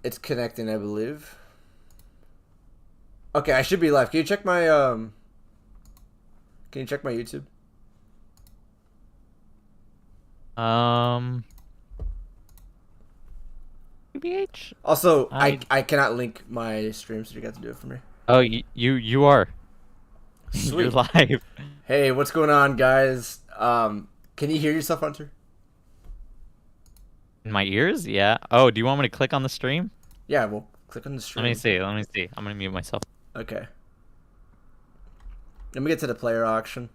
It's connecting, I believe. Okay, I should be live. Can you check my Can you check my YouTube? Um, UBH? Also, I I I cannot link my stream, so you got to do it for me. oh you are you're Sweet. live. Hey, what's going on, guys? Can you hear yourself, Hunter? In my ears? Yeah. Oh, do you want me to click on the stream? Yeah, well, click on the Let me stream. see. Let me see. I'm gonna mute myself. Okay. Let me get to the player auction.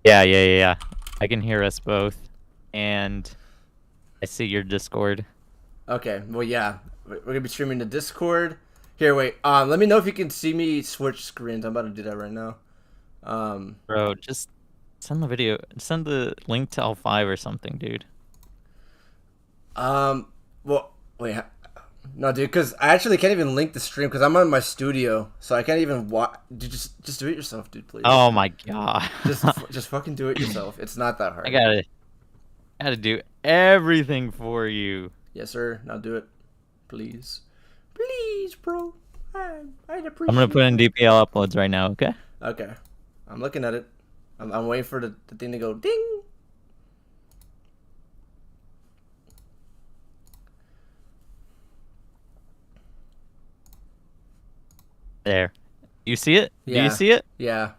Yeah. I can hear us both, and I see your Discord. Okay. Well, yeah, we're gonna be streaming to Discord. Here, wait. Let me know if you can see me switch screens. I'm about to do that right now. Um, Bro, just send the video. Send the link to L5 or something, dude. um, well, wait. No, dude, because I actually can't even link the stream because I'm on my studio, so I can't even watch. Just do it yourself, dude. Please. Oh my god. Just fucking do it yourself. It's not that I hard. gotta do everything for you. Yes, sir. Now do it, please. Please, bro. I'd I'm gonna put appreciate in that. DPL uploads right now, okay? Okay, I'm looking at it. I'm waiting for the thing to go ding. There. You see it? Do you Yeah, see it? yeah.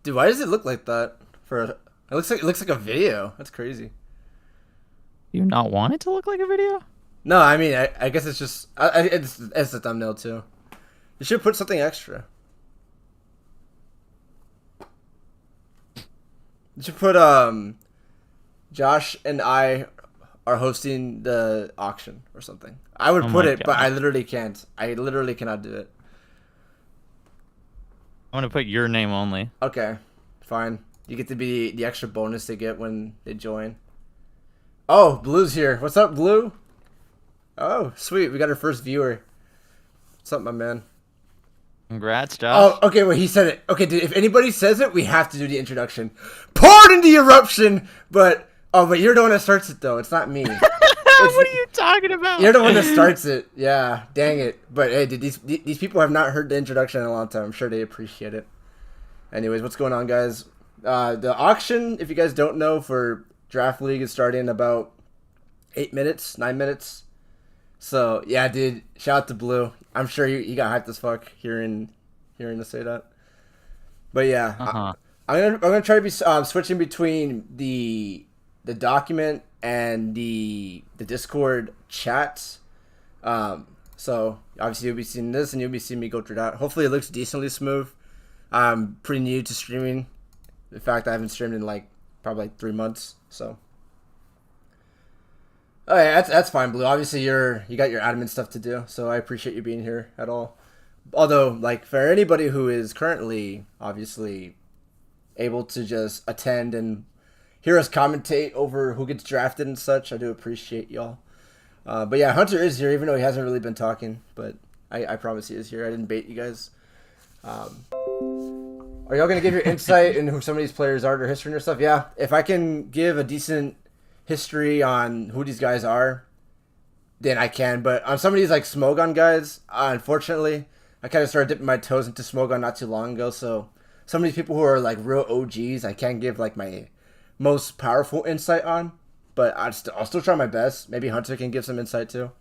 Dude, why does it look like that? It looks like a video. That's crazy. Do you not want it to look like a video? No, I mean, I guess it's just it's a thumbnail too. You should put something extra. You should put Josh and I are hosting the auction or something. I would Oh put my it, but god. I literally can't. I literally cannot do it. I'm gonna put your name only. Okay, fine. You get to be the extra bonus they get when they join. Oh, Blue's here. What's up, Blue? Oh, sweet. We got our first viewer. What's up, my man? Congrats, Oh, Josh. okay. Well, he said it. Okay, dude. If anybody says it, we have to do the introduction. Pardon the eruption, but you're the one that starts it though. It's not me. It's What are you talking about? You're the one that starts it. Yeah, dang it. But hey, dude, these people have not heard the introduction in a long time. I'm sure they appreciate it. Anyways, what's going on, guys? The auction, if you guys don't know, for Draft League is starting in about 8 minutes, 9 minutes. So yeah, dude, shout out to Blue. I'm sure you got hyped as fuck hearing us say that. But yeah, Uh-huh. I'm gonna try to be switching between the document and the Discord chats. So obviously you'll be seeing this and you'll be seeing me go through that. Hopefully it looks decently smooth. I'm pretty new to streaming. In fact, I haven't streamed in probably 3 months. So oh yeah, that's fine, Blue. Obviously you got your admin stuff to do, so I appreciate you being here at all. Although, like, for anybody who is currently obviously able to just attend and hear us commentate over who gets drafted and such, I do appreciate y'all. But yeah, Hunter is here, even though he hasn't really been talking. But I promise he is here. I didn't bait you guys. Are y'all gonna give your insight into who some of these players are, their history and stuff? Yeah, if I can give a decent history on who these guys are, then I can. But on some of these like Smogon guys, unfortunately, I kind of started dipping my toes into Smogon not too long ago. So some of these people who are like real OGs, I can't give like my most powerful insight on. But I'll still try my best. Maybe Hunter can give some insight too.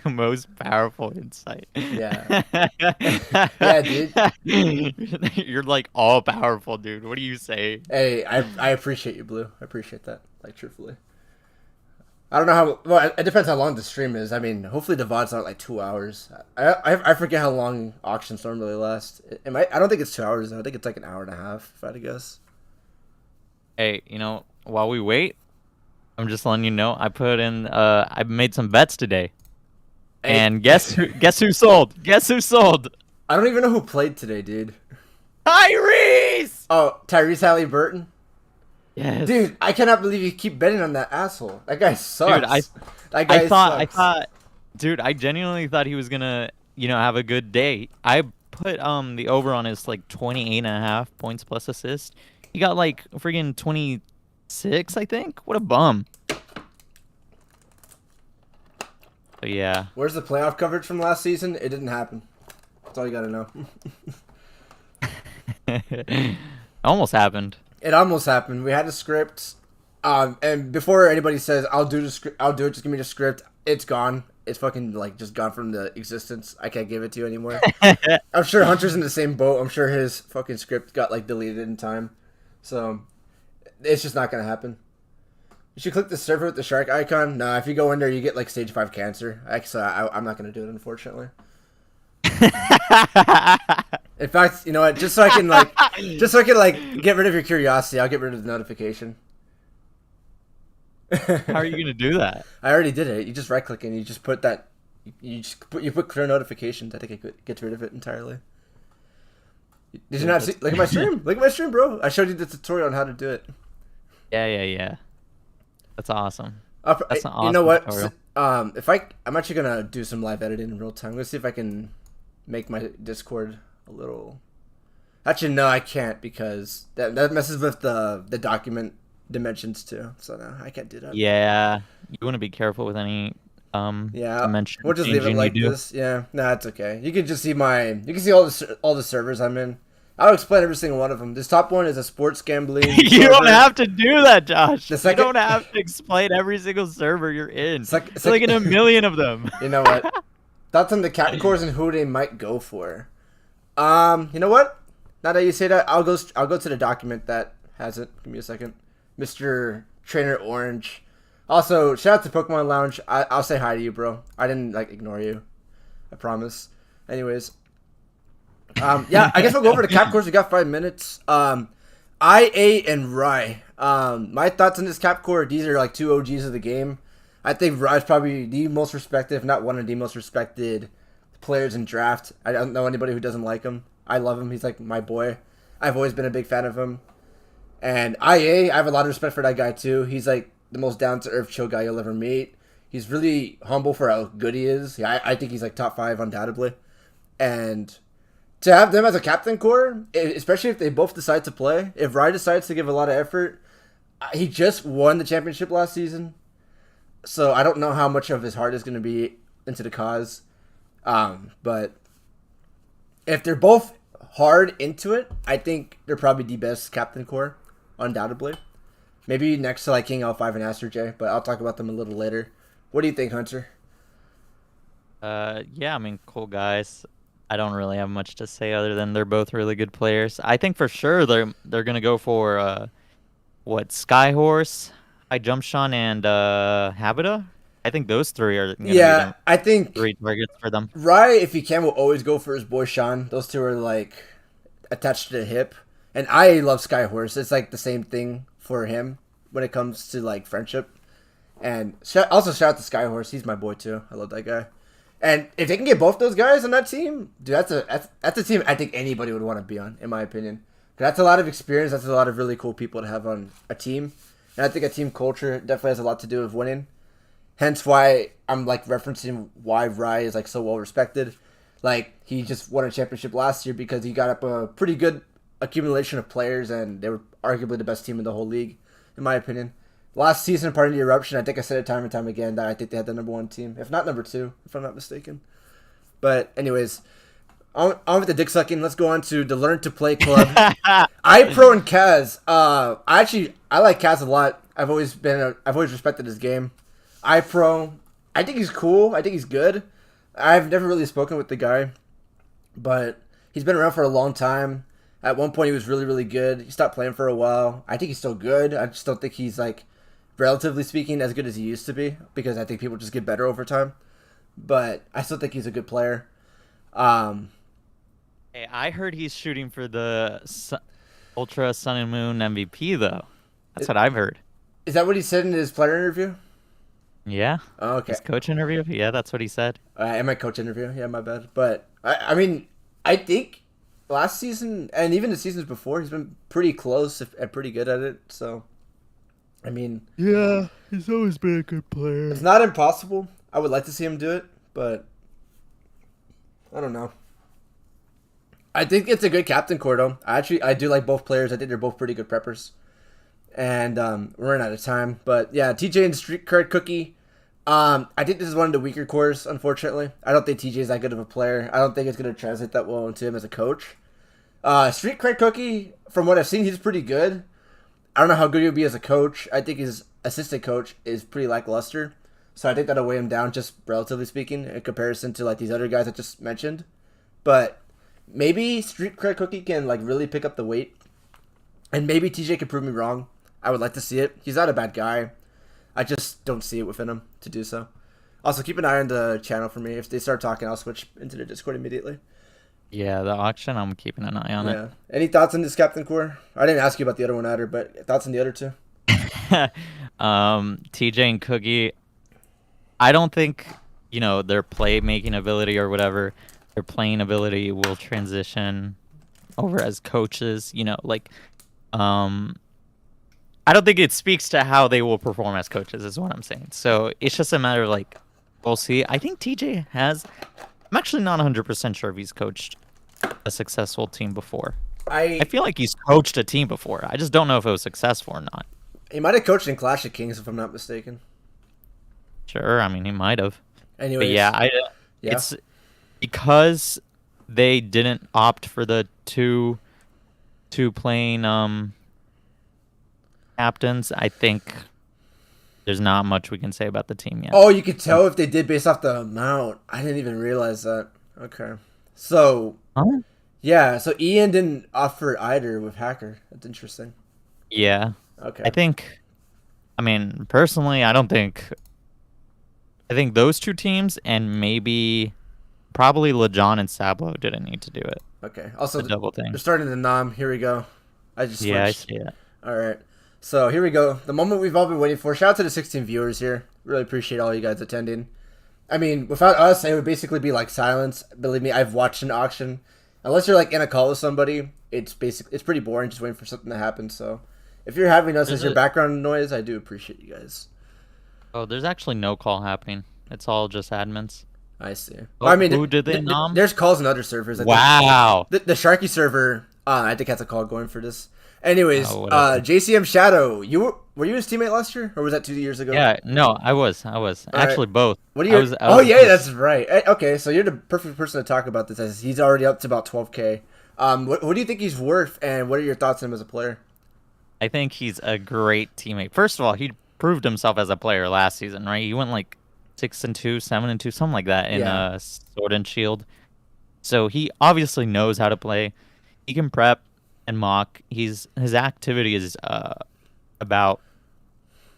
Most powerful insight. Yeah, yeah, dude. You're like all powerful, dude. What do you say? Hey, I appreciate you, Blue. I appreciate that. Like truthfully. I don't know how. Well, it depends how long the stream is. I mean, hopefully the VOD's not like 2 hours. I forget how long auctions normally last. It might. I don't think it's 2 hours. Though. I think it's like an hour and a half. If I had to guess. Hey, while we wait, I'm just letting you know I made some bets today. Hey, And guess who sold? Guess who sold? I don't even know who played today, dude. Tyrese! Oh, Tyrese Halliburton. Yes. Dude, I cannot believe you keep betting on that asshole. That guy sucks. Dude, I That guy I sucks. thought dude, I genuinely thought he was gonna, have a good day. I put the over on his like 28.5 points plus assist. He got like friggin' 26, I think. What a bum. But yeah. Where's the playoff coverage from last season? It didn't happen. That's all you gotta know. Almost happened. It almost happened. We had a script, and before anybody says I'll do the script, I'll do it. Just give me the script. It's gone. It's fucking like just gone from the existence. I can't give it to you anymore. I'm sure Hunter's in the same boat. I'm sure his fucking script got like deleted in time, so it's just not gonna happen. You should click the server with the shark icon. Nah, if you go in there, you get like stage 5 cancer. Actually, I'm not gonna do it, unfortunately. In fact, you know what? Just so I can get rid of your curiosity, I'll get rid of the notification. How are you gonna do that? I already did it. You just right click and you just put that. You put clear notifications. I think it gets rid of it entirely. Did you not see? Look at my stream. Look at my stream, bro. I showed you the tutorial on how to do it. Yeah. That's awesome. That's an awesome You know what? tutorial. I'm actually gonna do some live editing in real time. Let's see if I can make my Discord a little. Actually, no, I can't because that messes with the document dimensions too. So no, I can't do that. Yeah, you want to be careful with any dimension. We'll just leave it like this. Yeah, no, it's okay. You can just see all the servers I'm in. I'll explain every single one of them. This top one is a sports gambling. You don't have to do that, Josh. The second... You don't have to explain every single server you're in. It's like in a million of them. You know what? Thoughts on the cap cores and who they might go for. You know what? Now that you say that, I'll go to the document that has it. Give me a second. Mr. Trainer Orange. Also, shout out to Pokemon Lounge. I'll say hi to you, bro. I didn't ignore you. I promise. Anyways. Yeah, I guess we'll go over the cap cores. We got 5 minutes. IA and Rai. My thoughts on this cap core, these are like 2 OGs of the game. I think Rai's probably the most respected, if not one of the most respected players in draft. I don't know anybody who doesn't like him. I love him. He's like my boy. I've always been a big fan of him. And IA, I have a lot of respect for that guy too. He's like the most down-to-earth, chill guy you'll ever meet. He's really humble for how good he is. Yeah, I think he's like top 5 undoubtedly. And to have them as a captain core, especially if they both decide to play, if Rai decides to give a lot of effort, he just won the championship last season. So I don't know how much of his heart is going to be into the cause. But if they're both hard into it, I think they're probably the best captain core, undoubtedly. Maybe next to like King L5 and Aster J, but I'll talk about them a little later. What do you think, Hunter? Yeah, I mean, cool guys. I don't really have much to say other than they're both really good players. I think for sure they're gonna go for Skyhorse, High Jump Sean, and Habita. I think those 3 are gonna be I think 3 targets for them. Rai, if he can, will always go for his boy Sean. Those 2 are like attached to the hip, and I love Skyhorse. It's like the same thing for him when it comes to like friendship. And also shout out to Skyhorse. He's my boy too. I love that guy. And if they can get both those guys on that team, dude, that's a team I think anybody would want to be on, in my opinion. That's a lot of experience. That's a lot of really cool people to have on a team. And I think a team culture definitely has a lot to do with winning. Hence why I'm like referencing why Rai is like so well respected. Like he just won a championship last year because he got up a pretty good accumulation of players, and they were arguably the best team in the whole league, in my opinion. Last season, part of the Eruption, I think I said it time and time again that I think they had the #1 team, if not #2, if I'm not mistaken. But anyways, on with the dick sucking. Let's go on to the Learn to Play Club. iPro and Kaz. I like Kaz a lot. I've always respected his game. iPro, I think he's cool. I think he's good. I've never really spoken with the guy, but he's been around for a long time. At one point, he was really, really good. He stopped playing for a while. I think he's still good. I just don't think he's like, relatively speaking, as good as he used to be, because I think people just get better over time. But I still think he's a good player. Hey, I heard he's shooting for the Ultra Sun and Moon MVP though. That's what I've heard. Is that what he said in his player interview? Yeah. Oh, okay. His coach interview? Yeah, that's what he said. And my coach interview? Yeah, my bad. But, I mean, I think last season, and even the seasons before, he's been pretty close and pretty good at it. So, I mean... Yeah, he's always been a good player. It's not impossible. I would like to see him do it, but I don't know. I think it's a good captain core though. I do like both players. I think they're both pretty good preppers. And we're running out of time, but yeah, TJ and Street Cred Cookie. I think this is one of the weaker cores, unfortunately. I don't think TJ is that good of a player. I don't think it's going to translate that well into him as a coach. Street Cred Cookie, from what I've seen, he's pretty good. I don't know how good he'll be as a coach. I think his assistant coach is pretty lackluster. So I think that'll weigh him down, just relatively speaking, in comparison to like these other guys I just mentioned. But maybe Street Cred Cookie can like really pick up the weight. And maybe TJ can prove me wrong. I would like to see it. He's not a bad guy. I just don't see it within him to do so. Also, keep an eye on the channel for me. If they start talking, I'll switch into the Discord immediately. Yeah, the auction, I'm keeping an eye on it. Any thoughts on this Captain Core? I didn't ask you about the other one either, but thoughts on the other two? TJ and Cookie, I don't think, their play-making ability or whatever, their playing ability will transition over as coaches, I don't think it speaks to how they will perform as coaches is what I'm saying. So it's just a matter of we'll see. I think TJ has, I'm actually not 100% sure if he's coached a successful team before. I feel like he's coached a team before. I just don't know if it was successful or not. He might have coached in Clash of Kings if I'm not mistaken. Sure, I mean he might have. Anyways, but it's because they didn't opt for the two playing captains. I think there's not much we can say about the team yet. Oh, you could tell if they did based off the amount. I didn't even realize that. Okay. So, yeah, so Ian didn't offer either with Hacker. That's interesting. Yeah. Okay. I mean, personally, I think those two teams and maybe probably LeJon and Sablo didn't need to do it. Okay. Also, the double thing. They're starting to nom. Here we go. I just switched. Yeah, I see it. All right. So here we go. The moment we've all been waiting for. Shout out to the 16 viewers here. Really appreciate all you guys attending. I mean, without us, it would basically be like silence. Believe me, I've watched an auction. Unless you're like in a call with somebody, it's pretty boring just waiting for something to happen. So if you're having us as your background noise, I do appreciate you guys. Oh, there's actually no call happening. It's all just admins. I see. Well, I mean, who did they nom? There's calls in other servers. Wow. The Sharky server, I think has a call going for this. Anyways, JCM Shadow, were you his teammate last year, or was that 2 years ago? Yeah, no, I was actually both. What are you? That's right. Okay, so you're the perfect person to talk about this, as he's already up to about 12K. What do you think he's worth, and what are your thoughts on him as a player? I think he's a great teammate. First of all, he proved himself as a player last season, right? He went 6-2, 7-2, something like that in Sword and Shield. So he obviously knows how to play. He can prep and mock. His activity is about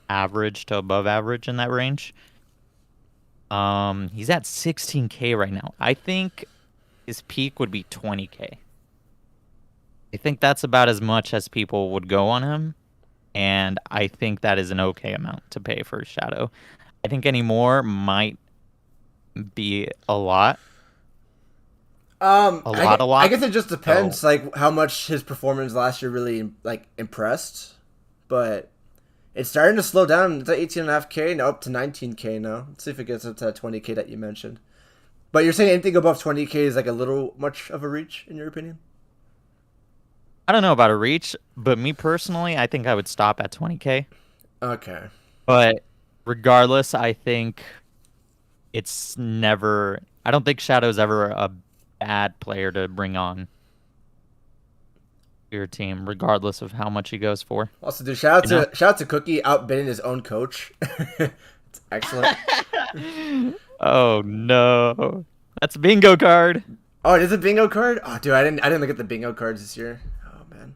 average to above average in that range. He's at 16K right now. I think his peak would be 20K. I think that's about as much as people would go on him, and I think that is an okay amount to pay for Shadow. I think any more might be a lot. A lot. I guess it just depends, how much his performance last year really impressed. But it's starting to slow down. It's at 18.5K now, up to 19K now. Let's see if it gets up to that 20K that you mentioned. But you're saying anything above 20K is a little much of a reach, in your opinion? I don't know about a reach, but me personally, I think I would stop at 20K. Okay. But regardless, I think it's never. I don't think Shadow's ever a bad player to bring on your team, regardless of how much he goes for. Also, dude, shout out to Cookie outbidding his own coach. It's excellent. Oh no, that's a bingo card. Oh, it is a bingo card. Oh, dude, I didn't look at the bingo cards this year. Oh man,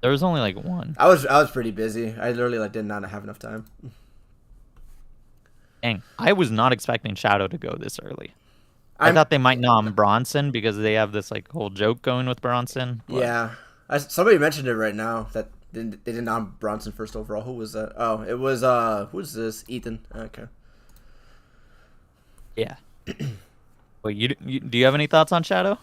there was only one. I was pretty busy. I literally did not have enough time. Dang, I was not expecting Shadow to go this early. I thought they might nom Bronson because they have this whole joke going with Bronson. But... Yeah, somebody mentioned it right now that they didn't nom Bronson first overall. Who was that? Oh, it was who's this? Ethan. Okay. Yeah. Well, do you have any thoughts on Shadow?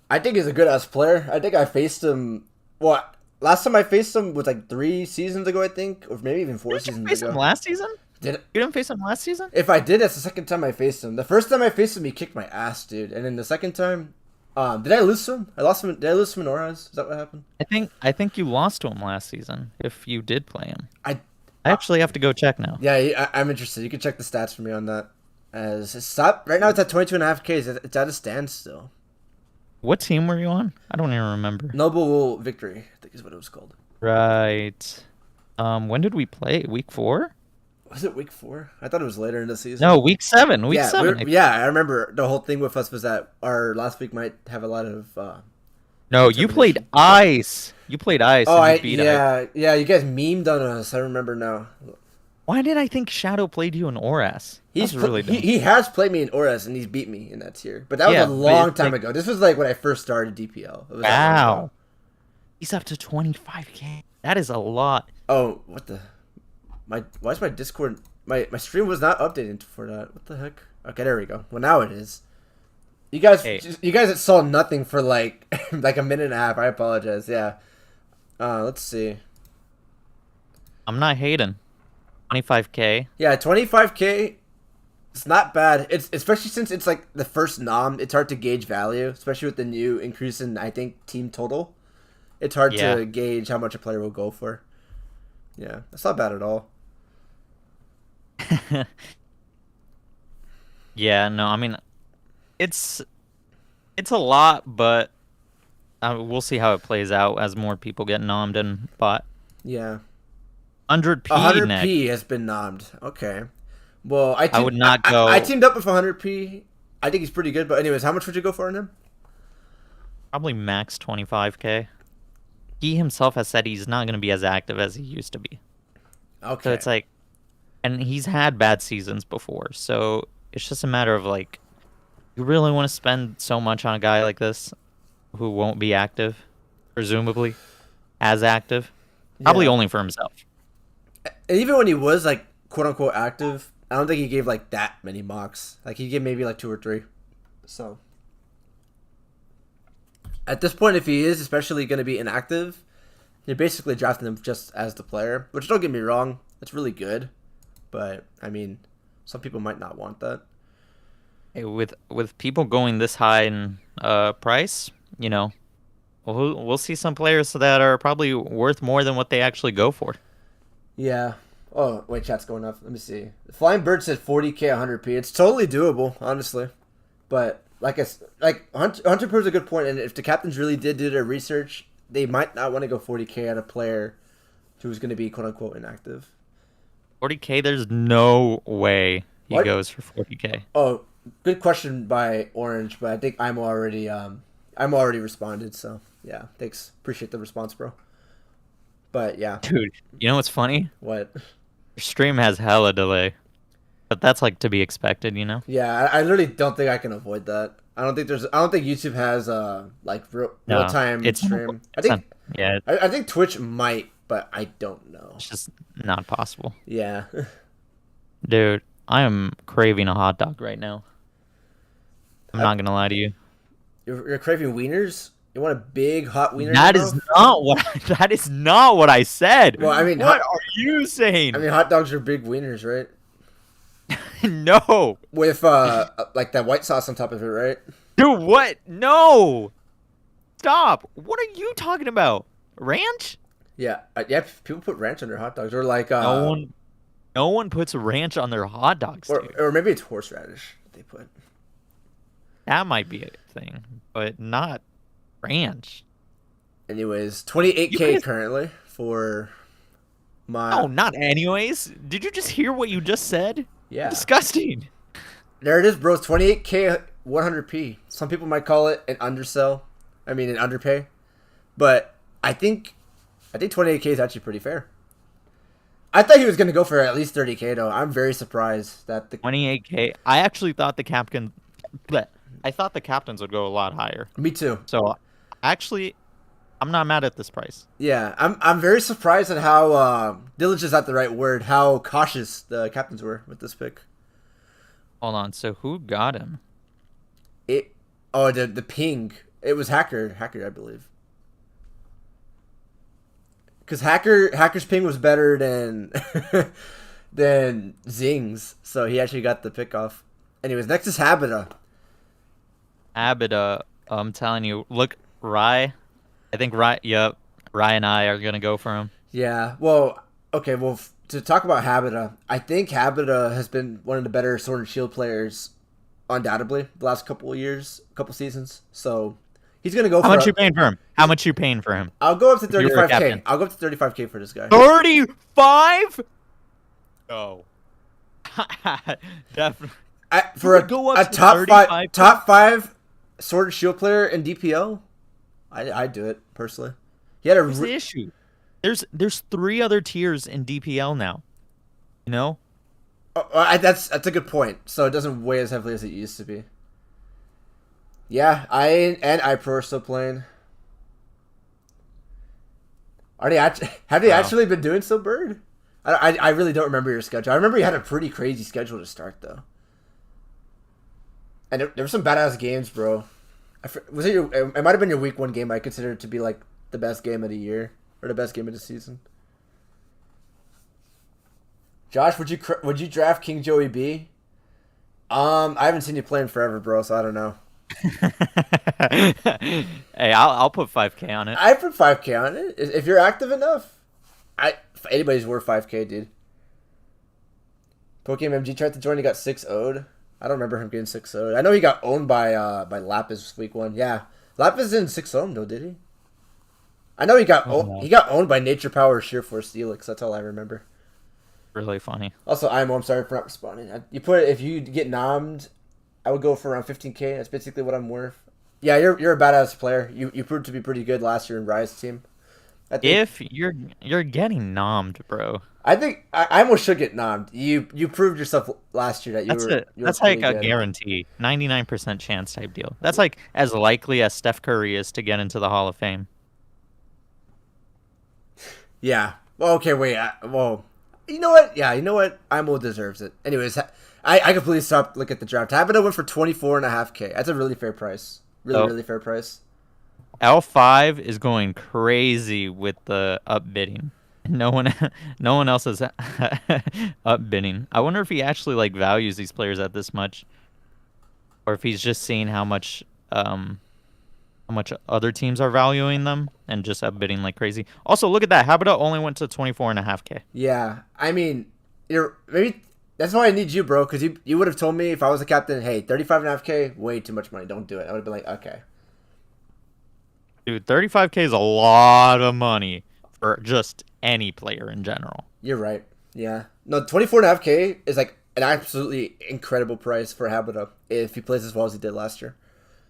I think he's a good ass player. I think I faced him. What? Last time I faced him was 3 seasons ago, I think, or maybe even 4 seasons ago. Did you face him last season? You didn't face him last season? If I did, that's the second time I faced him. The first time I faced him, he kicked my ass, dude. And then the second time, Did I lose to him? I lost him. Did I lose to Minoras? Is that what happened? I think you lost to him last season if you did play him. I I actually have to go check now. Yeah, I'm interested. You can check the stats for me on that. As it's stop right now, it's at 22.5K. It's at a standstill. What team were you on? I don't even remember. Noble Victory, I think is what it was called. Right. When did we play? Week 4? Was it week 4? I thought it was later in the season. No, week 7. Week yeah, 7. Yeah, I remember the whole thing with us was that our last week might have a lot of. No, you played Ice. You played Ice. Oh, and you beat Ice. yeah. You guys memed on us. I remember now. Why did I think Shadow played you in Oras? He has played me in Oras and he's beat me in that tier, but that was Yeah, a long time like- ago. This was like when I first started DPL. It was that long Wow. ago. He's up to 25K. That is a lot. Oh, what the? Why is my Discord? My stream was not updated for that. What the heck? Okay, there we go. Well, now it is. You guys that saw nothing for like like a minute and a half. I apologize. Yeah. Let's see. I'm not hating. 25K. Yeah, 25K. It's not bad. It's especially since it's like the first nom. It's hard to gauge value, especially with the new increase in I think team total. It's hard to gauge how much a player will go for. Yeah, that's not bad at all. Yeah, no, I mean, it's a lot, but we'll see how it plays out as more people get nommed and bought. Yeah. 100p 100p has been nommed. Okay. Well, I would not go. I teamed up with 100p. I think he's pretty good. But anyways, how much would you go for on him? Probably max 25K. He himself has said he's not going to be as active as he used to be. Okay. So it's like, and he's had bad seasons before. So it's just a matter of like, you really want to spend so much on a guy like this who won't be active, presumably, as active? Probably only for himself. And even when he was like quote unquote active, I don't think he gave like that many mocks. Like he gave maybe like 2 or 3. So at this point, if he is especially going to be inactive, you're basically drafting him just as the player. Which don't get me wrong, it's really good, but I mean, some people might not want that. Hey, with people going this high in price, you know, we'll see some players that are probably worth more than what they actually go for. Yeah. Oh, wait, chat's going up. Let me see. Flying Bird said 40K 100p. It's totally doable, honestly. But Hunter proves a good point, and if the captains really did do their research, they might not want to go 40K at a player who's going to be quote unquote inactive. 40K, there's no way he What? goes for 40K. Oh, good question by Orange, but I think I'm already responded, so yeah, thanks. Appreciate the response, bro. But yeah. Dude, you know what's funny? What? Your stream has hella delay. But that's like to be expected, you know? Yeah, I literally don't think I can avoid that. I don't think YouTube has like real time stream. I think Twitch might, but I don't know. It's just not possible. Yeah. Dude, I am craving a hot dog right now. I'm not gonna lie to you. You're craving wieners? You want a big hot wiener? That is not what I said. Well, I mean, what are you saying? I mean, hot dogs are big wieners, right? No. With like that white sauce on top of it, right? Dude, what? No. Stop. What are you talking about? Ranch? Yeah, yeah. People put ranch on their hot dogs, or like no one puts ranch on their hot dogs, dude. Or maybe it's horseradish that they put. That might be a thing, but not ranch. Anyways, 28K currently for my. Oh, not anyways. Did you just hear what you just said? Yeah. Disgusting. There it is, bro. 28K 100p. Some people might call it an undersell. I mean, an underpay. But I think 28K is actually pretty fair. I thought he was going to go for at least 30K, though. I'm very surprised that the 28K. I actually thought the captains would go a lot higher. Me too. So, actually, I'm not mad at this price. Yeah, I'm very surprised at how diligent is not the right word. How cautious the captains were with this pick. Hold on. So who got him? The ping. It was Hacker, I believe. Because Hacker's ping was better than than Zing's, so he actually got the pick off. Anyways, next is Habita. Abida. I'm telling you, look, Rye. I think Rye. Yep, Rye and I are gonna go for him. Yeah. Well, okay. Well, to talk about Habita, I think Habita has been one of the better Sword and Shield players, undoubtedly, the last couple of years, couple seasons. So he's gonna go How for. much you paying for him? How much you paying for him? I'll go up to If you were a 35K. captain. I'll go up to 35K for this guy. 35? No. Definitely. For a, go up a to top 35K? top five Sword and Shield player in DPL, I'd do it personally. He had a Here's the issue. There's 3 other tiers in DPL now. You know? that's a good point. So it doesn't weigh as heavily as it used to be. Yeah, I Pro are still playing. Have they actually been doing so, Bird? I really don't remember your schedule. I remember you had a pretty crazy schedule to start though. And there were some badass games, bro. Was it it might have been your week 1 game. I consider it to be like the best game of the year or the best game of the season. Josh, would you draft King Joey B? I haven't seen you play in forever, bro, so I don't know. Hey, I'll put 5K on it. I put 5K on it if you're active enough. If anybody's worth 5K, dude. Pokemon MG tried to join. He got 6-0'd. I don't remember him getting 6-0'd. I know he got owned by Lapis week 1. Yeah, Lapis didn't 6-0 though, did he? I know he got owned by Nature Power Sheer Force Helix. That's all I remember. Really funny. Also, I'm sorry for not responding. If you get nommed, I would go for around 15K. That's basically what I'm worth. Yeah, you're a badass player. You proved to be pretty good last year in Rise team. If you're getting nommed, bro. I think I almost should get nommed. You proved yourself last year that you were. That's like a guarantee, 99% chance type deal. That's like as likely as Steph Curry is to get into the Hall of Fame. Yeah. Well, okay. Wait. Well, you know what? Yeah. You know what? IMO deserves it. Anyways, I completely stopped looking at the draft. Habita went for 24.5K. That's a really fair price. Really fair price. L5 is going crazy with the upbidding. No one else is upbidding. I wonder if he actually like values these players at this much, or if he's just seeing how much other teams are valuing them and just upbidding like crazy. Also, look at that. Habita only went to 24.5K. Yeah, I mean, maybe that's why I need you, bro. Because you would have told me if I was a captain, hey, 35.5K, way too much money. Don't do it. I would have been like, okay. Dude, 35K is a lot of money for just any player in general. You're right. Yeah. No, 24.5K is like an absolutely incredible price for Habita if he plays as well as he did last year.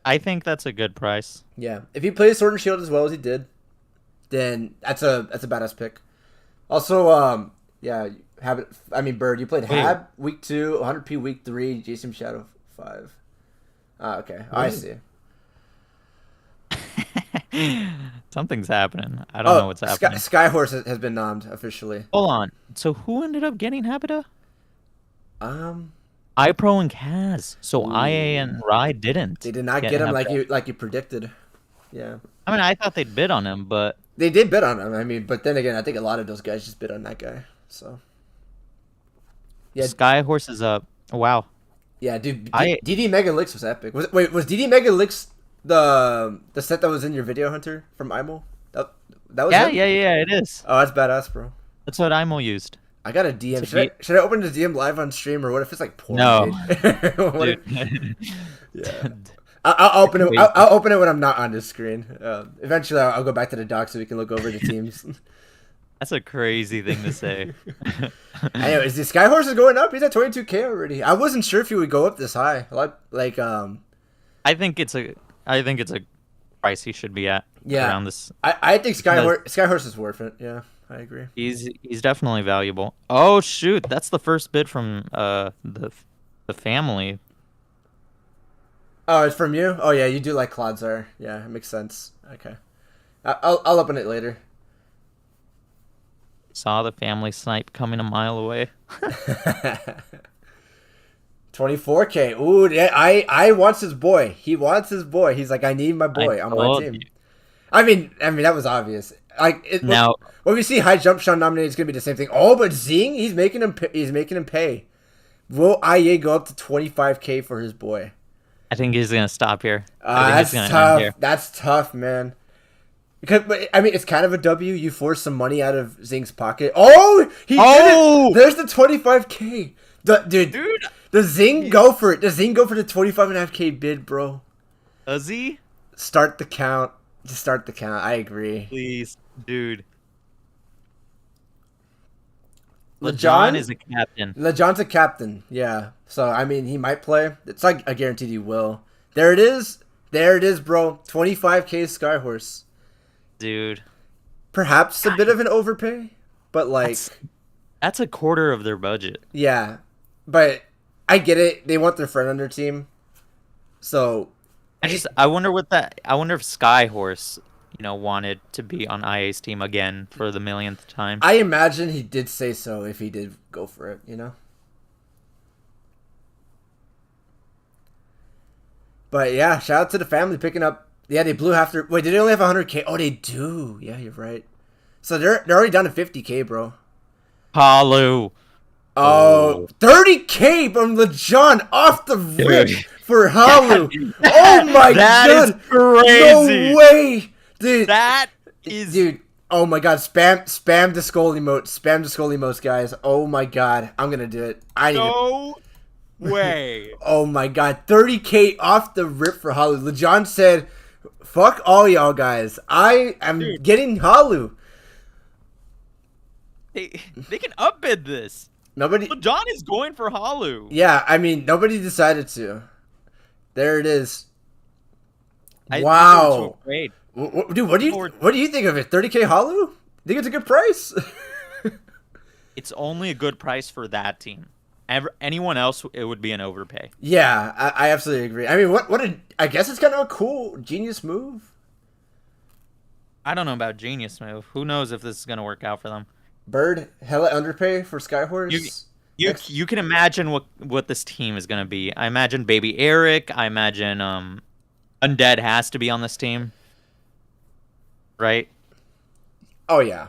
I think that's a good price. Yeah. If he plays Sword and Shield as well as he did, then that's a badass pick. Also, yeah, Bird, you played Hab week 2, 100p week 3, Jason Shadow 5. Okay. I see. Something's happening. I don't know what's happening. Skyhorse has been nommed officially. Hold on. So who ended up getting Habita? iPro and Kaz. So IA and Rye didn't. They did not get him like you predicted. Yeah. I mean, I thought they'd bid on him, but they did bid on him. I mean, but then again, I think a lot of those guys just bid on that guy. So yeah, Skyhorse is up. Wow. Yeah, dude. DD Mega Licks was epic. Was DD Mega Licks the set that was in your video, Hunter, from IMO? That was him? Yeah, it is. Oh, that's badass, bro. That's what IMO used. I got a DM. Should I open the DM live on stream, or what if it's like porn? No. Yeah. I'll open it. I'll open it when I'm not on this screen. Eventually, I'll go back to the doc so we can look over the teams. That's a crazy thing to say. Anyways, the Skyhorse is going up. He's at 22K already. I wasn't sure if he would go up this high. I think it's a price he should be at. Yeah. Around this. I think Skyhorse is worth it. Yeah, I agree. He's definitely valuable. Oh shoot, that's the first bid from the family. Oh, it's from you? Oh yeah, you do like Clodzar. Yeah, it makes sense. Okay, I'll open it later. Saw the family snipe coming a mile away. 24K. Ooh, yeah, I wants his boy. He wants his boy. He's like, I need my boy on my team. I mean that was obvious. Now when we see High Jump Sean nominated, it's gonna be the same thing. Oh, but Zing, he's making him pay. Will IA go up to 25K for his boy? I think he's gonna stop here. I think he's That's gonna end tough. here. That's tough, man. Because, but, I mean, it's kind of a W. You force some money out of Zing's pocket. Oh, he did Oh! it. There's the 25K. Dude, Dude, does Zing go for it? Does Zing go for the 25.5K bid, bro? does he? Start the count. Just start the count. I agree. Please, dude. LeJon LeJon is a captain. LeJon's a captain. Yeah. So I mean, he might play. It's like a guaranteed he will. There it is. There it is, bro. 25K Skyhorse. Dude. Perhaps a bit of an overpay, but like, That's a quarter of their budget. yeah. But I get it. They want their friend on their team. So I wonder I wonder if Skyhorse, wanted to be on IA's team again for the millionth time. I imagine he did say so if he did go for it, But yeah, shout out to the family picking up. Yeah, they blew half their. Wait, did they only have 100K? Oh, they do. Yeah, you're right. So they're already down to 50K, bro. Palu. Oh, 30K from LeJon off the rip Dude. for Halu. Oh my That god. is crazy. No way. Dude. That is Dude. Oh my god. Spam the skull emote. Spam the skull emotes, guys. Oh my god. I'm gonna do it. no way. Oh my god. 30K off the rip for Halu. LeJon said, fuck all y'all guys. I am getting Halu. They can upbid this. Nobody. LeJon is going for Halu. Yeah, I mean, nobody decided to. There it is. I Wow. think Dude, what do you think of it? 30K Halu? Think it's a good price? it's only a good price for that team. Anyone else, it would be an overpay. Yeah, I absolutely agree. I mean, I guess it's kind of a cool, genius move. I don't know about genius move. Who knows if this is gonna work out for them? Bird, hella underpay for Skyhorse. You can imagine what this team is gonna be. I imagine Baby Eric. I imagine Undead has to be on this team, right? Oh yeah.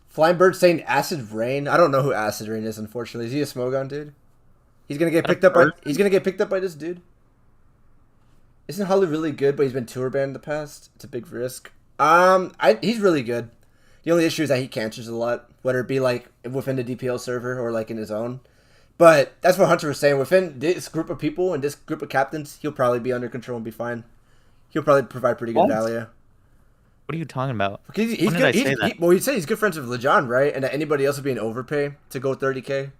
Flying Bird saying Acid Rain. I don't know who Acid Rain is. Unfortunately, is he a Smogon dude? He's gonna get picked up by. He's gonna get picked up by this dude. Isn't Halu really good? But he's been tour banned in the past. It's a big risk. He's really good. The only issue is that he cancers a lot, whether it be like within the DPL server or like in his own. But that's what Hunter was saying. Within this group of people and this group of captains, he'll probably be under control and be fine. He'll probably provide pretty good value. What are you talking about? When did I say that? Well, you say he's good friends with LeJon, right? And that anybody else would be an overpay to go 30K.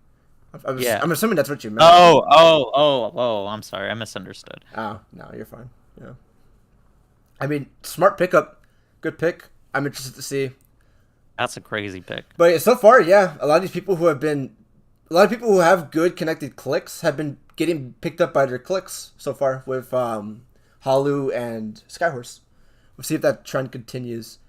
Yeah. I'm assuming that's what you meant. Oh! I'm sorry, I misunderstood. Oh no, you're fine. Yeah. I mean, smart pickup, good pick. I'm interested to see. That's a crazy pick. But so far, yeah, a lot of people who have good connected clicks have been getting picked up by their clicks so far with Halu and Skyhorse. We'll see if that trend continues.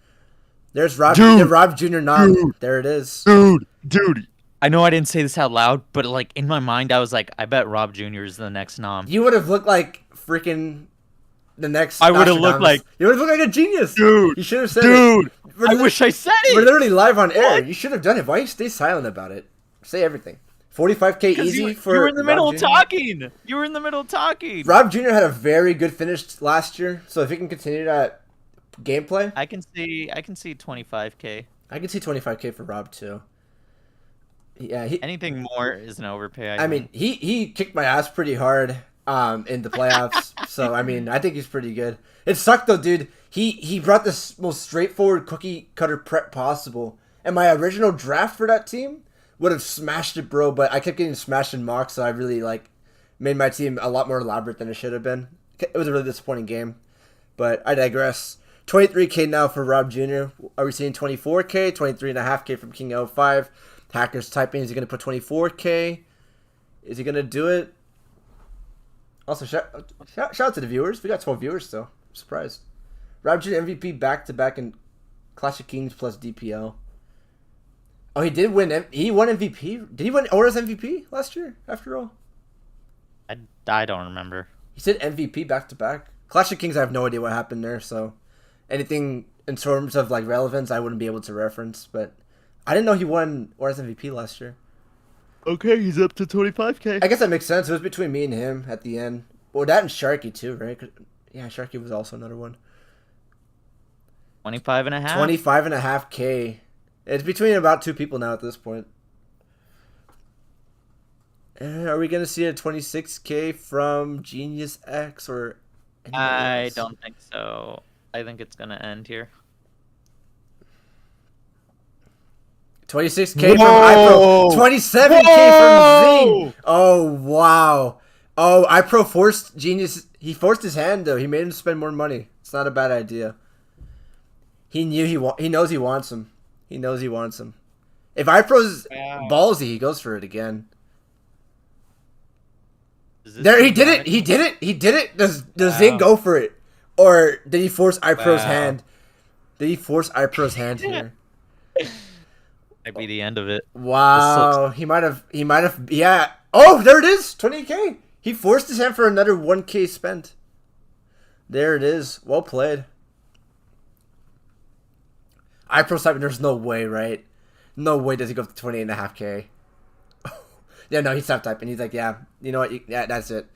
There's Rob Jr. Nom. There it is. Dude. I know I didn't say this out loud, but like in my mind, I was like, I bet Rob Jr. is the next Nom. You would have looked like freaking the next. I would have looked like. You would have looked like a genius, dude. You should have said it. Dude, I wish I said it. We're literally live on air. You should have done it. Why you stay silent about it? Say everything. 45K easy for. You were in the middle of talking. You were in the middle of talking. Rob Jr. had a very good finish last year, so if he can continue that gameplay, I can see 25K. I can see 25K for Rob too. Yeah, anything more is an overpay. I mean, he kicked my ass pretty hard in the playoffs, so I mean, I think he's pretty good. It sucked though, dude. He brought the most straightforward cookie cutter prep possible, and my original draft for that team would have smashed it, bro. But I kept getting smashed in mocks, so I really made my team a lot more elaborate than it should have been. It was a really disappointing game, but I digress. 23K now for Rob Jr. Are we seeing 24K? 23.5K from King L5. Hackers typing, is he going to put 24K? Is he going to do it? Also, shout out to the viewers. We got 12 viewers still. I'm surprised. Rob Jr. MVP back-to-back in Clash of Kings plus DPL. Oh, he did win. He won MVP? Did he win Aura's MVP last year, after all? I don't remember. He said MVP back-to-back. Clash of Kings, I have no idea what happened there, so anything in terms of relevance, I wouldn't be able to reference, but I didn't know he won Aura's MVP last year. Okay, he's up to 25K. I guess that makes sense. It was between me and him at the end. Well, that and Sharky too, right? Yeah, Sharky was also another one. 25 and a half. 25.5K. It's between about two people now at this point. Are we gonna see a 26K from Genius X or? I don't think so. I think it's gonna end here. 26K from iPro. 27K from Zing. Oh wow. Oh, iPro forced Genius. He forced his hand though. He made him spend more money. It's not a bad idea. He knew he knows he wants him. He knows he wants him. If iPro's ballsy, he goes for it again. There, he did it. He did it. He did it. Does Zing go for it, or did he force iPro's hand? Did he force iPro's hand here? Might be the end of it. Wow. He might have. Yeah. Oh, there it is. 20K. He forced his hand for another 1K spent. There it is. Well played. iPro's typing. There's no way, right? No way does he go up to 28.5K. Yeah, no, he stopped typing. He's like, yeah, you know what? Yeah, that's it.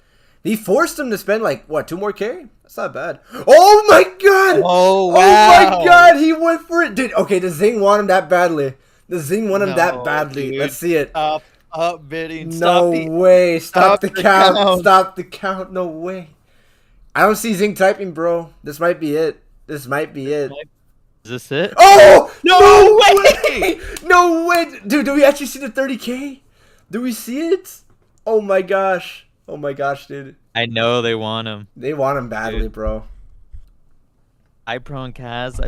He forced him to spend like what, 2 more K? That's not bad. Oh my god! Oh wow! Oh my god! He went for it, dude. Okay, does Zing want him that badly? Does Zing want him that badly? Dude. Let's see it. Up bidding. No way! Stop the count! Stop the count! No way! I don't see Zing typing, bro. This might be it. This might be it. Is this it? Oh no way! No way, dude. Do we actually see the 30K? Do we see it? Oh my gosh. Oh my gosh, dude. I know they want him. They want him badly, dude. Bro. iPro and Kaz,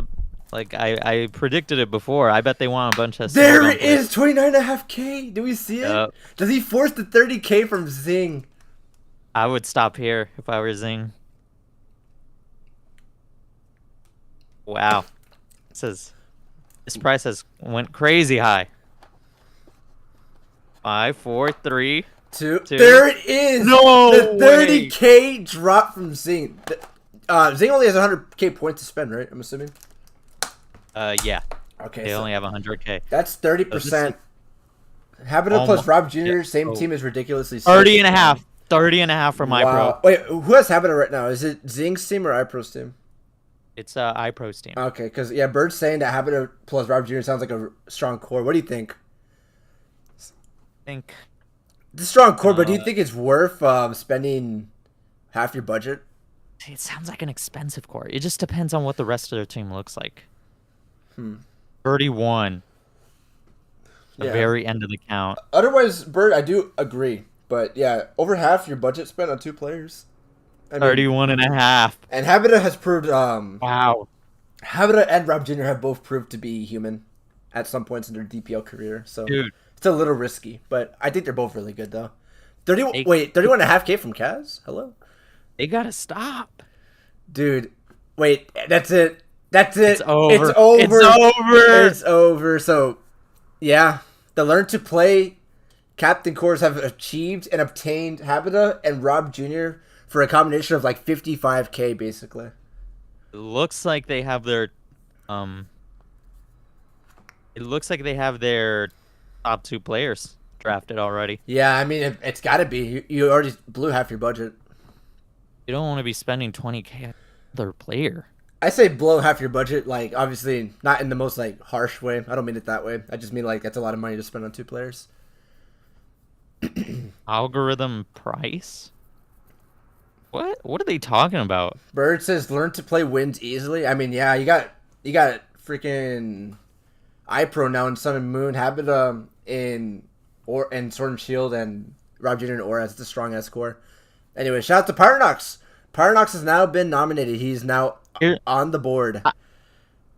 I predicted it before. I bet they want a bunch of... There it is! 29.5K! Do we see it? Does he force the 30K from Zing? I would stop here if I were Zing. Wow. This price has went crazy high. 5, 4, 3, 2. There it is. No, the 30K drop from Zing. Zing only has 100K points to spend, right? I'm assuming. Yeah. Okay. They only have 100K. That's 30%. Habita plus Rob Jr. Same team is ridiculously. 30 and a half. 30 and a half from iPro. Wait, who has Habita right now? Is it Zing's team or iPro's team? It's iPro's team. Okay, because yeah, Bird's saying that Habita plus Rob Jr. sounds like a strong core. What do you think? Think the strong core, but do you think it's worth spending half your budget? It sounds like an expensive core. It just depends on what the rest of their team looks like. 31. The very end of the count. Otherwise, Bird, I do agree. But yeah, over half your budget spent on 2 players. I mean, 31 and a half. And Habita has proved... wow. Habita and Rob Jr. have both proved to be human at some points in their DPL career. So dude. It's a little risky, but I think they're both really good, though. 31.5K from Kaz? Hello? They gotta stop. Dude, wait, that's it. That's it. It's over. It's over. It's over. It's over. So, yeah, the Learn to Play Captain Cores have achieved and obtained Habita and Rob Jr. for a combination of like 55K, basically. It looks like they have their... It looks like they have their top 2 players drafted already. Yeah, I mean, it's got to be. You already blew half your budget. You don't want to be spending 20K on another player. I say blow half your budget, like, obviously not in the most, like, harsh way. I don't mean it that way. I just mean, like, that's a lot of money to spend on 2 players. Algorithm price? What are they talking about? Bird says Learn to Play wins easily. I mean, yeah, you got freaking iPro now in Sun and Moon, Habita in Sword and Shield, and Rob Jr. and Aura. It's a strong S core. Anyway, shout out to Paranox. Paranox has now been nominated. He's now on the board.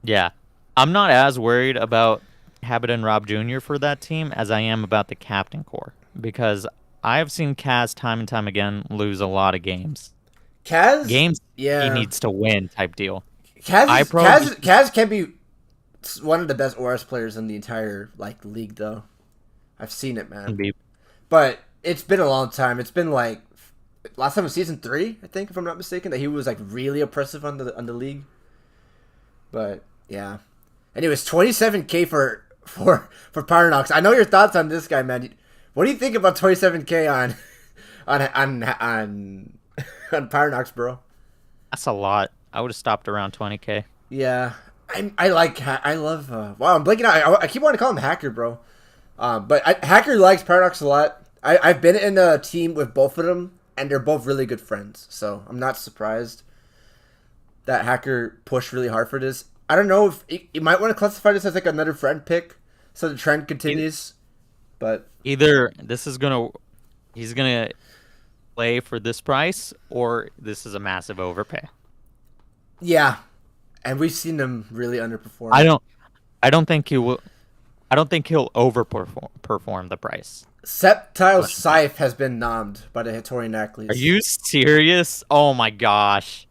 Yeah. I'm not as worried about Habita and Rob Jr. for that team as I am about the captain core, because I've seen Kaz time and time again lose a lot of games. Kaz? Games yeah. He needs to win type deal. Kaz can be one of the best ORS players in the entire league, though. I've seen it, man. But it's been a long time. It's been like last time was season 3, I think, if I'm not mistaken, that he was like really oppressive on the league. But yeah. Anyways, 27K for Paranox. I know your thoughts on this guy, man. What do you think about 27K on on Pyronox, bro. That's a lot. I would have stopped around 20K. Yeah, I like I love. Wow, I'm blanking out. I keep wanting to call him Hacker, bro. Hacker likes Paradox a lot. I've been in a team with both of them, and they're both really good friends. So I'm not surprised that Hacker pushed really hard for this. I don't know if you might want to classify this as like another friend pick, so the trend continues. But either he's gonna play for this price, or this is a massive overpay. Yeah, and we've seen him really underperform. I don't think he will. I don't think he'll overperform the price. Septile Scythe has been nommed by the Hitorian Acklys. Are you serious? Oh my gosh.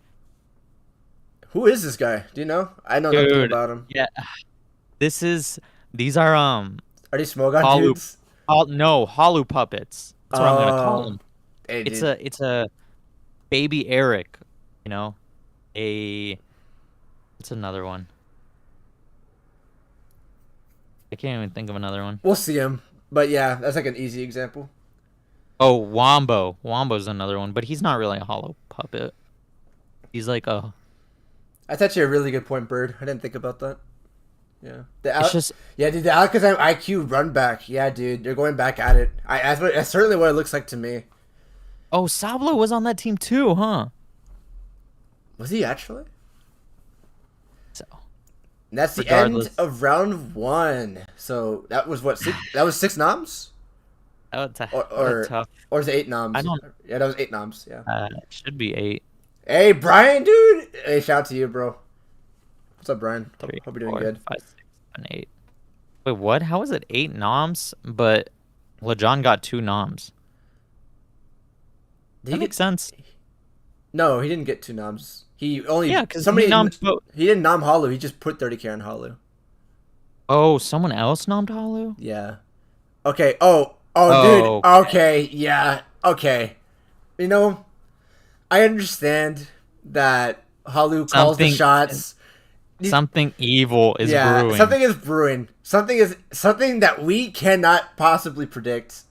Who is this guy? Do you know? I know nothing about him. Yeah. These are Are these Smogon dudes? No, Hollow puppets. That's what I'm gonna call them. Hey, It's a baby Eric, you know? It's another one. I can't even think of another one. We'll see him. But yeah, that's like an easy example. Oh, Wombo. Wombo's another one, but he's not really a hollow puppet. He's like a... That's actually a really good point, Bird. I didn't think about that. Yeah. Yeah, dude, the Alakazam IQ run back. Yeah, dude, they're going back at it. That's certainly what it looks like to me. Oh, Sablo was on that team too, huh? Was he actually? So... And that's the end of round 1. So that was what? That was 6 noms? That Or tough. Or is it 8 noms? I don't... Yeah, that was 8 noms, yeah. It should be 8. Hey, Brian, dude! Hey, shout out to you, bro. What's up, Brian? 3, Hope you're doing 4, good. 5, 6, 7, 8. Wait, what? How is it 8 noms, but LeJon got 2 noms? That makes sense. No, he didn't get 2 noms. He only... Yeah, because he didn't nom Hollow. He just put 30k on Hollow. Oh, someone else nommed Hollow? Yeah. Okay. Oh, dude. Okay. Yeah. Okay. You know, I understand that Hollow calls the shots. Something evil is brewing. Something is brewing. Something that we cannot possibly predict.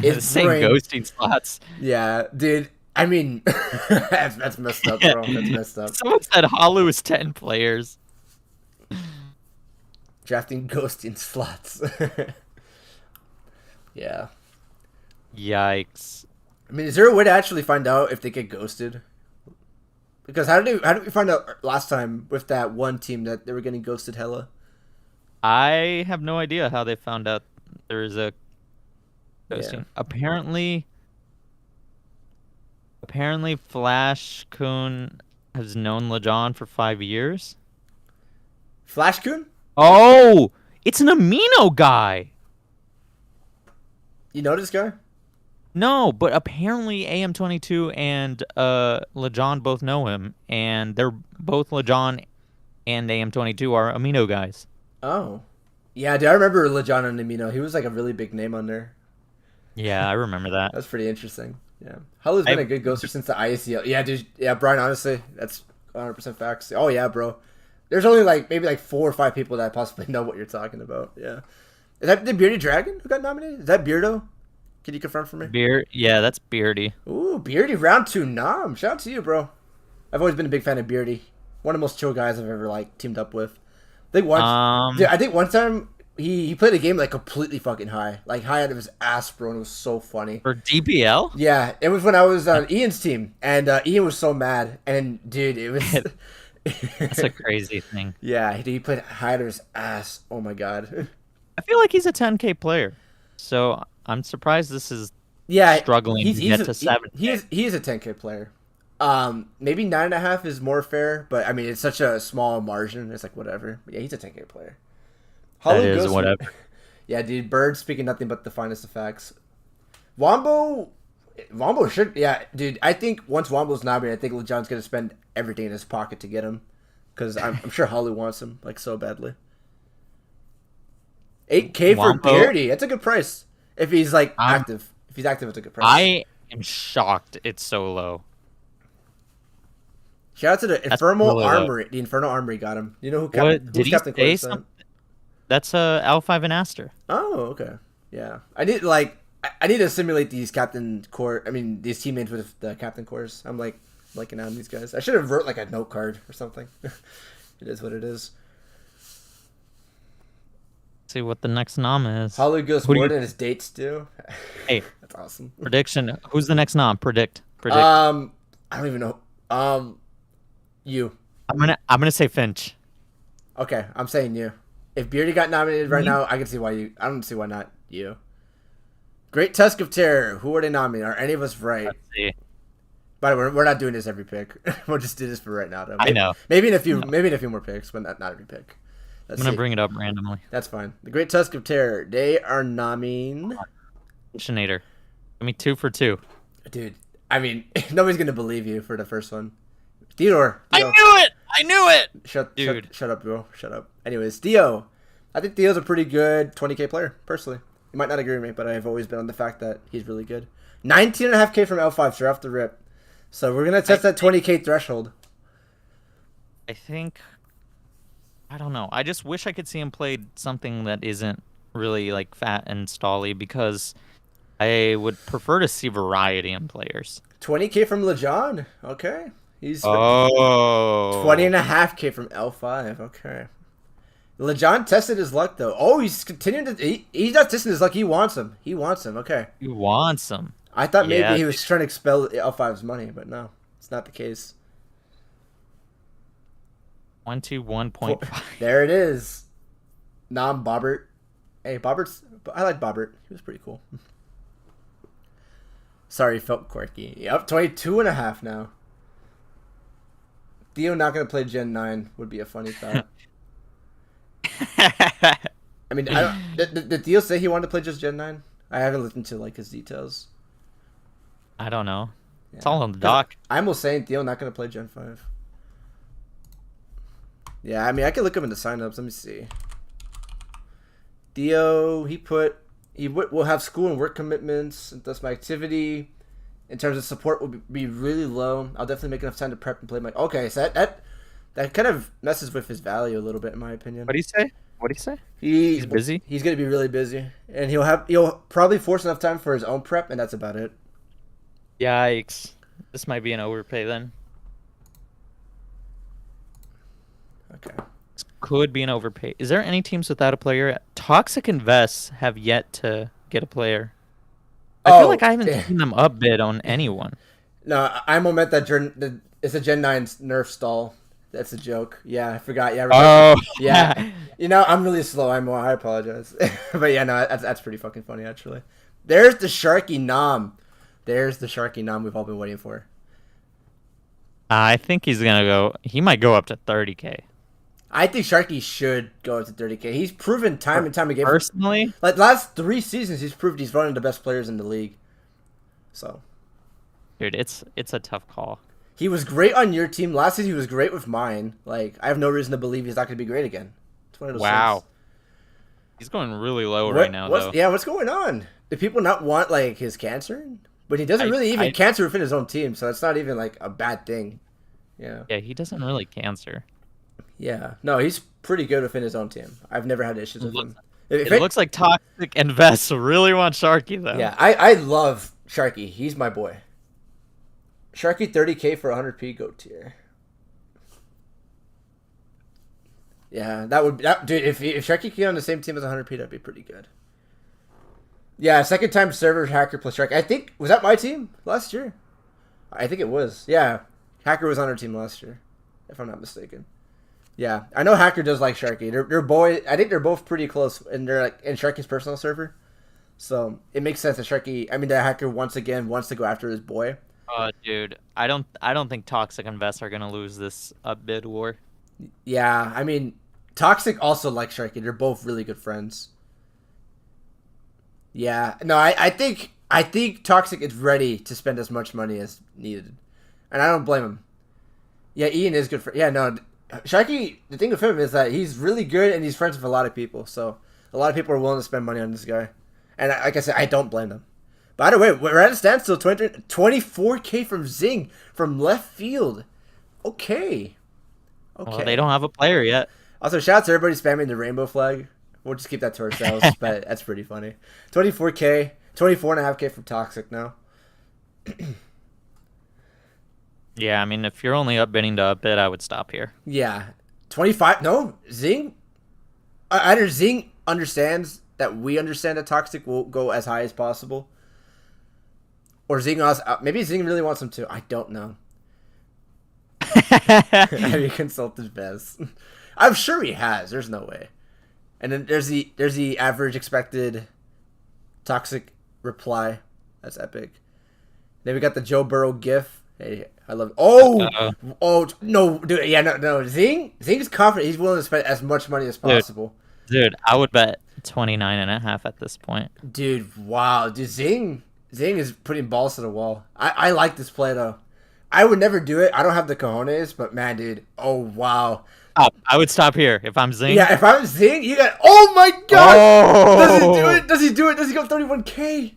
Is saying ghosting slots. Yeah, dude. I mean, that's messed up, bro. That's messed up. Someone said Hollow is 10 players. Drafting ghosting slots. Yeah. Yikes. I mean, is there a way to actually find out if they get ghosted? Because how did we find out last time with that one team that they were getting ghosted hella? I have no idea how they found out there is a ghosting. Yeah. Apparently Flash Kun has known LeJon for 5 years. Flash Kun? Oh, it's an Amino guy. You know this guy? No, but apparently AM22 and LeJon both know him, and they're both LeJon and AM22 are Amino guys. Oh. Yeah, dude, I remember LeJon and Amino. He was like a really big name on there. Yeah, I remember that. That's pretty interesting. Yeah. Hollow's been a good ghoster since the IACL. Yeah, dude. Yeah, Brian, honestly, that's 100% facts. Oh, yeah, bro. There's only maybe 4 or 5 people that possibly know what you're talking about. Yeah. Is that the Beardy Dragon who got nominated? Is that Beardo? Can you confirm for me? Yeah, that's Beardy. Ooh, Beardy round 2 nom. Shout out to you, bro. I've always been a big fan of Beardy. One of the most chill guys I've ever teamed up with. I think one time he played a game completely fucking high. High out of his ass, bro, and it was so funny. For DPL? Yeah, it was when I was on Ian's team, and Ian was so mad. And dude, it was that's a crazy thing. Yeah, he played high out of his ass. Oh my god. I feel like he's a 10K player. So I'm surprised this is struggling to get to 7. He is a 10K player. Maybe 9.5 is more fair, but I mean it's such a small margin. It's whatever. But yeah, he's a 10K player. That is whatever. Yeah, dude. Bird speaking nothing but the finest of facts. Wombo should. Yeah, dude. I think once Wombo's nominated, I think LeJon's gonna spend everything in his pocket to get him, because I'm sure Holly wants him so badly. 8K for Beardy. That's a good price. If he's active. If he's active, it's a good price. I am shocked it's so low. Shout out to the Infernal Armory. The Infernal Armory got him. You know who did he say something? That's L5 and Aster. Oh, okay. Yeah. I need I need to simulate these captain core. I mean, these teammates with the captain cores. I'm like liking on these guys. I should have wrote like a note card or something. It is what it is. See what the next nom is. Hollywood Who do more you- than his dates do. Hey, That's awesome. prediction. Who's the next nom? Predict. I don't even know. You. I'm gonna say Finch. Okay, I'm saying you. If Beardy got nominated right now, I can see why you. I don't see why not you. Great Tusk of Terror. Who are they nominating? Are any of us right? Let's see. By the way, we're not doing this every pick. We'll just do this for right now. Though. I know. Maybe in a few. Maybe in a few more picks, but not every pick. I'm gonna bring it up randomly. That's fine. The Great Tusk of Terror. They are nominating. Shinator. Give me 2 for 2. Dude, I mean, nobody's gonna believe you for the first one. Theo. I knew it. Shut up, bro. Shut up. Anyways, Theo. I think Theo's a pretty good 20K player, personally. You might not agree with me, but I've always been on the fact that he's really good. 19.5K from L5, straight off the rip. So we're gonna test that 20K threshold. I don't know. I just wish I could see him play something that isn't really like fat and stally because I would prefer to see variety in players. 20K from Lejon. Okay. He's 20.5K from L5. Okay. Lejon tested his luck though. Oh, he's continuing to. He's not testing his luck. He wants him. Okay. He wants him. I thought maybe he was trying to expel L5's money, but no, it's not the case. 121.5. There it is. Nom Bobbert. Hey, I like Bobbert. He was pretty cool. Sorry, felt quirky. Yep, 22.5 now. Theo not gonna play Gen 9 would be a funny thought. I mean, did Theo say he wanted to play just Gen 9? I haven't listened to like his details. I don't know. Yeah. It's all on the doc. I'm almost saying Theo not gonna play Gen 5. Yeah, I mean, I can look up into signups. Let me see. Theo, he will have school and work commitments, and thus my activity in terms of support will be really low. I'll definitely make enough time to prep and play my. Okay, so that kind of messes with his value a little bit, in my opinion. What do you say? He's busy. He's gonna be really busy, and he'll probably force enough time for his own prep, and that's about it. Yikes! This might be an overpay then. Okay. This could be an overpay. Is there any teams without a player? Toxic and Vest have yet to get a player. I feel like I haven't seen them upbid on anyone. No, I meant that it's a Gen 9 nerf stall. That's a joke. Yeah, I forgot. Yeah. Oh. Yeah. You know, I'm really slow. I apologize. But yeah, no, that's pretty fucking funny, actually. There's the Sharky Nom. We've all been waiting for. I think he's going to go. He might go up to 30K. I think Sharky should go up to 30K. He's proven time and time again. Personally? Like, last 3 seasons, he's proved he's one of the best players in the league. So. Dude, it's a tough call. He was great on your team. Last season, he was great with mine. Like, I have no reason to believe he's not going to be great again. It's one of those wow. things. He's going really low right now, though. Yeah, what's going on? Do people not want, like, his cancer? But he doesn't really even cancer within his own team, so it's not even, like, a bad thing. Yeah. Yeah, he doesn't really cancer. Yeah. No, he's pretty good within his own team. I've never had issues with him. It looks like Toxic and Vest really want Sharky, though. Yeah, I love Sharky. He's my boy. Sharky 30K for 100p GOAT tier. Yeah, dude, if Sharky came on the same team as 100p, that'd be pretty good. Yeah, second time server Hacker plus Sharky. I think, was that my team last year? I think it was. Yeah, Hacker was on our team last year, if I'm not mistaken. Yeah, I know Hacker does like Sharky. I think they're both pretty close, and they're like in Sharky's personal server. So it makes sense that the Hacker once again wants to go after his boy. Dude, I don't think Toxic and Vest are gonna lose this upbid war. Yeah, I mean, Toxic also likes Sharky. They're both really good friends. Yeah, no, I think Toxic is ready to spend as much money as needed, and I don't blame him. Yeah, Ian is good for. Yeah, no, Sharky. The thing with him is that he's really good and he's friends with a lot of people, so a lot of people are willing to spend money on this guy, and like I said, I don't blame them. By the way, we're at a standstill. 24K from Zing from left field. Okay. Well, they don't have a player yet. Also, shout out to everybody spamming the rainbow flag. We'll just keep that to ourselves, but that's pretty funny. 24K. 24.5K from Toxic now. Yeah, I mean, if you're only upbidding to upbid, I would stop here. Yeah. 25. No, Zing. Either Zing understands that we understand that Toxic will go as high as possible. Or Zing also. Maybe Zing really wants him to. I don't know. Have you consulted Bez? I'm sure he has. There's no way. And then there's the average expected Toxic reply. That's epic. Then we got the Joe Burrow gif. Hey, I love it. Oh no, dude. Yeah, no. Zing's confident. He's willing to spend as much money as possible. Dude, I would bet 29.5 at this point. Dude, wow. Dude, Zing is putting balls to the wall. I like this play though. I would never do it. I don't have the cojones, but man, dude. Oh wow. Oh, I would stop here if I'm Zing. Yeah, if I'm Zing, you got. Oh my god. Oh! Does he do it? Does he do it? Does he go 31K?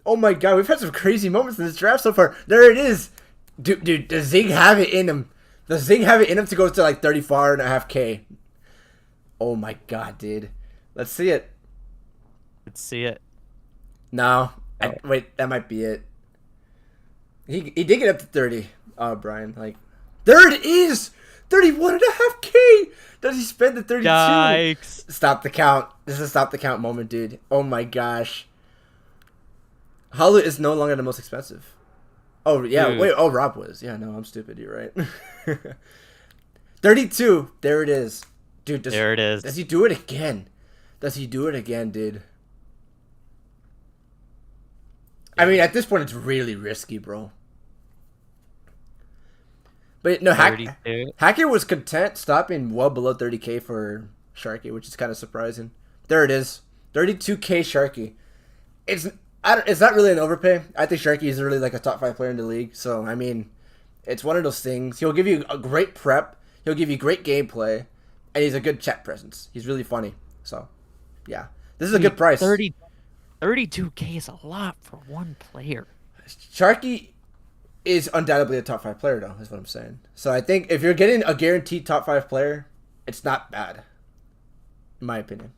Oh my god, we've had some crazy moments in this draft so far. There it is. Dude, does Zing have it in him? Does Zing have it in him to go to like 34.5K? Oh my god, dude. Let's see it. Let's see it. No. Wait, that might be it. He did get up to 30. Oh, Brian, like. There it is! 31.5K! Does he spend the 32? Yikes. Stop the count. This is a stop the count moment, dude. Oh my gosh. Hollow is no longer the most expensive. Oh, yeah. Dude. Wait. Oh, Rob was. Yeah, no, I'm stupid. You're right. 32. There it is. Dude, there it is. Does he do it again? Does he do it again, dude? I mean, at this point, it's really risky, bro. But no, Hacker was content stopping well below 30K for Sharky, which is kind of surprising. There it is. 32K Sharky. It's not really an overpay. I think Sharky is really like a top 5 player in the league. So, I mean, it's one of those things. He'll give you a great prep. He'll give you great gameplay. And he's a good chat presence. He's really funny. So, yeah. This is a good price. 32K is a lot for one player. Sharky is undoubtedly a top 5 player, though, is what I'm saying. So I think if you're getting a guaranteed top 5 player, it's not bad, in my opinion.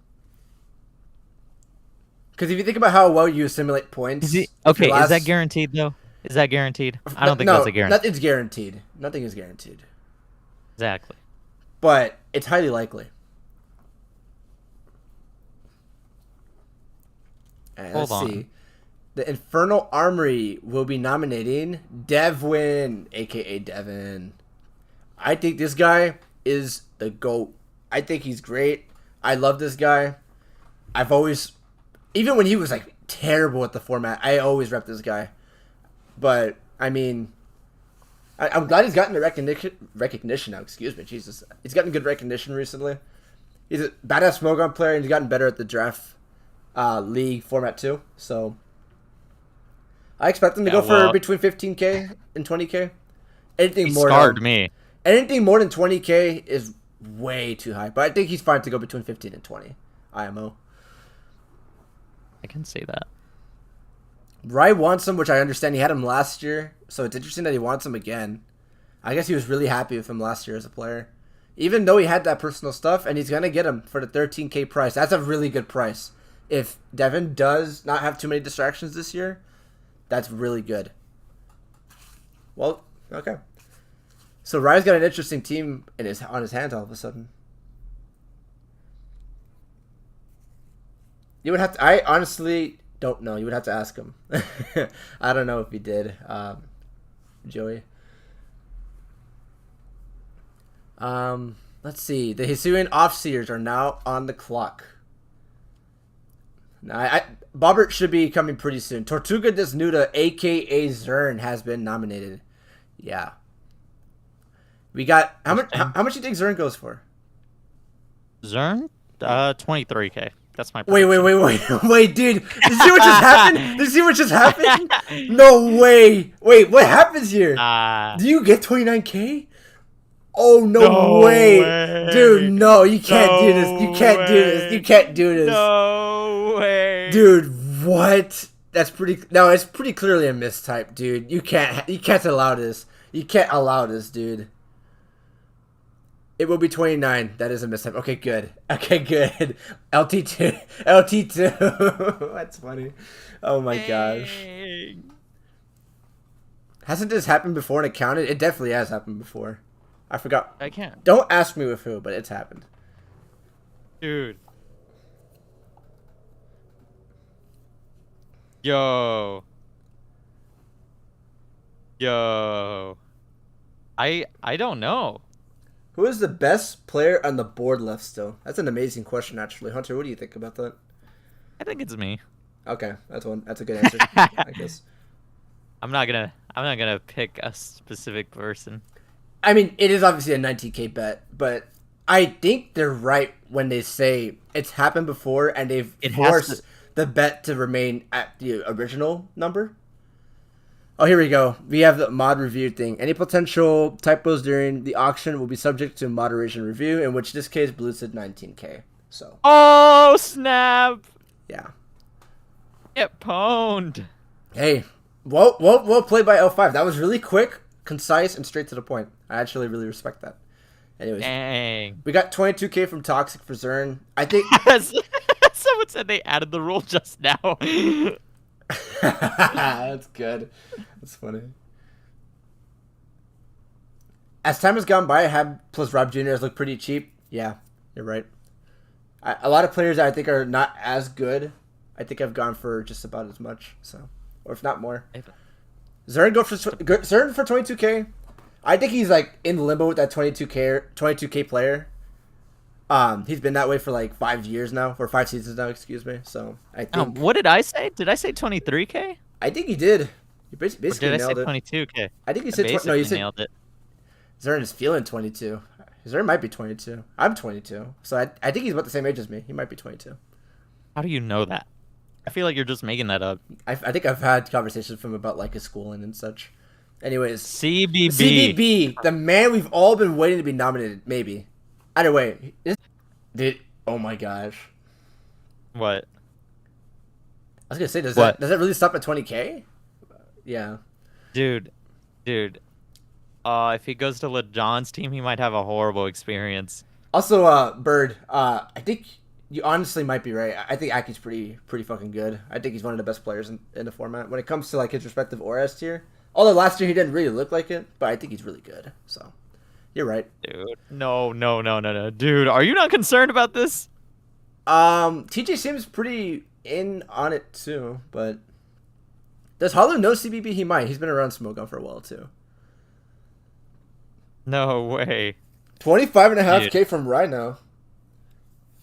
Because if you think about how well you assimilate points... Is that guaranteed, though? Is that guaranteed? I don't think that's a guarantee. Nothing's guaranteed. Nothing is guaranteed. Exactly. But it's highly likely. And let's see. The Infernal Armory will be nominating Devwin, a.k.a. Devin. I think this guy is the GOAT. I think he's great. I love this guy. I've always... Even when he was, like, terrible at the format, I always rep this guy. But, I mean... I'm glad he's gotten the recognition now. Excuse me. Jesus. He's gotten good recognition recently. He's a badass Smogon player, and he's gotten better at the draft league format, too. So... I expect him to go for between 15K and 20K. Anything more than 20K is way too high. But I think he's fine to go between 15 and 20 IMO. I can see that. Rai wants him, which I understand. He had him last year, so it's interesting that he wants him again. I guess he was really happy with him last year as a player. Even though he had that personal stuff, and he's going to get him for the 13K price. That's a really good price. If Devin does not have too many distractions this year... That's really good. Well, okay. So Rai's got an interesting team on his hands all of a sudden. You would have to. I honestly don't know. You would have to ask him. I don't know if he did, Joey. Let's see. The Hisuian Offseers are now on the clock. Now, Bobbert should be coming pretty soon. Tortuga Desnuda, a.k.a. Zern, has been nominated. Yeah. We got... How much do you think Zern goes for? Zern? 23K. That's my prediction. Wait, dude. Did you see what just happened? Did you see what just happened? No way. Wait, what happens here? Do you get 29K? Oh, no way. Dude, no, you can't do this. You can't do this. You can't do this. No way. Dude, what? That's pretty... No, it's pretty clearly a mistype, dude. You can't allow this. You can't allow this, dude. It will be 29. That is a mishap. Okay, good. Okay, good. LT2. LT2. That's funny. Oh my gosh. Dang. Hasn't this happened before and it counted? It definitely has happened before. I forgot. I can't. Don't ask me with who, but it's happened. Dude. Yo. Yo. I don't know. Who is the best player on the board left still? That's an amazing question, actually. Hunter, what do you think about that? I think it's me. Okay, that's one. That's a good answer, I guess. I'm not gonna pick a specific person. I mean, it is obviously a 19K bet, but I think they're right when they say it's happened before and they've forced the bet to remain at the original number. Oh, here we go. We have the mod review thing. Any potential typos during the auction will be subject to moderation review, in which this case Blue said 19K. So. Oh snap! Yeah. Get pwned. Hey, well played by L5. That was really quick, concise, and straight to the point. I actually really respect that. Anyways, Dang. we got 22K from Toxic for Zern. I think someone said they added the rule just now. that's good. That's funny. As time has gone by, Hab plus Rob Jr. has looked pretty cheap. Yeah, you're right. A lot of players that I think are not as good, I think I've gone for just about as much. So, or if not more. Zern Zern for 22K. I think he's like in limbo with that 22K player. He's been that way for like 5 years now, or 5 seasons now, excuse me. So I think. What did I say? Did I say 23K? I think he did. You basically Or did nailed I say it. 22K? I think you said I no. You said nailed it. Zern is feeling 22. Zern might be 22. I'm 22, so I think he's about the same age as me. He might be 22. How do you know that? I feel like you're just making that up. I think I've had conversations with him about like his schooling and such. Anyways, CBB, the man we've all been waiting to be nominated. Maybe. Either way, dude. Oh my gosh. What? I was gonna say, does that really stop at 20K? Yeah. Dude. If he goes to LeJohn's team, he might have a horrible experience. Also, Bird, I think you honestly might be right. I think Aki's pretty fucking good. I think he's one of the best players in the format when it comes to like his respective ORS tier. Although last year he didn't really look like it, but I think he's really good. So, you're right. Dude, no. Dude, are you not concerned about this? TJ seems pretty in on it too, but does Hollow know CBB? He might. He's been around Smogon for a while too. No way. 25.5K from Rhino.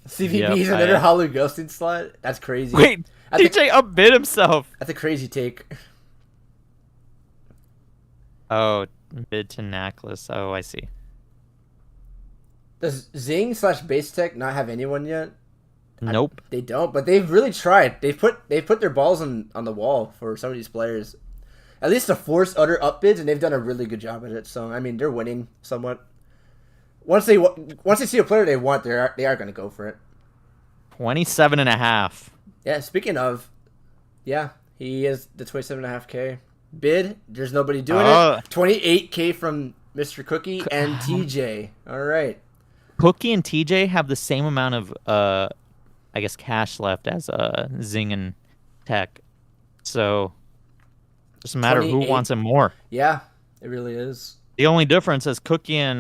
CVB's another Hollow ghosting slot. That's crazy. Wait, TJ upbid himself. That's a crazy take. Oh, bid to Necklace. Oh, I see. Does Zing / Base Tech not have anyone yet? Nope. They don't, but they've really tried. They've put their balls on the wall for some of these players. At least to force other upbids, and they've done a really good job at it. So I mean, they're winning somewhat. Once they see a player they want, they are going to go for it. 27.5. Yeah. Speaking of, yeah, he is the 27.5K bid. There's nobody doing it. 28K from Mr. Cookie and TJ. All right. Cookie and TJ have the same amount of I guess cash left as Zing and Tech. So just a matter of who wants him more. Yeah, it really is. The only difference is Cookie and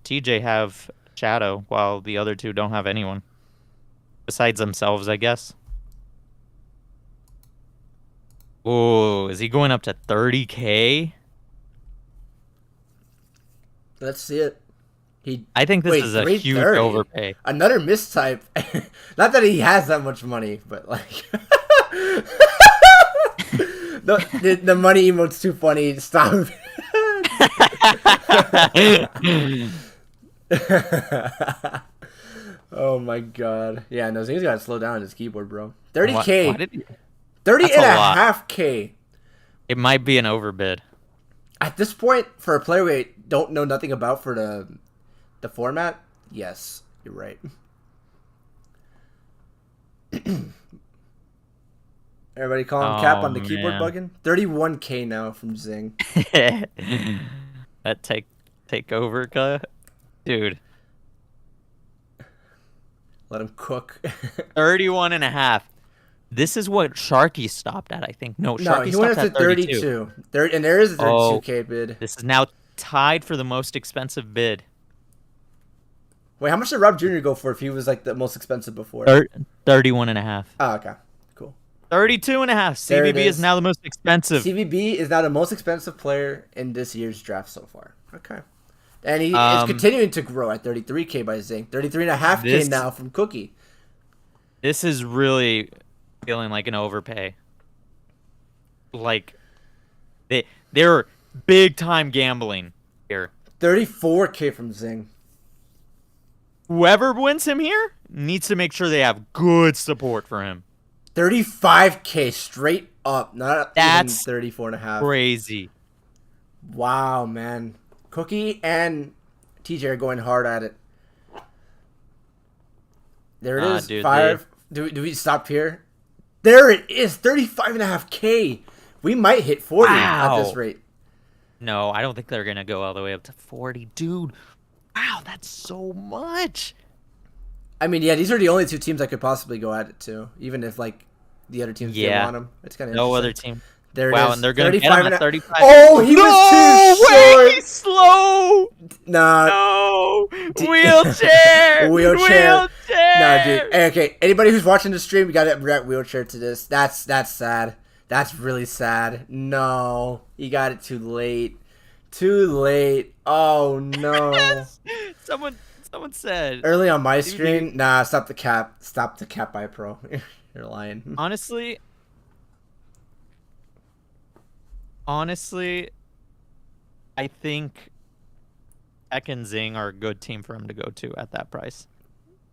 TJ have Shadow, while the other two don't have anyone. Besides themselves, I guess. Oh, is he going up to 30K? Let's see it. I think this is a huge overpay. Another mistype. Not that he has that much money, but like the money emote's too funny. Stop. Oh my god. Yeah, no, Zing's got to slow down his keyboard, bro. 30K. 30.5K. It might be an overbid. At this point, for a player we don't know nothing about for the format, yes, you're right. Everybody calling cap on the keyboard bugging. 31K now from Zing. That take over, dude. Let him cook. 31 and a half. This is what Sharky stopped at, I think. No, No, Sharky he went stopped up to at 32. 32. And there is a Oh, 32K bid. this is now tied for the most expensive bid. Wait, how much did Rob Jr. go for if he was like the most expensive before? 31 and a half. Oh, okay. Cool. 32 and a half. There it CVB is is. now the most expensive. CVB is now the most expensive player in this year's draft so far. Okay. And he is Um, continuing to grow at 33K by Zing. 33.5K This- now from Cookie. This is really feeling like an overpay. Like they're big time gambling here. 34K from Zing. Whoever wins him here needs to make sure they have good support for him. 35K straight up. Not That's even 34.5. Crazy. Wow, man. Cookie and TJ are going hard at it. There it is. Dude, 5. Do we stop here? There it is. 35.5K. We might hit 40 at this Wow. rate. No, I don't think they're gonna go all the way up to 40, dude. Wow, that's so much. I mean, yeah, these are the only two teams I could possibly go at it to, even if like the other teams didn't want them. It's kind of No other team. There it Wow, is. and they're gonna get him at 35. Oh, he was too way short. slow. Nah, No, wheelchair. Wheelchair. nah, dude. Hey, okay, anybody who's watching the stream, we got to react wheelchair to this. That's sad. That's really sad. No, you got it too late. Too late. Oh no. Someone said. Early on my screen, nah. Stop the cap. Stop the cap by pro. You're lying. Honestly, I think Ek and Zing are a good team for him to go to at that price.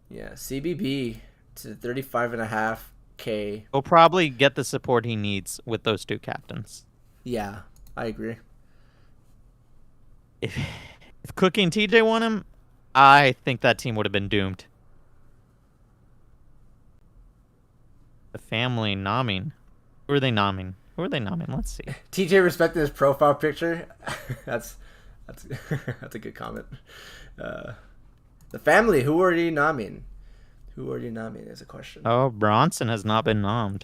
Yeah, CBB to 35.5K. He'll probably get the support he needs with those two captains. Yeah, I agree. If Cookie and TJ won him, I think that team would have been doomed. The family nomming. Who are they nomming? Let's see. TJ respected his profile picture. that's that's a good comment. The family. Who are you nomming? Who are you nomming is a question. Oh, Bronson has not been nommed.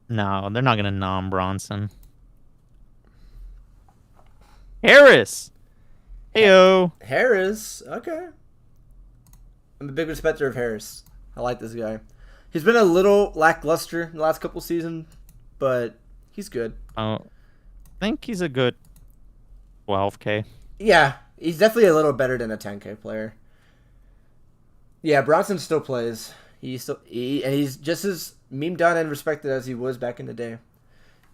No, they're not gonna nom Bronson. Harris. Heyo. Harris. Okay. I'm a big respecter of Harris. I like this guy. He's been a little lackluster in the last couple seasons, but he's good. Oh, I think he's a good 12K. Yeah, he's definitely a little better than a 10K player. Yeah, Bronson still plays. And he's just as memed on and respected as he was back in the day.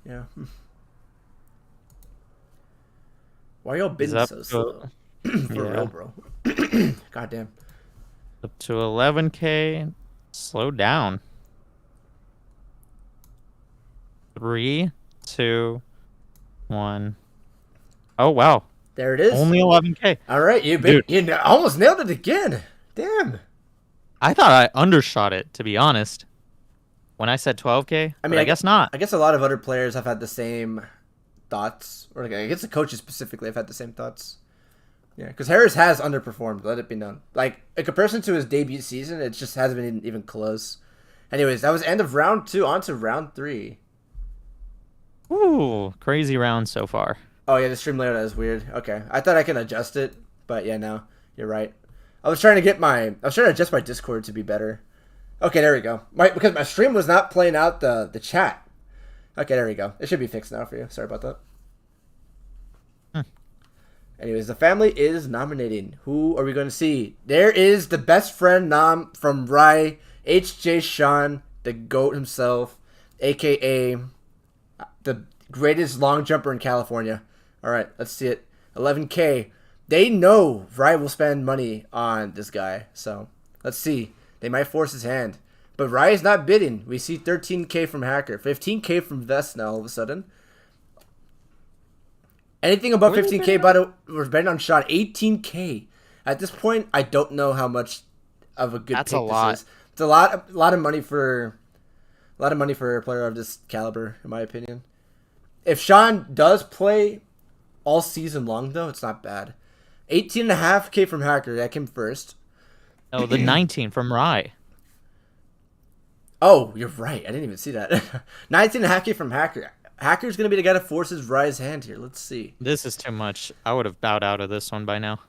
Yeah. Why are y'all bidding so slow? For real, bro. Goddamn. Up to 11K. Slow down. 3, 2, 1. Oh wow! There it is. Only 11K. All right, you almost nailed it again. Damn. I thought I undershot it, to be honest. When I said 12K, I mean, I guess not. I guess a lot of other players have had the same thoughts, or like, I guess the coaches specifically have had the same thoughts. Yeah, because Harris has underperformed. Let it be known. Like in comparison to his debut season, it just hasn't been even close. Anyways, that was end of round 2. On to round 3. Ooh, crazy round so far. Oh yeah, the stream layout is weird. Okay, I thought I can adjust it, but yeah, no, you're right. I was trying to adjust my Discord to be better. Okay, there we go. Because my stream was not playing out the chat. Okay, there we go. It should be fixed now for you. Sorry about that. Anyways, the family is nominating. Who are we going to see? There is the best friend nom from Rye, HJ Sean, the GOAT himself, a.k.a. the greatest long jumper in California. All right, let's see it. 11K. They know Rye will spend money on this guy, so let's see. They might force his hand. But Rye is not bidding. We see 13K from Hacker, 15K from Vest now all of a sudden. Anything above 15K, by the we're betting on shot 18K. At this point, I don't know how much of a good pick this is. It's a lot of money for a player of this caliber, in my opinion. If Sean does play all season long, though, it's not bad. 18.5K from Hacker. That came first. No, the 19 from Rye. Oh, you're right. I didn't even see that. 19.5K from Hacker. Hacker's gonna be the guy that forces Rye's hand here. Let's see. This is too much. I would have bowed out of this one by now.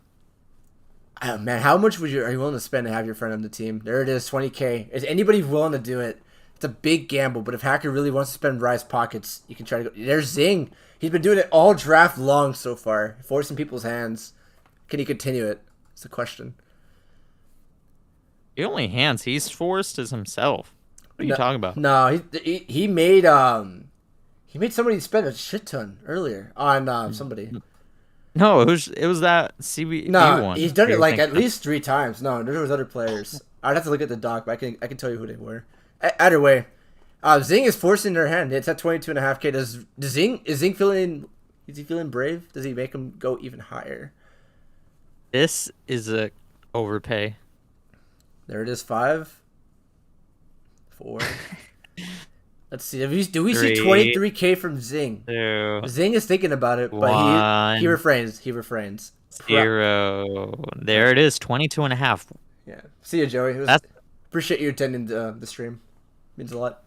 Oh, man, how much are you willing to spend to have your friend on the team? There it is, 20K. Is anybody willing to do it? It's a big gamble, but if Hacker really wants to spend Rye's pockets, you can try to go. There's Zing. He's been doing it all draft long so far, forcing people's hands. Can he continue it? It's the question. The only hands he's forced is himself. What are you talking about? No, he made somebody spend a shit ton earlier on somebody. No, it was that CB one. He's done it like at least 3 times. No, there was other players. I'd have to look at the doc, but I can tell you who they were. Either way, Zing is forcing their hand. It's at 22.5K. Is Zing feeling? Is he feeling brave? Does he make him go even higher? This is a overpay. There it is. 5, 4. Let's see. Do we see 23K from Zing? 2, Zing is thinking about it, but he refrains. He refrains. 0. There it is. 22.5. Yeah. See you, Joey. Appreciate you attending the stream. Means a lot.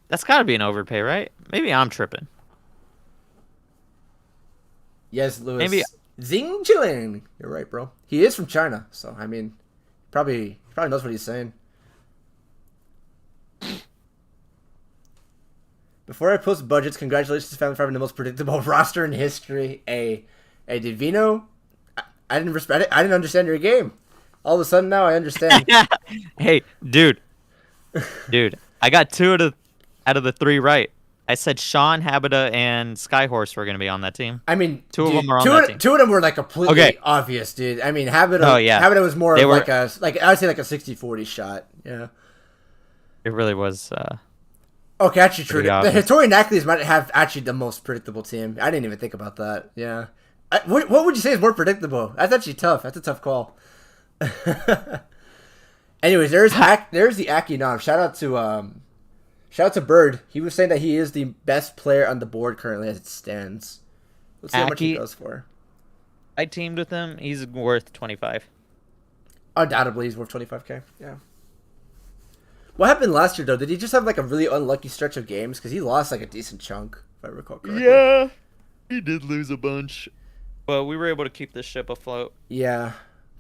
That's got to be an overpay, right? Maybe I'm tripping. Yes, Lewis. Maybe Zing chilling. You're right, bro. He is from China, so I mean, he probably knows what he's saying. Before I post budgets, congratulations to Family for having the most predictable roster in history. A Divino. I didn't understand your game. All of a sudden now I understand. Hey, dude, I got 2 out of the 3 right. I said Sean, Habita, and Skyhorse were gonna be on that team. I mean, 2 of them are on that team. 2 of them were like completely obvious, dude. I mean, Habita. Oh yeah, Habita was more of like I would say like a 60-40 shot. Yeah. It really was. Okay, actually true. The Hattori Nackleys might have actually the most predictable team. I didn't even think about that. Yeah. What would you say is more predictable? That's actually tough. That's a tough call. Anyways, there's the Aki Nom. Shout out to Bird. He was saying that he is the best player on the board currently as it stands. Let's see how much he goes for. I teamed with him. He's worth 25. Undoubtedly, he's worth 25K. Yeah. What happened last year though? Did he just have like a really unlucky stretch of games? Because he lost like a decent chunk, if I recall correctly. Yeah, he did lose a bunch, but we were able to keep this ship afloat. Yeah,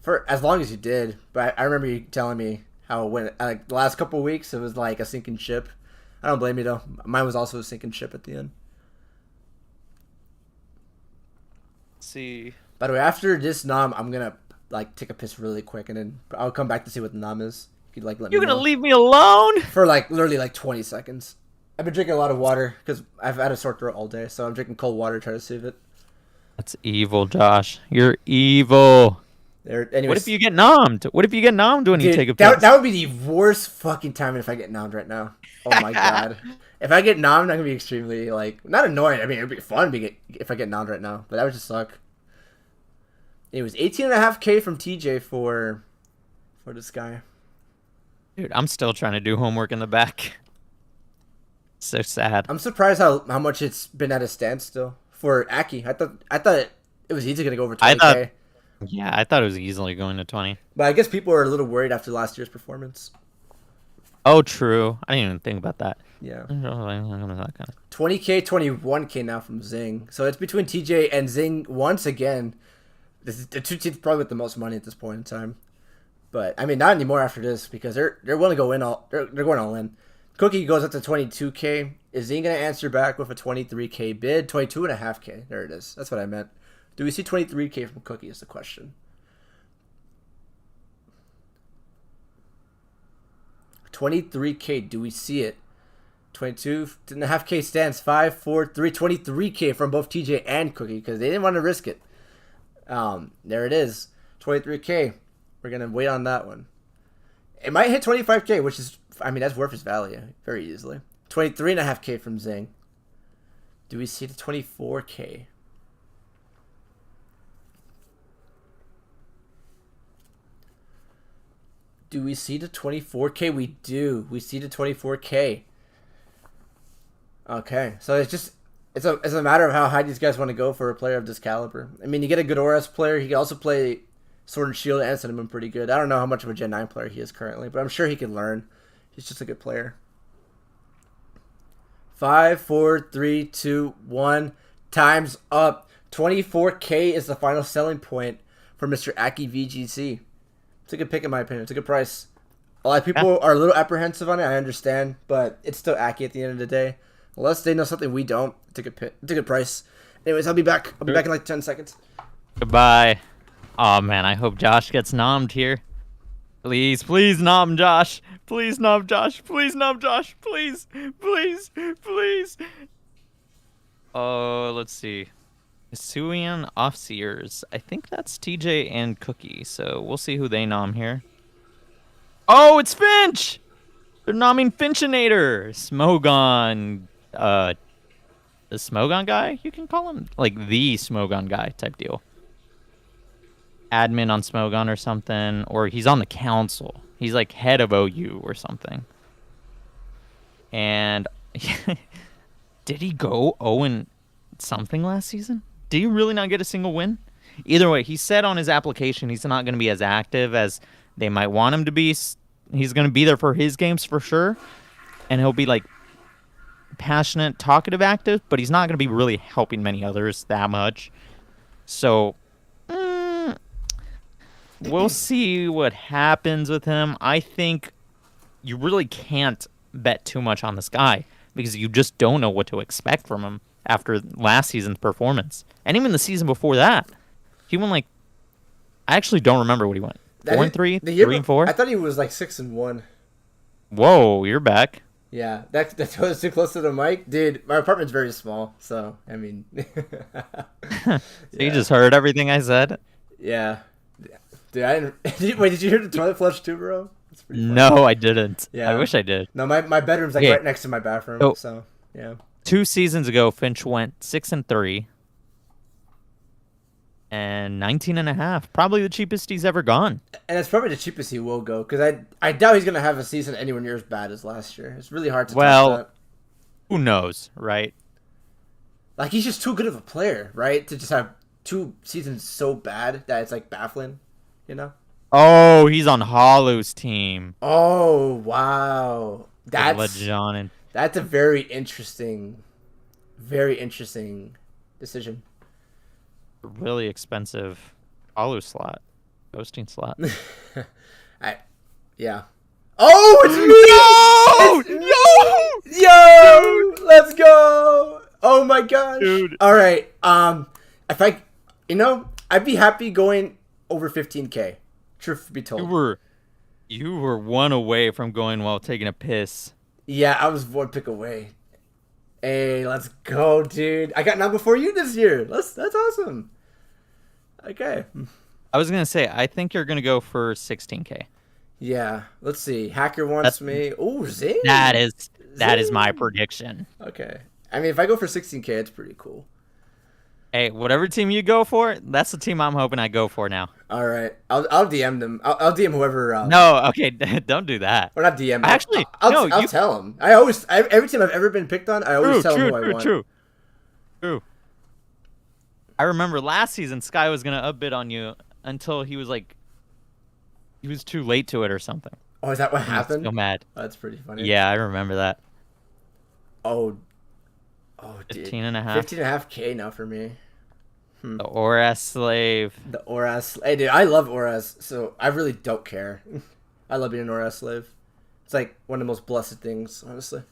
for as long as you did. But I remember you telling me how when like the last couple of weeks it was like a sinking ship. I don't blame you though. Mine was also a sinking ship at the end. Let's see. By the way, after this nom, I'm gonna like take a piss really quick, and then I'll come back to see what the nom is. You're gonna leave me alone for like literally like 20 seconds. I've been drinking a lot of water because I've had a sore throat all day, so I'm drinking cold water to try to soothe it. That's evil, Josh. You're evil. Anyways, what if you get nommed? What if you get nommed when you take a piss? That would be the worst fucking time if I get nommed right now. Oh my god. If I get nommed, I'm gonna be extremely like not annoyed. I mean, it'd be fun if I get nommed right now, but that would just suck. It was 18.5K from TJ for this guy. Dude, I'm still trying to do homework in the back. So sad. I'm surprised how much it's been at a standstill for Aki. I thought it was easily gonna go over 20K. I thought it was easily going to 20. But I guess people are a little worried after last year's performance. Oh, true. I didn't even think about that. Yeah. 20K, 21K now from Zing. So it's between TJ and Zing once again. This is the 2 teams probably with the most money at this point in time. But I mean, not anymore after this because they're willing to go in they're going all in. Cookie goes up to 22K. Is Zing gonna answer back with a 23K bid? 22.5K. There it is. That's what I meant. Do we see 23K from Cookie? Is the question. 23K. Do we see it? 22.5K stands. 5, 4, 3. 23K from both TJ and Cookie because they didn't want to risk it. There it is. 23K. We're going to wait on that one. It might hit 25K, which is, I mean, that's worth its value very easily. 23.5K from Zing. Do we see the 24K? Do we see the 24K? We do. We see the 24K. Okay. So it's a matter of how high these guys want to go for a player of this caliber. I mean, you get a good ORS player. He can also play Sword and Shield and Cinnamon pretty good. I don't know how much of a Gen 9 player he is currently, but I'm sure he can learn. He's just a good player. 5, 4, 3, 2, 1. Time's up. 24K is the final selling point for Mr. Aki VGC. It's a good pick in my opinion. It's a good price. A lot of people are a little apprehensive on it. I understand, but it's still Aki at the end of the day. Unless they know something we don't, it's a good pick. It's a good price. Anyways, I'll be back. I'll be back in like 10 seconds. Goodbye. Oh man, I hope Josh gets nommed here. Please, please nom Josh. Please nom Josh. Please nom Josh. Please, please, please. Oh, let's see. Suian Offseers. I think that's TJ and Cookie, so we'll see who they nom here. Oh, it's Finch! They're nomming Finchinator. Smogon. The Smogon guy? You can call him like the Smogon guy type deal. Admin on Smogon or something. Or he's on the council. He's like head of OU or something. And did he go 0 something last season? Did he really not get a single win? Either way, he said on his application he's not going to be as active as they might want him to be. He's going to be there for his games for sure. And he'll be like passionate, talkative, active, but he's not going to be really helping many others that much. So we'll see what happens with him. I think you really can't bet too much on this guy because you just don't know what to expect from him after last season's performance. And even the season before that. He went like... I actually don't remember what he went. 4-3? 3-4? I thought he was like 6-1. Whoa, you're back. Yeah, that was too close to the mic. Dude, my apartment's very small, so, I mean... So you just heard everything I said? Yeah. Dude, I didn't... Wait, did you hear the toilet flush too, bro? That's pretty funny. No, I didn't. Yeah. I wish I did. No, my bedroom's like right next to my bathroom, so, yeah. 2 seasons ago, Finch went 6-3. And 19.5. Probably the cheapest he's ever gone. And it's probably the cheapest he will go, because I doubt he's going to have a season anywhere near as bad as last year. It's really hard to top that. Who knows, right? Like, he's just too good of a player, right? To just have 2 seasons so bad that it's, like, baffling, you know? Oh, he's on Hollow's team. Oh, wow. That's a very interesting decision. Really expensive Hollow slot. Hosting slot. Yeah. Oh, it's me! Yo! Let's go! Oh my gosh. Dude. Alright, if I'd be happy going over 15K. Truth be told. You were 1 away from going while taking a piss. Yeah, I was 1 pick away. Hey, let's go, dude. I got none before you this year. That's awesome. Okay. I was going to say, I think you're going to go for 16K. Yeah. Let's see. Hacker wants me. Oh, Zing. That is my prediction. Okay. I mean, if I go for 16K, it's pretty cool. Hey, whatever team you go for, that's the team I'm hoping I go for now. All right. I'll DM them. I'll DM whoever. No, okay. Don't do that. Or not DM. Actually, I'll tell them. Every time I've ever been picked on, I always tell them who I want. True. I remember last season, Sky was going to upbid on you until he was too late to it or something. Oh, is that what happened? So mad. Oh, that's pretty funny. Yeah, I remember that. Oh, dude. 15.5. 15.5K now for me. The Oras slave. Hey, dude, I love Oras, so I really don't care. I love being an Oras slave. It's like one of the most blessed things, honestly.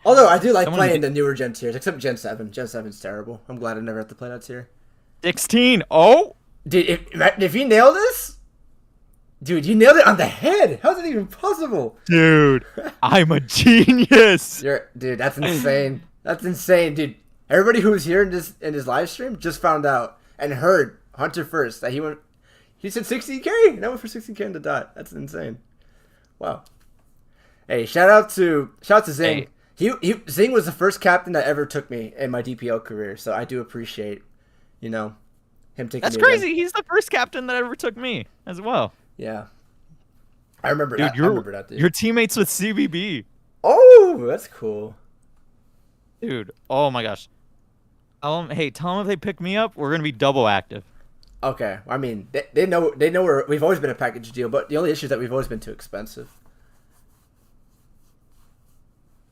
Although I do like playing the newer Gen tiers, except Gen 7. Gen 7's terrible. I'm glad I never have to play that tier. 16. Oh! Dude, if you nail this... Dude, you nailed it on the head. How's it even possible? Dude, I'm a genius. Dude, that's insane. That's insane, dude. Everybody who was here in this live stream just found out and heard Hunter first that he said 16K and I went for 16K in the dot. That's insane. Wow. Hey, shout out to Zing. Hey. Zing was the first captain that ever took me in my DPL career, so I do appreciate, him taking That's me. crazy. Again. He's the first captain that ever took me as well. Yeah. I remember dude, that. I remember that, dude. Your teammates with CBB. Oh, that's cool. Dude, oh my gosh. Tell them if they pick me up, we're going to be double active. Okay, I mean they know we've always been a package deal, but the only issue is that we've always been too expensive.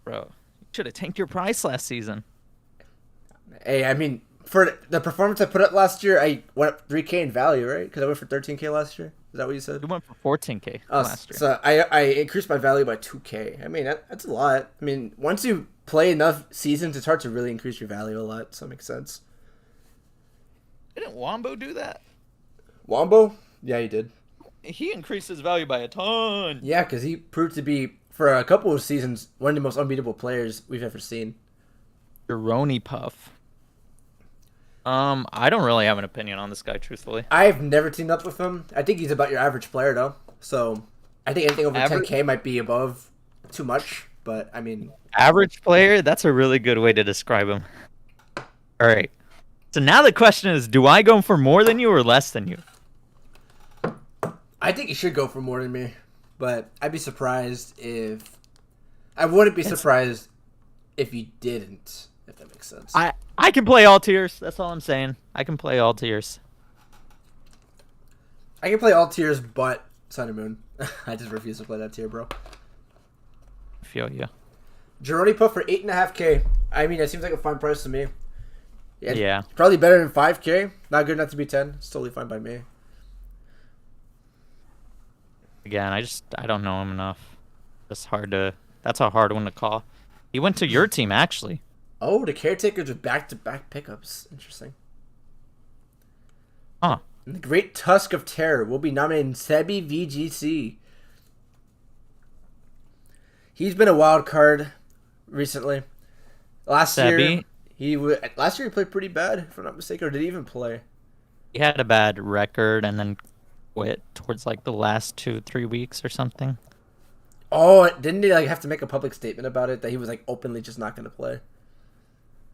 Bro, you should have tanked your price last season. Hey, I mean for the performance I put up last year, I went up 3K in value, right? Because I went for 13K last year. Is that what you said? You went for 14K Oh, last year. so I increased my value by 2K. I mean that's a lot. I mean once you play enough seasons, it's hard to really increase your value a lot. So that makes sense. Didn't Wombo do that? Wombo? Yeah, he did. He increased his value by a ton. Yeah, because he proved to be, for a couple of seasons, one of the most unbeatable players we've ever seen. Jeroni Puff. I don't really have an opinion on this guy, truthfully. I've never teamed up with him. I think he's about your average player, though. So I think anything over 10K might be above too much. But, I mean... Average player? That's a really good way to describe him. All right. So now the question is, do I go for more than you or less than you? I think you should go for more than me. But I'd be surprised if... I wouldn't be surprised if you didn't, if that makes sense. I can play all tiers. That's all I'm saying. I can play all tiers. I can play all tiers but Sun and Moon. I just refuse to play that tier, bro. I feel you. Jeroni Puff for 8.5K. I mean, it seems like a fine price to me. Yeah. Probably better than 5K. Not good enough to be 10. It's totally fine by me. Again, I don't know him enough. That's a hard one to call. He went to your team, actually. Oh, the Caretakers with back-to-back pickups. Interesting. Huh. And the Great Tusk of Terror will be nominated Sebi VGC. He's been a wild card recently. Last year he played pretty bad, if I'm not mistaken, or did he even play? He had a bad record and then quit towards like the last 2-3 weeks or something. Oh, didn't he have to make a public statement about it that he was openly just not going to play?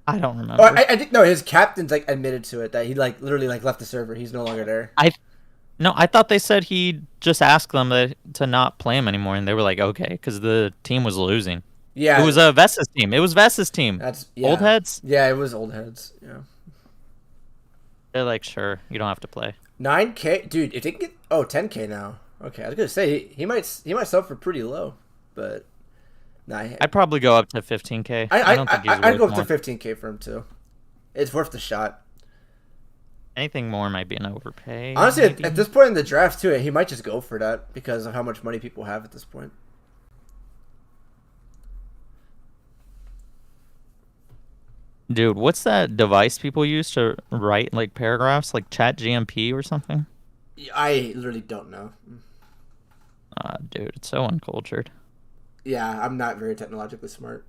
I don't remember. Oh, I think no, his captain's admitted to it that he literally left the server. He's no longer there. I thought they said he just asked them to not play him anymore, and they were like, okay, because the team was losing. Yeah, it was Vesta's team. It was Vesta's team. That's Old heads. Yeah, it was old heads. Yeah, they're like, sure, you don't have to play. 9K, dude. If they can get 10K now. Okay, I was gonna say he might sell for pretty low, but nah. I'd probably go up to 15K. I don't think I'd go up to 15K for him too. It's worth the shot. Anything more might be an overpay. Honestly, at this point in the draft too, he might just go for that because of how much money people have at this point. Dude, what's that device people use to write paragraphs, like Chat GMP or something? I literally don't know. Dude, it's so uncultured. Yeah, I'm not very technologically smart.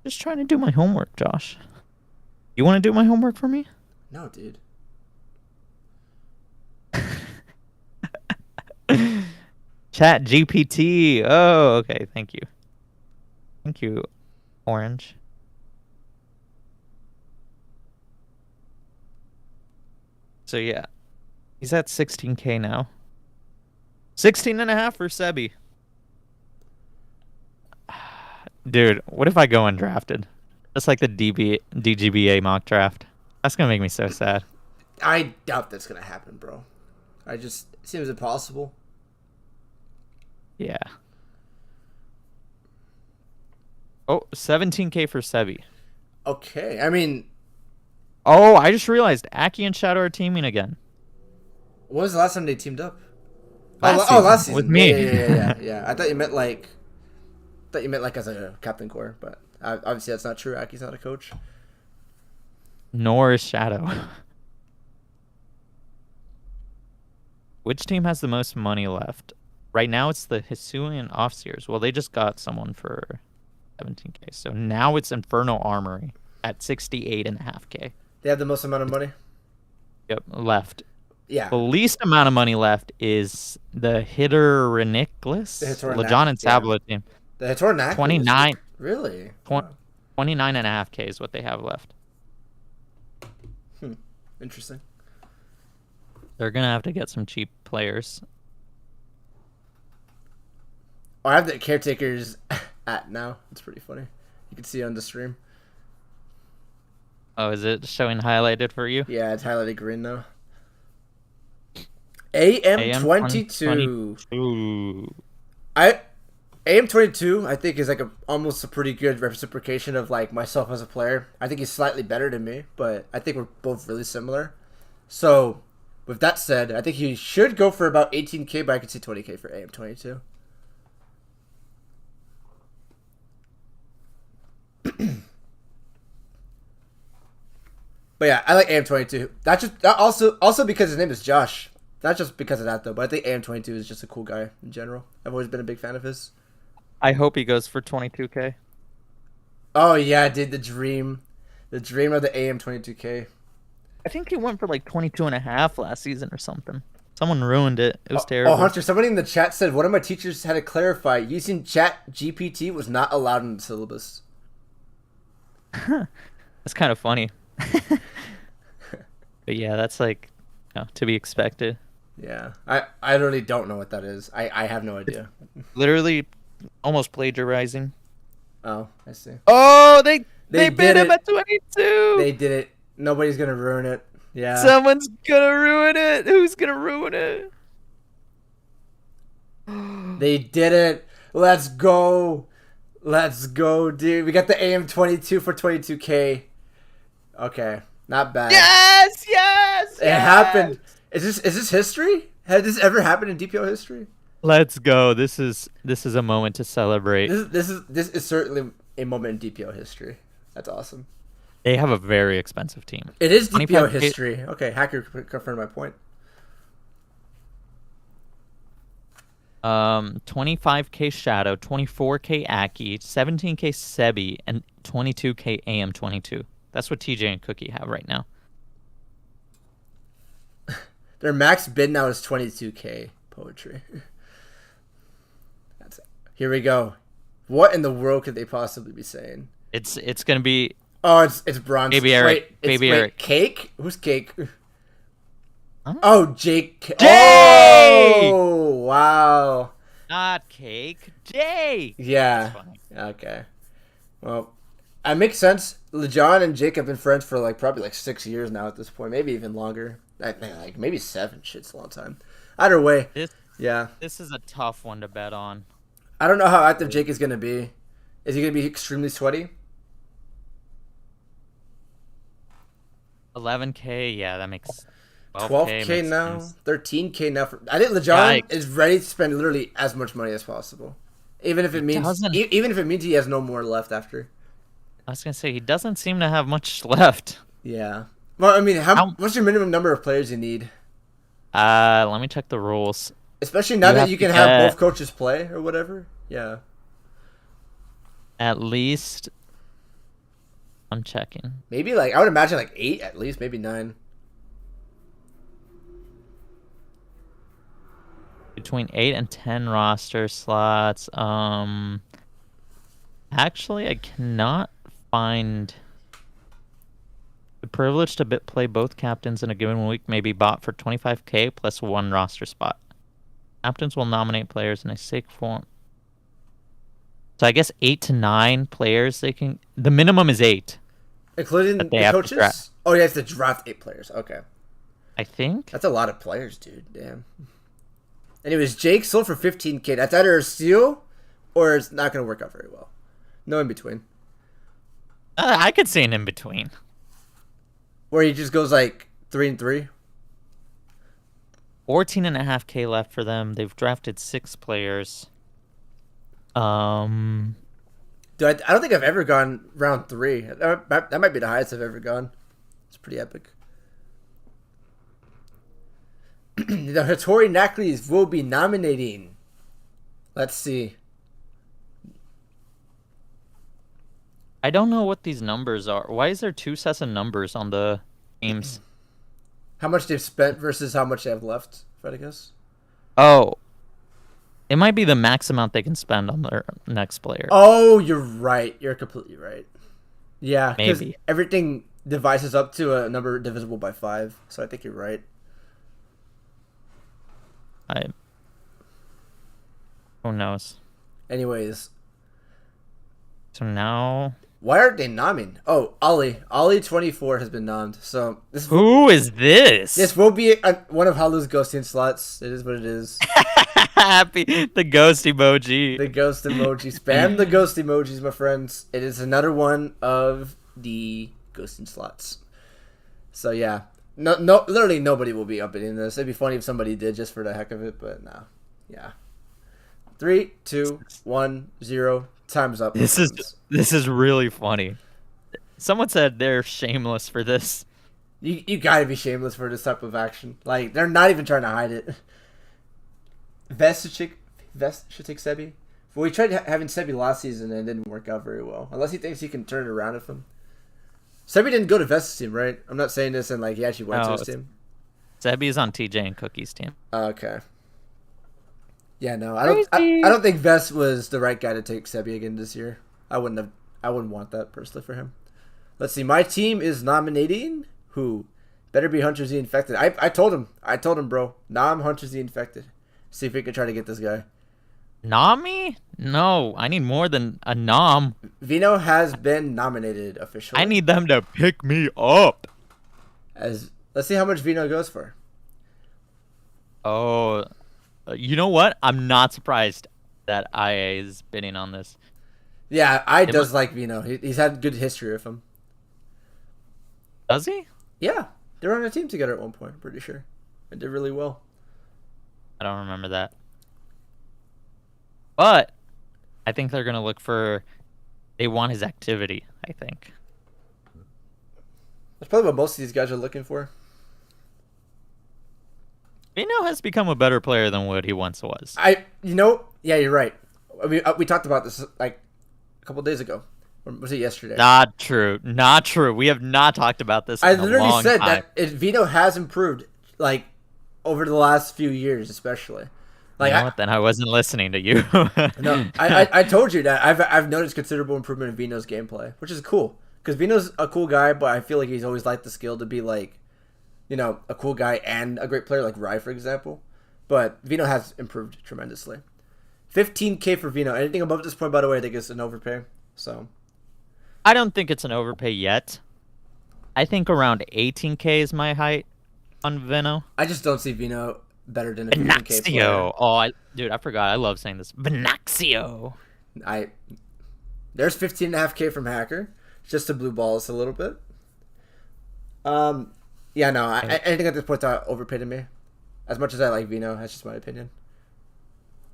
Just trying to do my homework, Josh. You want to do my homework for me? No, dude. Chat GPT. Oh, okay. Thank you. Thank you, Orange. So yeah, he's at 16K now. 16.5 for Sebi. Dude, what if I go undrafted? Just like the DGBA mock draft. That's gonna make me so sad. I doubt that's gonna happen, bro. It seems impossible. Yeah. Oh, 17K for Sebi. Okay, I mean... Oh, I just realized Aki and Shadow are teaming again. When was the last time they teamed up? Last season. With me. Yeah. I thought you meant as a captain core, but obviously that's not true. Aki's not a coach. Nor is Shadow. Which team has the most money left? Right now it's the Hisuian Offseers. Well, they just got someone for 17K. So now it's Inferno Armory at 68.5K. They have the most amount of money? Yep, left. Yeah. The least amount of money left is the Hitter Reniclus, Lejon and Sablo team. The Hitter 29. Really? 29.5K is what they have left. Interesting. They're gonna have to get some cheap players. Oh, I have the Caretakers at now. It's pretty funny. You can see it on the stream. Oh, is it showing highlighted for you? Yeah, it's highlighted green now. AM22. AM22. I AM22 I think is like almost a pretty good reciprocation of like myself as a player. I think he's slightly better than me, but I think we're both really similar. So with that said, I think he should go for about 18K, but I could see 20K for AM22. But yeah, I like AM22. That also because his name is Josh. Not just because of that though, but I think AM22 is just a cool guy in general. I've always been a big fan of his. I hope he goes for 22K. Oh yeah, dude, the dream of the AM22K. I think he went for like 22 and a half last season or something. Someone ruined it. It was Oh, terrible. Hunter, somebody in the chat said one of my teachers had to clarify using Chat GPT was not allowed in the syllabus. That's kind of funny. But yeah, that's like, to be expected. Yeah, I really don't know what that is. I have no idea. Literally almost plagiarizing. Oh, I see. Oh, they did bid him it. at 22. They did it. Nobody's gonna ruin it. Yeah. Someone's gonna ruin it. Who's gonna ruin it? They did it. Let's go. Let's go, dude. We got the AM22 for 22K. Okay, not bad. Yes. It happened. Is this history? Has this ever happened in DPO history? Let's go. This is a moment to celebrate. This is certainly a moment in DPO history. That's awesome. They have a very expensive team. It is DPO 25K history. Okay, hacker confirmed my point. 25K Shadow, 24K Aki, 17K Sebi, and 22K AM22. That's what TJ and Cookie have right now. Their max bid now is 22K poetry. Here we go. What in the world could they possibly be saying? It's gonna be. Oh, it's bronze. Baby Eric. Baby Eric. Cake? Who's Cake? Huh? Oh, Jake. Jake! Oh, wow. Not Cake. Jake. Yeah. Okay. Well, that makes sense. LeJon and Jake have been friends for probably 6 years now at this point, maybe even longer. Like maybe 7. Shit's a long time. Either way, yeah. This is a tough one to bet on. I don't know how active Jake is gonna be. Is he gonna be extremely sweaty? 11K. Yeah, that makes. 12K now, 13K now. I think LeJon is ready to spend literally as much money as possible, even if it means he has no more left after. I was gonna say he doesn't seem to have much left. Yeah. Well, I mean, what's your minimum number of players you need? Let me check the rules. Especially now that you can have both coaches play or whatever. Yeah. At least. I'm checking. Maybe I would imagine 8 at least, maybe 9. Between 8 and 10 roster slots. Actually, I cannot find. The privilege to play both captains in a given week may be bought for 25K plus 1 roster spot. Captains will nominate players in a safe form. So I guess 8 to 9 players they can. The minimum is 8, including the coaches. Oh, you have to draft 8 players. Okay. I think that's a lot of players, dude. Damn. Anyways, Jake sold for 15K. That's either a steal or it's not going to work out very well. No in between. I could see an in between. Where he just goes 3-3. 14.5K left for them. They've drafted 6 players. Dude, I don't think I've ever gone round 3. That might be the highest I've ever gone. It's pretty epic. The Hattori Nackleys will be nominating. Let's see. I don't know what these numbers are. Why is there 2 sets of numbers on the games? How much they've spent versus how much they have left, if I had to guess. Oh. It might be the max amount they can spend on their next player. Oh, you're right. You're completely right. Yeah, because maybe everything divides up to a number divisible by 5. So I think you're right. Who knows? Anyways. So now Why aren't they nomming? Oh, Ollie 24 has been nommed. So Who is this? this will be one of Halu's ghosting slots. It is what it is. Happy the ghost emoji. The ghost emoji. Spam the ghost emojis, my friends. It is another one of the ghosting slots. So yeah. No, literally nobody will be updating this. It'd be funny if somebody did just for the heck of it, but no. Yeah. 3, 2, 1, 0. Time's up. This is really funny. Someone said they're shameless for this. You gotta be shameless for this type of action. Like, they're not even trying to hide it. Vest should take Sebi. Well, we tried having Sebi last season and it didn't work out very well. Unless he thinks he can turn it around with him. Sebi didn't go to Vest's team, right? I'm not saying this and like he actually went to his team. Sebi's on TJ and Cookie's team. Okay. Yeah, no, I don't think Vest was the right guy to take Sebi again this year. I wouldn't want that personally for him. Let's see. My team is nominating who? Better be Hunter Z Infected. I told him, bro. Nom Hunter Z Infected. See if we can try to get this guy. Nami? No, I need more than a nom. Vino has been nominated officially. I need them to pick me up. Let's see how much Vino goes for. Oh, you know what? I'm not surprised that IA is bidding on this. Yeah, I does like Vino. He's had good history with him. Does he? Yeah, they were on a team together at one point. I'm pretty sure. They did really well. I don't remember that. But I think they're gonna look for. They want his activity. I think. That's probably what most of these guys are looking for. Vino has become a better player than what he once was. Yeah, you're right. We talked about this like a couple days ago. Or was it yesterday? Not true. Not true. We have not talked about this. I in literally a long said time. that Vino has improved, like over the last few years, especially. Like, you know what? Then I wasn't listening to you. No, I told you that I've noticed considerable improvement in Vino's gameplay, which is cool because Vino's a cool guy, but I feel like he's always liked the skill to be like, you know, a cool guy and a great player like Rye, for example. But Vino has improved tremendously. 15K for Vino. Anything above this point, by the way, I think it's an overpay. So I don't think it's an overpay yet. I think around 18K is my height on Vino. I just don't see Vino better than a 15K player. Oh, dude, I forgot. I love saying this. Vinaxio. There's 15.5K from Hacker, just to blue ball us a little bit. Yeah, no, I think at this point it's overpaid to me. As much as I like Vino, that's just my opinion.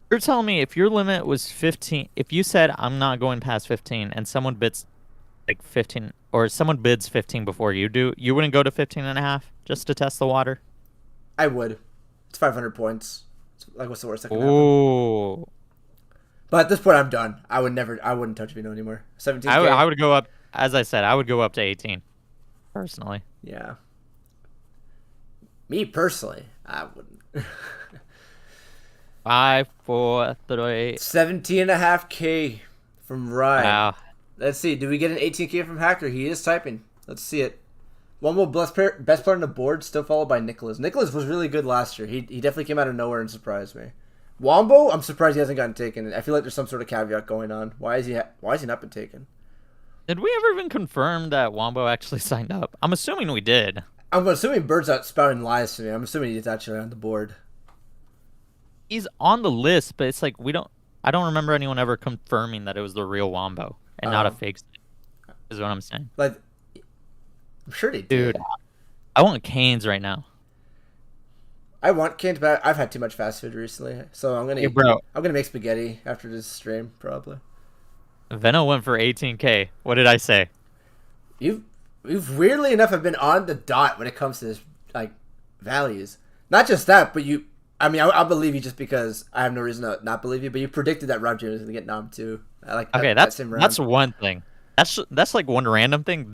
You're telling me if your limit was 15, if you said I'm not going past 15, and someone bids like 15, or someone bids 15 before you do, you wouldn't go to 15.5 just to test the water? I would. It's 500 points. It's like, what's the worst that can happen? But at this point, I'm done. I wouldn't touch Vino anymore. 17K. I would go up, as I said, I would go up to 18, personally. Yeah. Me personally, I wouldn't. 5, 4, 3. 17.5K from Ryan. Wow. Let's see. Do we get an 18K from Hacker? He is typing. Let's see it. One more best player on the board, still followed by Nicholas. Nicholas was really good last year. He definitely came out of nowhere and surprised me. Wombo, I'm surprised he hasn't gotten taken. I feel like there's some sort of caveat going on. Why is he not been taken? Did we ever even confirm that Wombo actually signed up? I'm assuming we did. I'm assuming Bird's out spouting lies to me. I'm assuming he's actually on the board. He's on the list, but it's like I don't remember anyone ever confirming that it was the real Wombo and not a fake. Is what I'm saying. Like, I'm sure they did. Dude, I want Canes right now. I want Canes, but I've had too much fast food recently, so I'm gonna make spaghetti after this stream probably. Veno went for 18K. What did I say? You've weirdly enough have been on the dot when it comes to this, like, values. Not just that, but I'll believe you just because I have no reason to not believe you. But you predicted that Rob James was gonna get nommed too. I like that. Okay, that's one thing. That's like one random thing.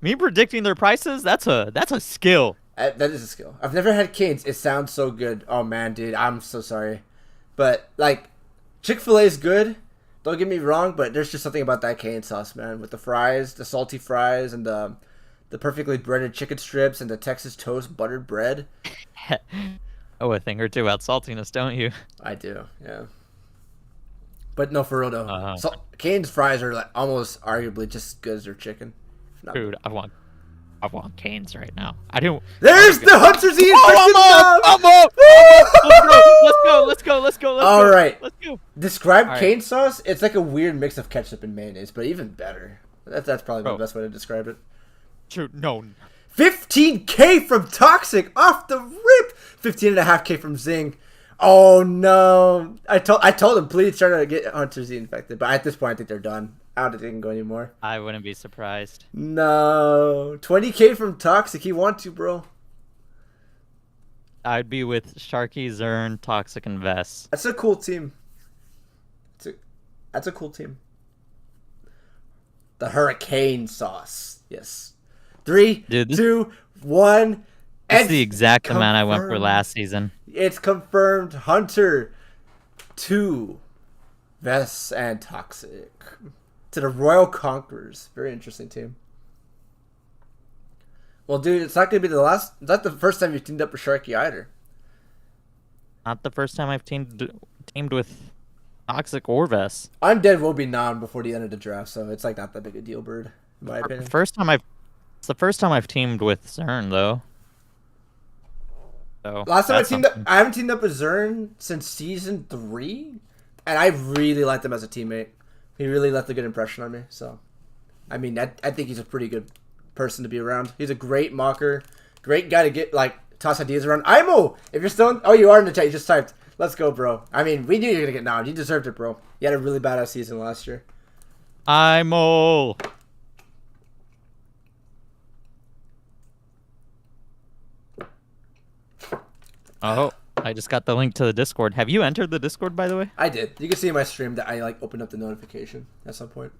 Me predicting their prices. That's a skill. That is a skill. I've never had Canes. It sounds so good. Oh man, dude, I'm so sorry, but like, Chick-fil-A is good. Don't get me wrong, but there's just something about that Cane sauce, man. With the fries, the salty fries, and the perfectly breaded chicken strips, and the Texas toast buttered bread. Oh, a thing or two about saltiness, don't you? I do, yeah. But no, for real though. Uh, So Kane's fries are like almost arguably just as good as their chicken. If not dude, I want Canes right now. I don't. There's the Hunter's Ian Oh, I'm up! Let's go! Let's go! Let's go! Let's go! All right. Let's go! Describe All right. cane sauce. It's like a weird mix of ketchup and mayonnaise, but even better. That's probably Bro. the best way to describe it. Dude, no. 15K from Toxic off the rip. 15.5K from Zing. Oh no! I told him please try to get Hunter's Z infected, but at this point I think they're done. I don't think they can go anymore. I wouldn't be surprised. No, 20K from Toxic. He want to, bro. I'd be with Sharky, Zern, Toxic, and Vess. That's a cool team. That's a cool team. The Hurricane sauce. Yes. 3, Dude, 2, 1. That's the exact amount I went for confirmed. last season. It's confirmed. Hunter 2, Vess, and Toxic to the Royal Conquerors. Very interesting team. Well, dude, it's not gonna be the last. It's not the first time you've teamed up with Sharky either. Not the first time I've teamed with Toxic or Vess. Undead will be non before the end of the draft, so it's like not that big a deal, Bird, in my opinion. It's the first time I've teamed with Zern though. So Last time I that's teamed up, something. I haven't teamed up with Zern since season 3, and I really liked him as a teammate. He really left a good impression on me. So, I mean, I think he's a pretty good person to be around. He's a great mocker, great guy to get like toss ideas around. Imo, if you're still in, oh, you are in the chat. You just typed. Let's go, bro. I mean, we knew you were gonna get nommed. You deserved it, bro. You had a really badass season last year. Imo. Oh, I just got the link to the Discord. Have you entered the Discord, by the way? I did. You can see in my stream that I like opened up the notification at some point.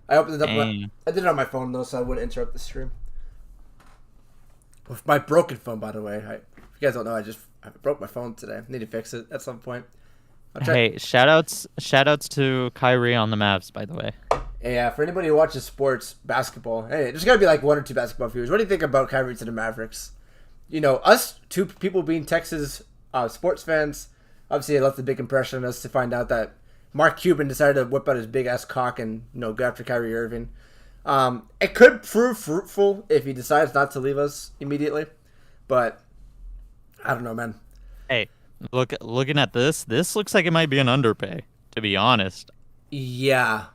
I opened it up. Dang. I did it on my phone though, so I wouldn't interrupt the stream. With my broken phone, by the way. If you guys don't know, I broke my phone today. I need to fix it at some point. Hey, shoutouts to Kyrie on the Mavs, by the way. Yeah, for anybody who watches sports, basketball, hey, there's gotta be like 1 or 2 basketball viewers. What do you think about Kyrie to the Mavericks? You know, us 2 people being Texas sports fans, obviously it left a big impression on us to find out that Mark Cuban decided to whip out his big ass cock and go after Kyrie Irving. It could prove fruitful if he decides not to leave us immediately, but I don't know, man. Hey, looking at this looks like it might be an underpay, to be honest. Yeah.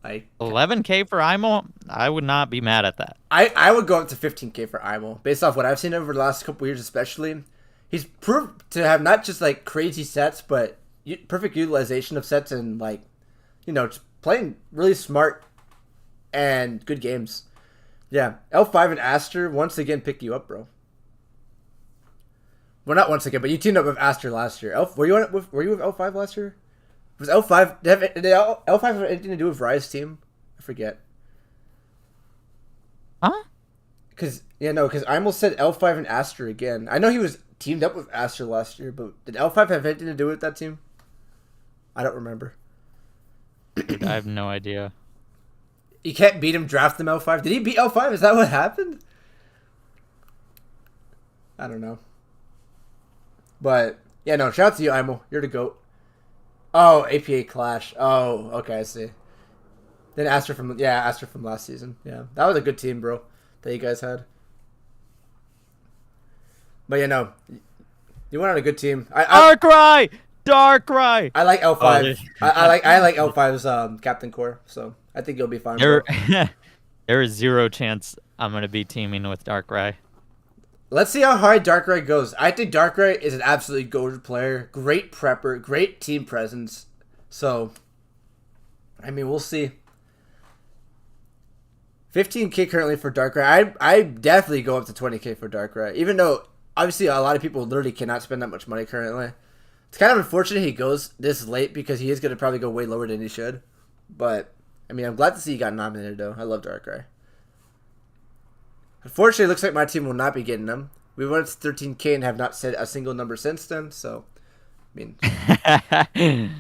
11K for Imo, I would not be mad at that. I would go up to 15K for Imo, based off what I've seen over the last couple years especially. He's proved to have not just like crazy sets, but perfect utilization of sets and like, just playing really smart and good games. Yeah, L5 and Aster once again pick you up, bro. Well, not once again, but you teamed up with Aster last year. Were you with L5 last year? Was L5 did L5 have anything to do with Rise team? I forget. Huh? Because I almost said L5 and Aster again. I know he was teamed up with Aster last year, but did L5 have anything to do with that team? I don't remember. Dude, I have no idea. You can't beat him, draft him L5. Did he beat L5? Is that what happened? I don't know. But, yeah, no, shout out to you, Imo. You're the GOAT. Oh, APA Clash. Oh, okay, I see. Then Aster from last season. Yeah, that was a good team, bro, that you guys had. But, you went on a good team. Darkrai! I like L5. Oh, I like L5's Captain Core, so I think you'll be fine. Bro. There is 0 chance I'm gonna be teaming with Darkrai. Let's see how high Darkrai goes. I think Darkrai is an absolutely goated player, great prepper, great team presence. So, I mean, we'll see. 15K currently for Darkrai. I definitely go up to 20K for Darkrai, even though obviously a lot of people literally cannot spend that much money currently. It's kind of unfortunate he goes this late because he is going to probably go way lower than he should. But, I mean, I'm glad to see he got nominated, though. I love Darkrai. Unfortunately, it looks like my team will not be getting him. We went to 13K and have not said a single number since then, so, I mean...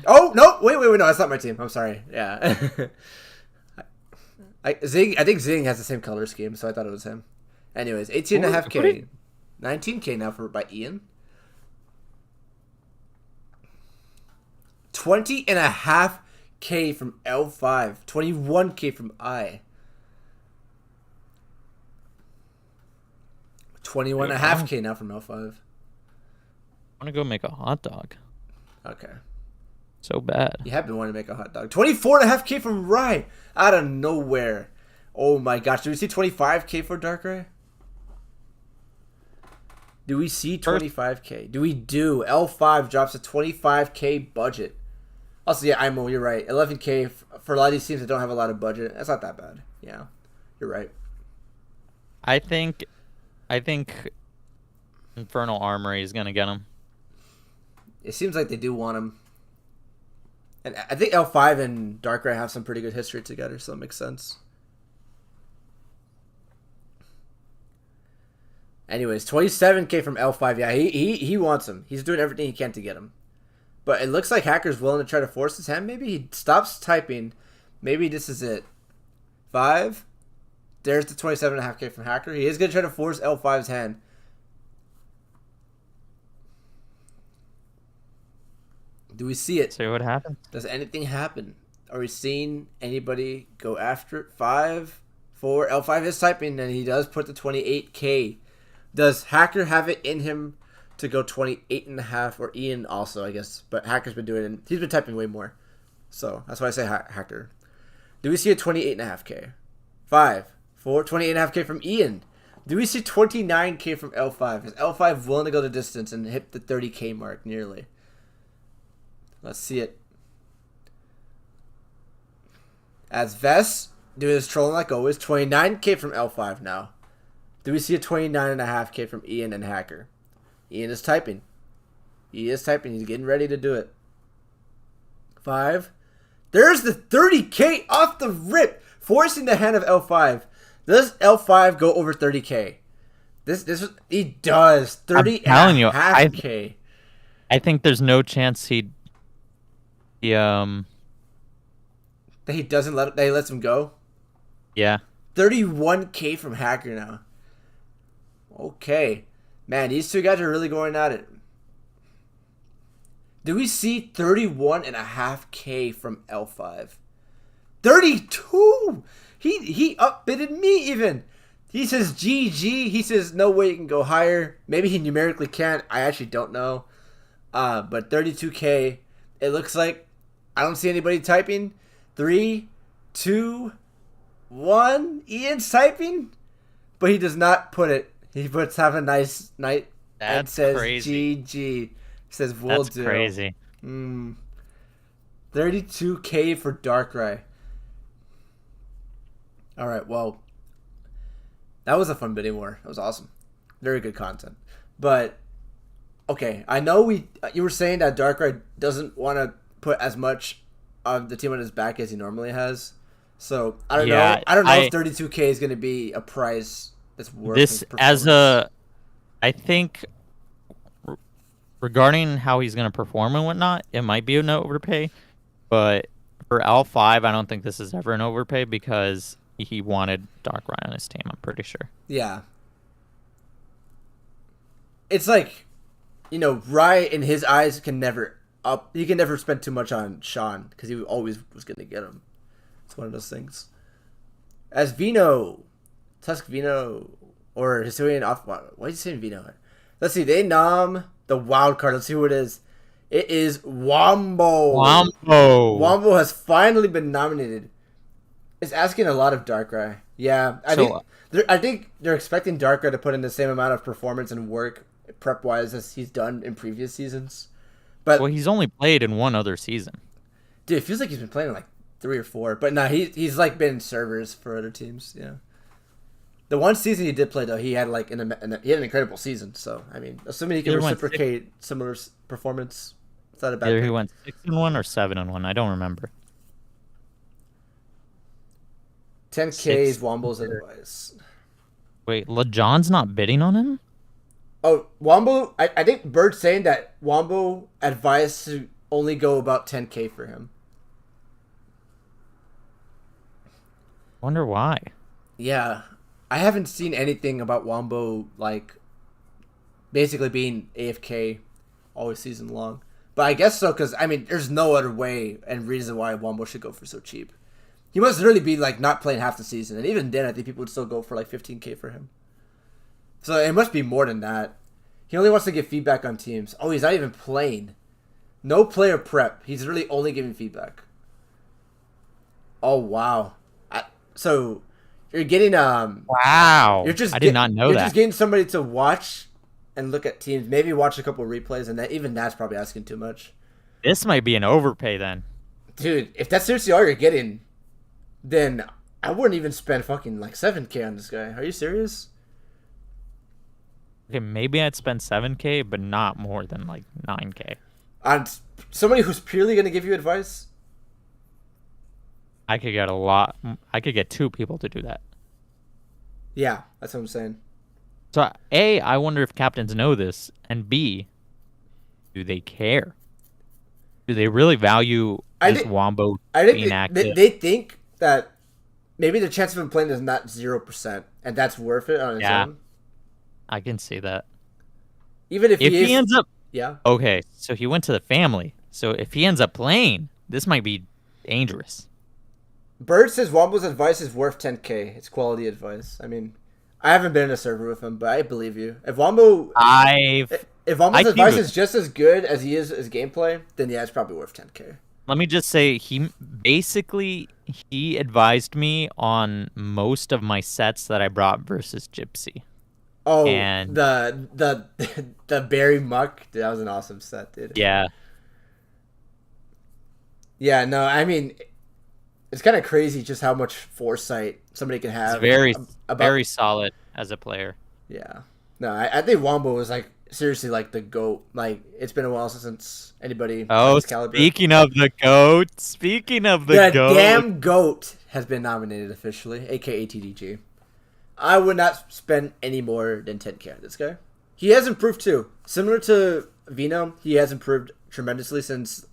Oh, no! Wait, no, that's not my team. I'm sorry. Yeah. I think Zing has the same color scheme, so I thought it was him. Anyways, 18.5K. 19K now by Ian. 20.5 20k from L5, 21k from I. 21.5k now from L5. I want to go make a hot dog. Okay. So bad. You have been wanting to make a hot dog. 24.5k from Rye out of nowhere. Oh my gosh. Do we see 25k for Darkrai? Do we see 25k? Do we do? L5 drops a 25k budget. Also, yeah, Imo, you're right. 11k for a lot of these teams that don't have a lot of budget. That's not that bad. Yeah, you're right. I think Infernal Armory is gonna get him. It seems like they do want him. And I think L5 and Darkrai have some pretty good history together, so it makes sense. Anyways, 27k from L5. Yeah, he wants him. He's doing everything he can to get him. But it looks like Hacker's willing to try to force his hand. Maybe he stops typing. Maybe this is it. 5. There's the 27.5k from Hacker. He is going to try to force L5's hand. Do we see it? See what happens. Does anything happen? Are we seeing anybody go after it? 5, 4. L5 is typing, and he does put the 28k. Does Hacker have it in him to go 28.5? Or Ian also, I guess. But Hacker's been doing it. He's been typing way more. So that's why I say Hacker. Do we see a 28.5k? 5, 4. 28.5k from Ian. Do we see 29k from L5? Is L5 willing to go the distance and hit the 30k mark nearly? Let's see it. As Vest doing his trolling like always, 29k from L5 now. Do we see a 29.5k from Ian and Hacker? Ian is typing. He is typing. He's getting ready to do it. 5. There's the 30k off the rip, forcing the hand of L5. Does L5 go over 30k? He does. 30.5k. I think there's no chance that he doesn't that he lets him go. Yeah. 31k from Hacker now. Okay, man, these two guys are really going at it. Do we see 31.5k from L5? 32. He upbidded me even. He says GG. He says no way you can go higher. Maybe he numerically can't. I actually don't know. But 32k. It looks like I don't see anybody typing. 3, 2, 1. Ian's typing, but he does not put it. He puts "have a nice night" and says crazy. GG. He says "will do." That's crazy. 32k for Darkrai. All right, well, that was a fun bidding war. That was awesome. Very good content. But okay, I know you were saying that Darkrai doesn't want to put as much of the team on his back as he normally has. So I don't know. I don't know if 32k is going to be a price that's worth this I think regarding how he's going to perform and whatnot, it might be an overpay. But for L5, I don't think this is ever an overpay because he wanted Darkrai on his team, I'm pretty sure. Yeah. It's like, Rye in his eyes can never he can never spend too much on Sean because he always was going to get him. It's one of those things. As Vino, Tusk Vino, or Hisuian off. Why are you saying Vino? Let's see. They nom the wild card. Let's see who it is. It is Wombo. Wombo has finally been nominated. It's asking a lot of Darkrai. Yeah, I think they're expecting Darkrai to put in the same amount of performance and work prep wise as he's done in previous seasons. But he's only played in one other season. Dude, it feels like he's been playing in like 3 or 4. But no, he's like been servers for other teams. Yeah. The one season he did play though, he had like he had an incredible season. So I mean, assuming he can reciprocate similar performance, it's not a bad thing. Either he went 6-1 or 7-1. I don't remember. 10k is Wombo's advice. Wait, LeJohn's not bidding on him? Oh, Wombo, I think Bird's saying that Wombo advised to only go about 10k for him. Wonder why. Yeah. I haven't seen anything about Wombo, like, basically being AFK all season long. But But I guess so, because, I mean, there's no other way and reason why Wombo should go for so cheap. He must literally be, like, not playing half the season. And even then, I think people would still go for, like, 15K for him. So it must be more than that. He only wants to get feedback on teams. Oh, he's not even playing. No player prep. He's really only giving feedback. Oh, wow. So you're getting... Wow. I did not know that. You're just getting somebody to watch and look at teams. Maybe watch a couple replays, and even that's probably asking too much. This might be an overpay then. Dude, if that's seriously all you're getting, then I wouldn't even spend fucking like 7K on this guy. Are you serious? Okay, maybe I'd spend 7K, but not more than like 9K. On somebody who's purely going to give you advice? I could get a lot. I could get 2 people to do that. Yeah, that's what I'm saying. So, A, I wonder if captains know this, and B, do they care? Do they really value this Wombo being active? They think that maybe the chance of him playing is not 0%, and that's worth it on its own. I can see that. Even if he ends up... Yeah. Okay, so he went to the family. So if he ends up playing, this might be dangerous. Bird says Wombo's advice is worth 10K. It's quality advice. I mean, I haven't been in a server with him, but I believe you. If Wombo's advice is just as good as he is his gameplay, then yeah, it's probably worth 10K. Let me just say, he advised me on most of my sets that I brought versus Gypsy. Oh, and the Berry Muck, dude, that was an awesome set, dude. Yeah. Yeah, no, I mean, it's kind of crazy just how much foresight somebody can have. It's very solid as a player. Yeah. No, I think Wombo was like seriously like the GOAT. Like, it's been a while since anybody. Oh, speaking of the GOAT, the damn GOAT has been nominated officially, aka TDG. I would not spend any more than 10K on this guy. He has improved too. Similar to Vino, he has improved tremendously since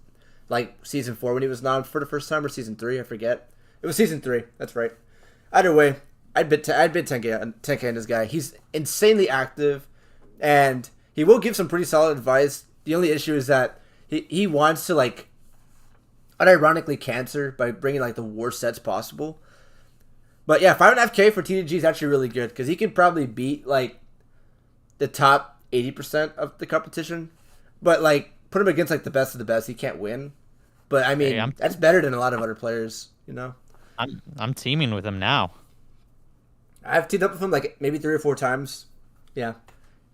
like season 4 when he was nom for the first time, or season 3, I forget. It was season 3. That's right. Either way, I'd bid 10K on this guy. He's insanely active, and he will give some pretty solid advice. The only issue is that he wants to like unironically cancer by bringing like the worst sets possible. But yeah, 5.5K for TDG is actually really good because he can probably beat like the top 80% of the competition. But like put him against like the best of the best, he can't win. But I mean, that's better than a lot of other players, you know. I'm teaming with him now. I've teamed up with him like maybe 3 or 4 times. Yeah,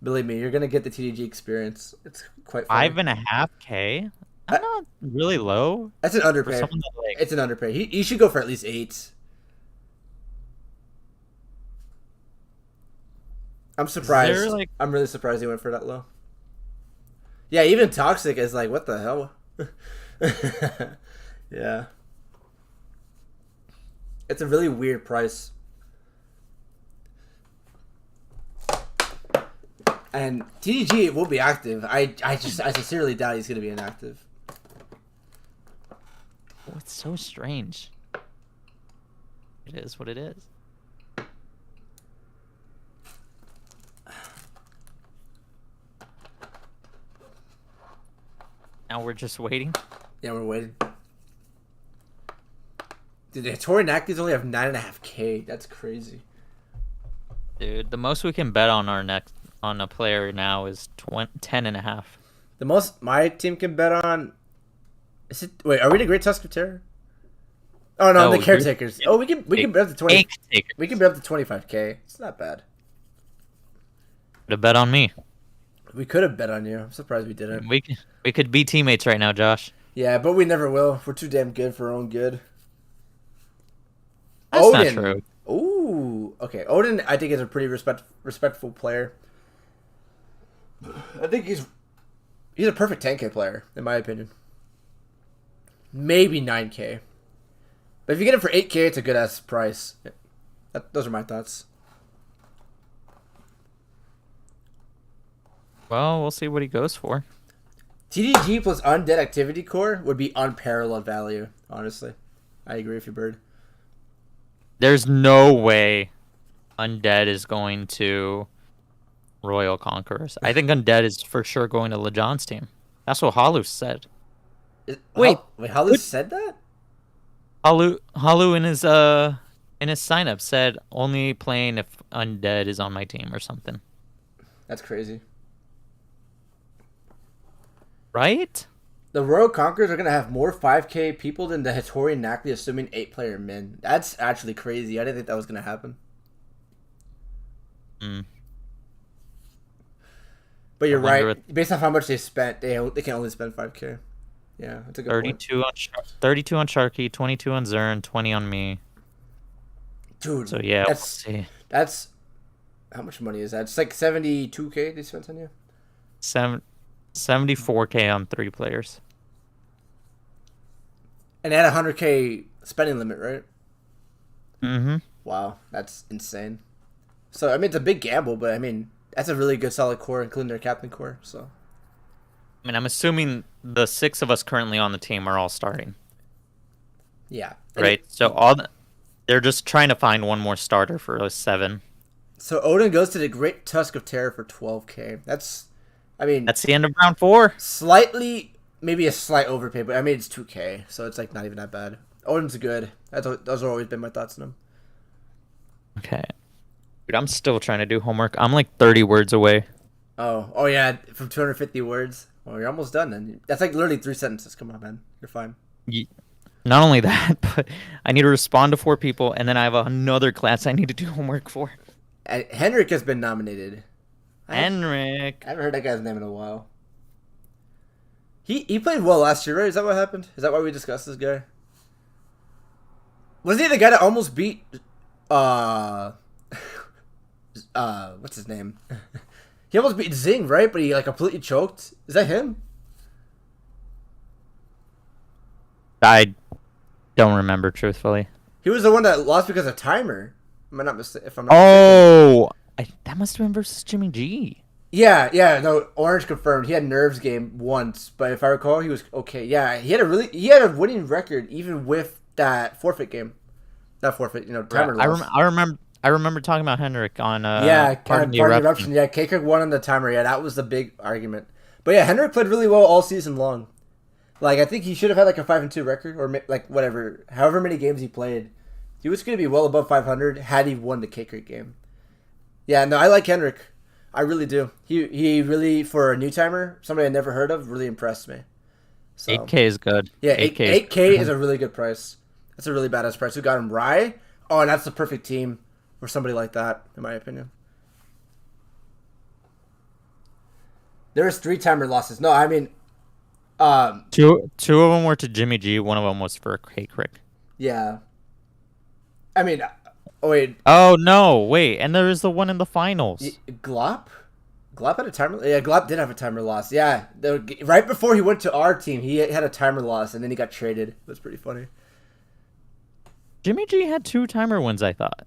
believe me, you're gonna get the TDG experience. It's quite funny. 5.5K. I'm not really low. That's an underpay. It's an underpay. He should go for at least 8. I'm surprised. I'm really surprised he went for that low. Yeah, even Toxic is like, what the hell? Yeah. It's a really weird price. And TDG will be active. I sincerely doubt he's going to be inactive. Oh, it's so strange. It is what it is. Now we're just waiting? Yeah, we're waiting. Dude, the Tori Actives only have 9.5K. That's crazy. Dude, the most we can bet on a player now is 10.5. The most my team can bet on is it? Wait, are we the Great Tusk of Terror? Oh no, the Caretakers. Oh, we can bet up to 20. We can bet up to 25K. It's not bad. Could have bet on me. We could have bet on you. I'm surprised we didn't. We could be teammates right now, Josh. Yeah, but we never will. We're too damn good for our own good. That's not true. Ooh, okay. Odin, I think, is a pretty respectful player. I think he's a perfect 10K player, in my opinion. Maybe 9K. But if you get him for 8K, it's a good-ass price. Those are my thoughts. Well, we'll see what he goes for. TDG plus Undead Activity Core would be unparalleled value, honestly. I agree with you, Bird. There's no way Undead is going to Royal Conquerors. I think Undead is for sure going to LeJohn's team. That's what Halu said. Wait, Wait, wait, Hollis what? said that? Halu in his sign up said only playing if Undead is on my team or something. That's crazy. Right? The Royal Conquerors are gonna have more 5K people than the Hattori Nackley, assuming 8-player min. That's actually crazy. I didn't think that was gonna happen. Mm. But you're I wonder right. what Based on how much they spent, they can only spend 5K. Yeah, that's a good point. 32 on Sharky, 22 on Zern, 20 on me. Dude, So yeah, we'll that's see. that's how much money is that? It's like 72K they spent on you. 74K on 3 players. And they had a 100K spending limit, right? Mm-hmm. Wow, that's insane. So I mean, it's a big gamble, but I mean, that's a really good solid core, including their captain core. So I mean, I'm assuming the 6 of us currently on the team are all starting, yeah, right? They're just trying to find one more starter for those 7. So Odin goes to the Great Tusk of Terror for 12K. That's, I mean, That's the end of round 4. slightly, maybe a slight overpay, but I mean it's 2K, so it's like not even that bad. Odin's good. Those have always been my thoughts on him. Okay. Dude, I'm still trying to do homework. I'm like 30 words away. Oh yeah, from 250 words. Well, you're almost done then. That's like literally 3 sentences. Come on, man, you're fine. Not only that, but I need to respond to 4 people, and then I have another class I need to do homework for. And Henrik has been nominated. Henrik. I haven't heard that guy's name in a while. He played well last year, right? Is that what happened? Is that why we discussed this guy? Wasn't he the guy that almost beat what's his name? He almost beat Zing, right? But he like completely choked. Is that him? I don't remember, truthfully. He was the one that lost because of timer. Am I not mistaken? If I'm not Oh! That must have been versus Jimmy G. Yeah, no, Orange confirmed. He had nerves game once, but if I recall, he was okay. Yeah, he had a winning record even with that forfeit game. Not forfeit, timer loss. I remember talking about Henrik on Part of the Eruption. Yeah, K-Kirk won on the timer. Yeah, that was the big argument. But yeah, Henrik played really well all season long. Like, I think he should have had like a 5-2 record, or like whatever, however many games he played. He was going to be well above 500 had he won the K-Kirk game. Yeah, no, I like Henrik. I really do. He really, for a new timer, somebody I never heard of, really impressed me. So, 8K is good. yeah, 8K is a really good price. That's a really badass price. Who got him? Rye? Oh, and that's the perfect team for somebody like that, in my opinion. There was 3 timer losses. No, I mean, Two of them were to Jimmy G. One of them was for K-Crick. yeah. I mean, oh wait, Oh no! Wait, and there is the one in the finals. Glop? Glop had a timer. Yeah, Glop did have a timer loss. Yeah, right before he went to our team, he had a timer loss, and then he got traded. It was pretty funny. Jimmy G had 2 timer wins, I thought.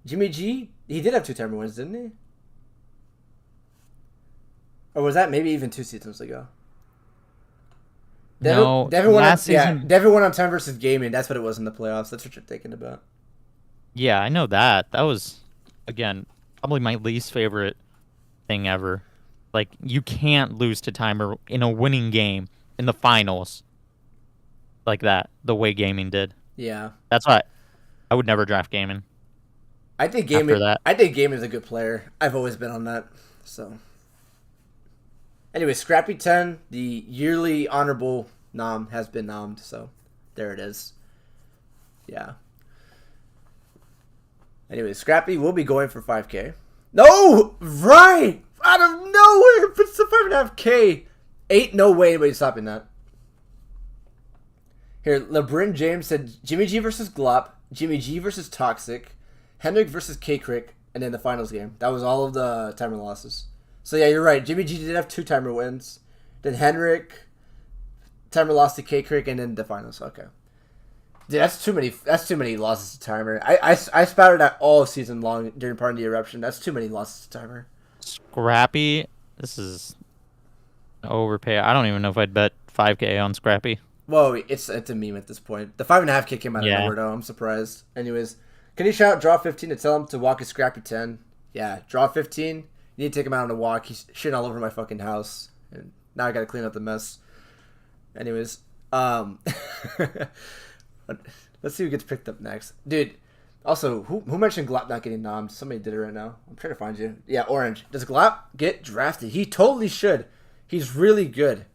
Jimmy G, he did have 2 timer wins, didn't he? Or was that maybe even 2 seasons ago? Devin won last season. Yeah, Devin won on time versus gaming. That's what it was in the playoffs. That's what you're thinking about. Yeah, I know that. That was, again, probably my least favorite thing ever. Like, you can't lose to timer in a winning game in the finals like that, the way gaming did. Yeah. That's why I would never draft gaming. I think gaming is a good player. I've always been on that. So anyway, Scrappy 10, the yearly honorable nom, has been nommed, so there it is. Yeah. Anyway, Scrappy will be going for 5K. No! Right! Out of nowhere! Puts the 5.5K. Ain't no way anybody's stopping that. Here, LeBron James said Jimmy G versus Glop, Jimmy G versus Toxic, Henrik versus K-Crick, and then the finals game. That was all of the timer losses. So yeah, you're right. Jimmy G did have 2 timer wins. Then Henrik, timer loss to K-Crick, and then the finals. Okay. Dude, that's too many losses to timer. I spouted that all season long during part of the eruption. That's too many losses to timer. Scrappy, this is overpay. I don't even know if I'd bet 5K on Scrappy. Whoa, it's a meme at this point. The 5.5K came out of nowhere though. I'm surprised. Anyways, can you shout draw 15 to tell him to walk a Scrappy 10? Yeah, draw 15. You need to take him out on a walk. He's shitting all over my fucking house, and now I gotta clean up the mess. Anyways, let's see who gets picked up next, dude. Also, who mentioned Glop not getting nommed? Somebody did it right now. I'm trying to find you. Yeah, Orange. Does Glop get drafted? He totally should. He's really good.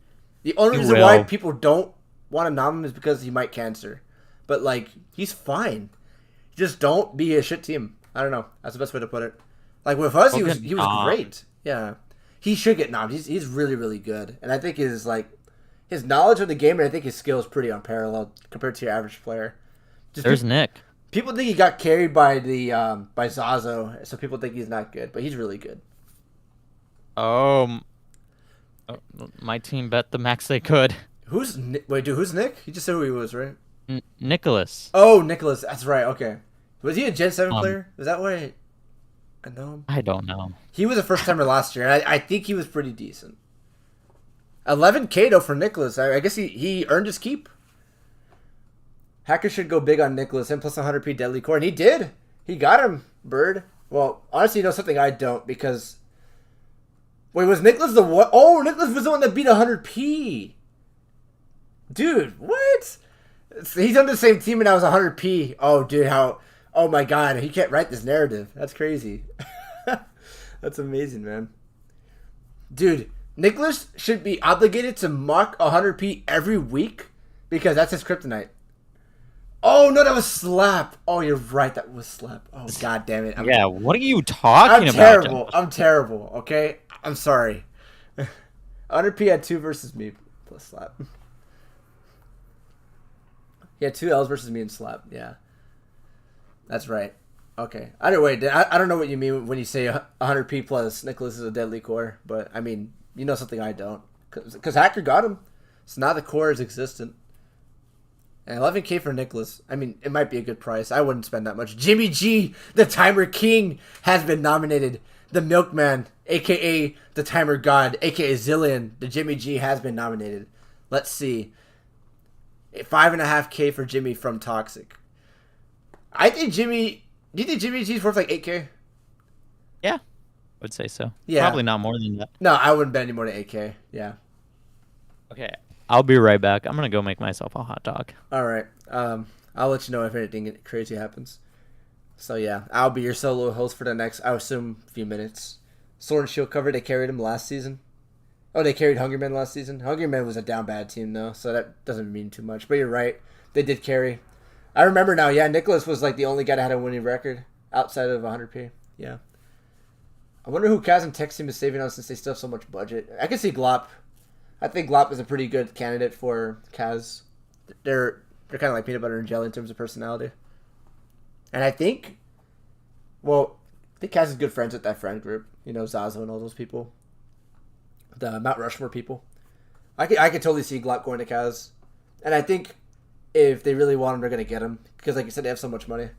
The only reason why people don't want to nom him is because he might cancer. But, like, he's fine. Just don't be a shit team. I don't know. That's the best way to put it. Like, with us, he was great. Yeah. He should get nommed. He's really, really good. And I think his knowledge of the game and I think his skill is pretty unparalleled compared to your average player. There's Nick. People think he got carried by by Zazo, so people think he's not good, but he's really good. My team bet the max they could. Who's Nick? Who's Nick? He just said who he was, right? Nicholas. Oh, Nicholas. That's right. Okay. Was he a Gen 7 player? Is that why I know him? I don't know. He was a first-timer last year, and I think he was pretty decent. 11K, though, for Nicholas. I guess he earned his keep. Hacker should go big on Nicholas and plus 100p deadly core, and he did. He got him, Bird. Well, honestly, you know something I don't, because... Wait, was Nicholas the what? Oh, Nicholas was the one that beat 100p. Dude, what? He's on the same team and I was 100p. Oh, dude, how... Oh, my God. He can't write this narrative. That's crazy. That's amazing, man. Dude, Nicholas should be obligated to mock 100p every week because that's his kryptonite. Oh, no, that was Slap. Oh, you're right. That was Slap. Oh, God damn it. Yeah, what are you talking about? Terrible. I'm terrible, okay? I'm sorry. 100p had 2 versus me plus Slap. He had 2 L's versus me and Slap. Yeah. That's right. Okay. Either way, I don't know what you mean when you say 100p plus Nicholas is a deadly core, but, I mean, you know something I don't. Because Hacker got him. So now the core is existent. And 11K for Nicholas. I mean, it might be a good price. I wouldn't spend that much. Jimmy G, the Timer King, has been nominated. The Milkman, a.k.a. the Timer God, a.k.a. Zillion, the Jimmy G has been nominated. Let's see. 5.5K for Jimmy from Toxic. I think Jimmy... Do you think Jimmy G's worth like 8K? Yeah. I would say so. Yeah. Probably not more than that. No, I wouldn't bet any more than 8K. Yeah. Okay. I'll be right back. I'm going to go make myself a hot dog. All right. I'll let you know if anything crazy happens. So, yeah. I'll be your solo host for the next, I assume, few minutes. Sword and Shield cover, they carried him last season. Oh, they carried Hungryman last season? Hungryman was a down bad team, though, so that doesn't mean too much. But you're right. They did carry. I remember now, yeah, Nicholas was like the only guy that had a winning record outside of 100p. Yeah. I wonder who Kaz and Tech Team is saving on since they still have so much budget. I can see Glop. I think Glop is a pretty good candidate for Kaz. They're kind of like peanut butter and jelly in terms of personality. And I think Kaz is good friends with that friend group. You know, Zazo and all those people. The Mount Rushmore people. I could totally see Glop going to Kaz. And I think if they really want him, they're going to get him. Because like you said, they have so much money.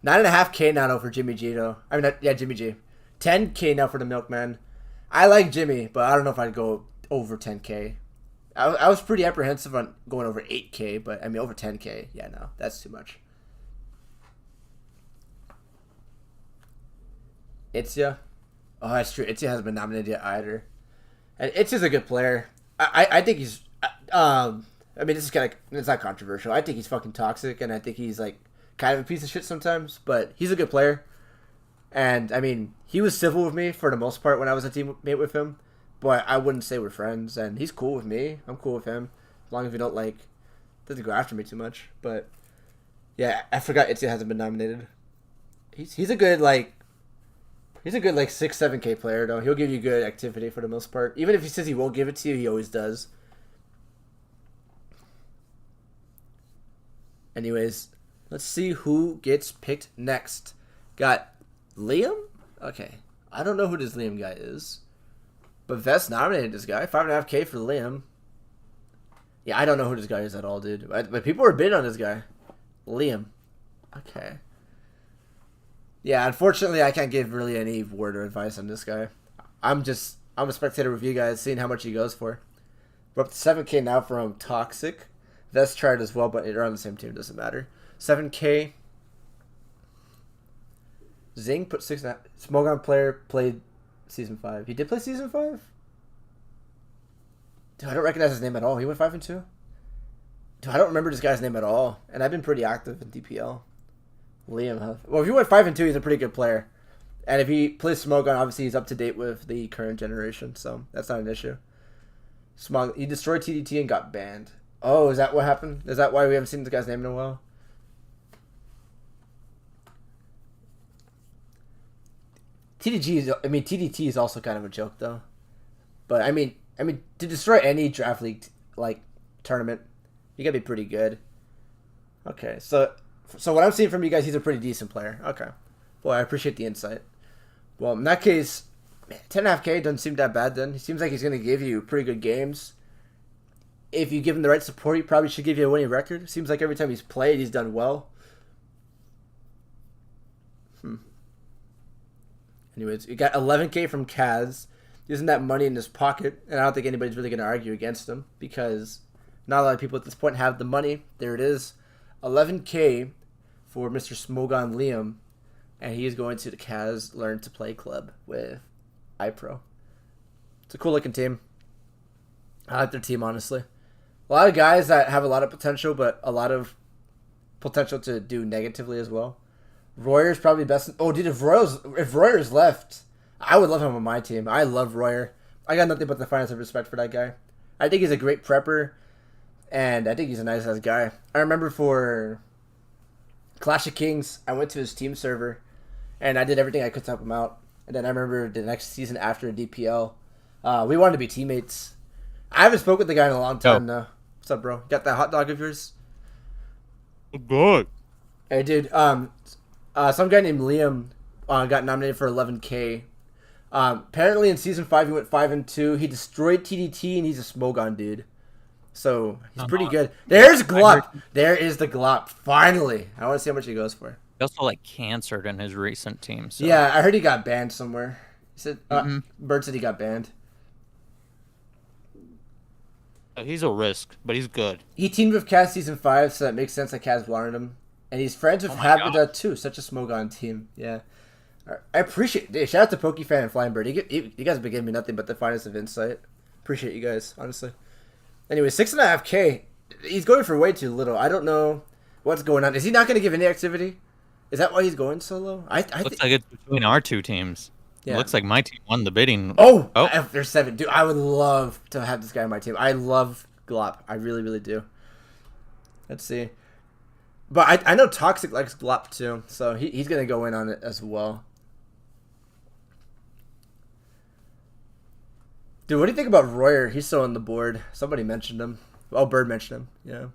9.5K now for Jimmy G, though. I mean, yeah, Jimmy G. 10K now for the Milkman. I like Jimmy, but I don't know if I'd go over 10K. I was pretty apprehensive on going over 8K, but I mean, over 10K, yeah, no, that's too much. Itzia. Oh, that's true. Itzia hasn't been nominated yet either. And Itzia's a good player. I think he's... I mean, this is kind of... It's not controversial. I think he's fucking toxic, and I think he's, like, kind of a piece of shit sometimes, but he's a good player. And, I mean, he was civil with me for the most part when I was a teammate with him, but I wouldn't say we're friends, and he's cool with me. I'm cool with him, as long as we don't, like... Doesn't go after me too much, but... Yeah, I forgot Itzia hasn't been nominated. He's a good, like... He's a good, like, 6-7K player, though. He'll give you good activity for the most part. Even if he says he won't give it to you, he always does. Anyways, let's see who gets picked next. Got Liam? Okay. I don't know who this Liam guy is. But Vest nominated this guy. 5.5K for Liam. Yeah, I don't know who this guy is at all, dude. But people are bidding on this guy. Liam. Okay. Yeah, unfortunately, I can't give really any word or advice on this guy. I'm a spectator review guy, seeing how much he goes for. We're up to 7K now from Toxic. Vest tried as well, but they're on the same team, doesn't matter. 7K. Zing put 6.5. Smogon player played season 5. He did play season 5? Dude, I don't recognize his name at all. He went 5-2? Dude, I don't remember this guy's name at all. And I've been pretty active in DPL. Liam, huh? Well, if he went 5-2, he's a pretty good player. And if he plays Smogon, obviously he's up to date with the current generation, so that's not an issue. Smog, he destroyed TDT and got banned. Oh, is that what happened? Is that why we haven't seen this guy's name in a while? TDT is also kind of a joke though. But I mean to destroy any draft league like tournament, you gotta be pretty good. Okay, so what I'm seeing from you guys, he's a pretty decent player. Okay, boy, I appreciate the insight. Well, in that case, 10.5K doesn't seem that bad. Then he seems like he's gonna give you pretty good games. If you give him the right support, he probably should give you a winning record. Seems like every time he's played, he's done well. Anyways, you got 11K from Kaz, using that money in his pocket, and I don't think anybody's really going to argue against him because not a lot of people at this point have the money. There it is, 11K for Mr. Smogon Liam, and he is going to the Kaz Learn to Play Club with iPro. It's a cool looking team. I like their team, honestly. A lot of guys that have a lot of potential, but a lot of potential to do negatively as well. Royer's probably best. Oh, dude, if Royer's left, I would love him on my team. I love Royer. I got nothing but the finest of respect for that guy. I think he's a great prepper, and I think he's a nice-ass guy. I remember for Clash of Kings, I went to his team server, and I did everything I could to help him out. And then I remember the next season after DPL, we wanted to be teammates. I haven't spoken with the guy in a long time now. What's up, bro? Got that hot dog of yours? Good. Hey, dude. Some guy named Liam got nominated for 11K. Apparently in season 5 he went 5-2. He destroyed TDT and he's a Smogon dude. So he's pretty good. There's Glop. There is the Glop. Finally. I want to see how much he goes for. He also cancered in his recent team. So. Yeah, I heard he got banned somewhere. He said Bird said he got banned. He's a risk, but he's good. He teamed with Kaz season 5, so that makes sense that Kaz wanted him. And he's friends with Habida too. Such a Smogon team. Yeah. I appreciate it. Shout out to PokeFan and Flying Bird. You guys have been giving me nothing but the finest of insight. Appreciate you guys, honestly. Anyway, 6.5K. He's going for way too little. I don't know what's going on. Is he not going to give any activity? Is that why he's going so low? Looks like it's between our two teams. Yeah. It looks like my team won the bidding. Oh! There's 7. Dude, I would love to have this guy on my team. I love Glop. I really, really do. Let's see. But I know Toxic likes Glop too, so he's going to go in on it as well. Dude, what do you think about Royer? He's still on the board. Somebody mentioned him. Oh, Bird mentioned him. Yeah.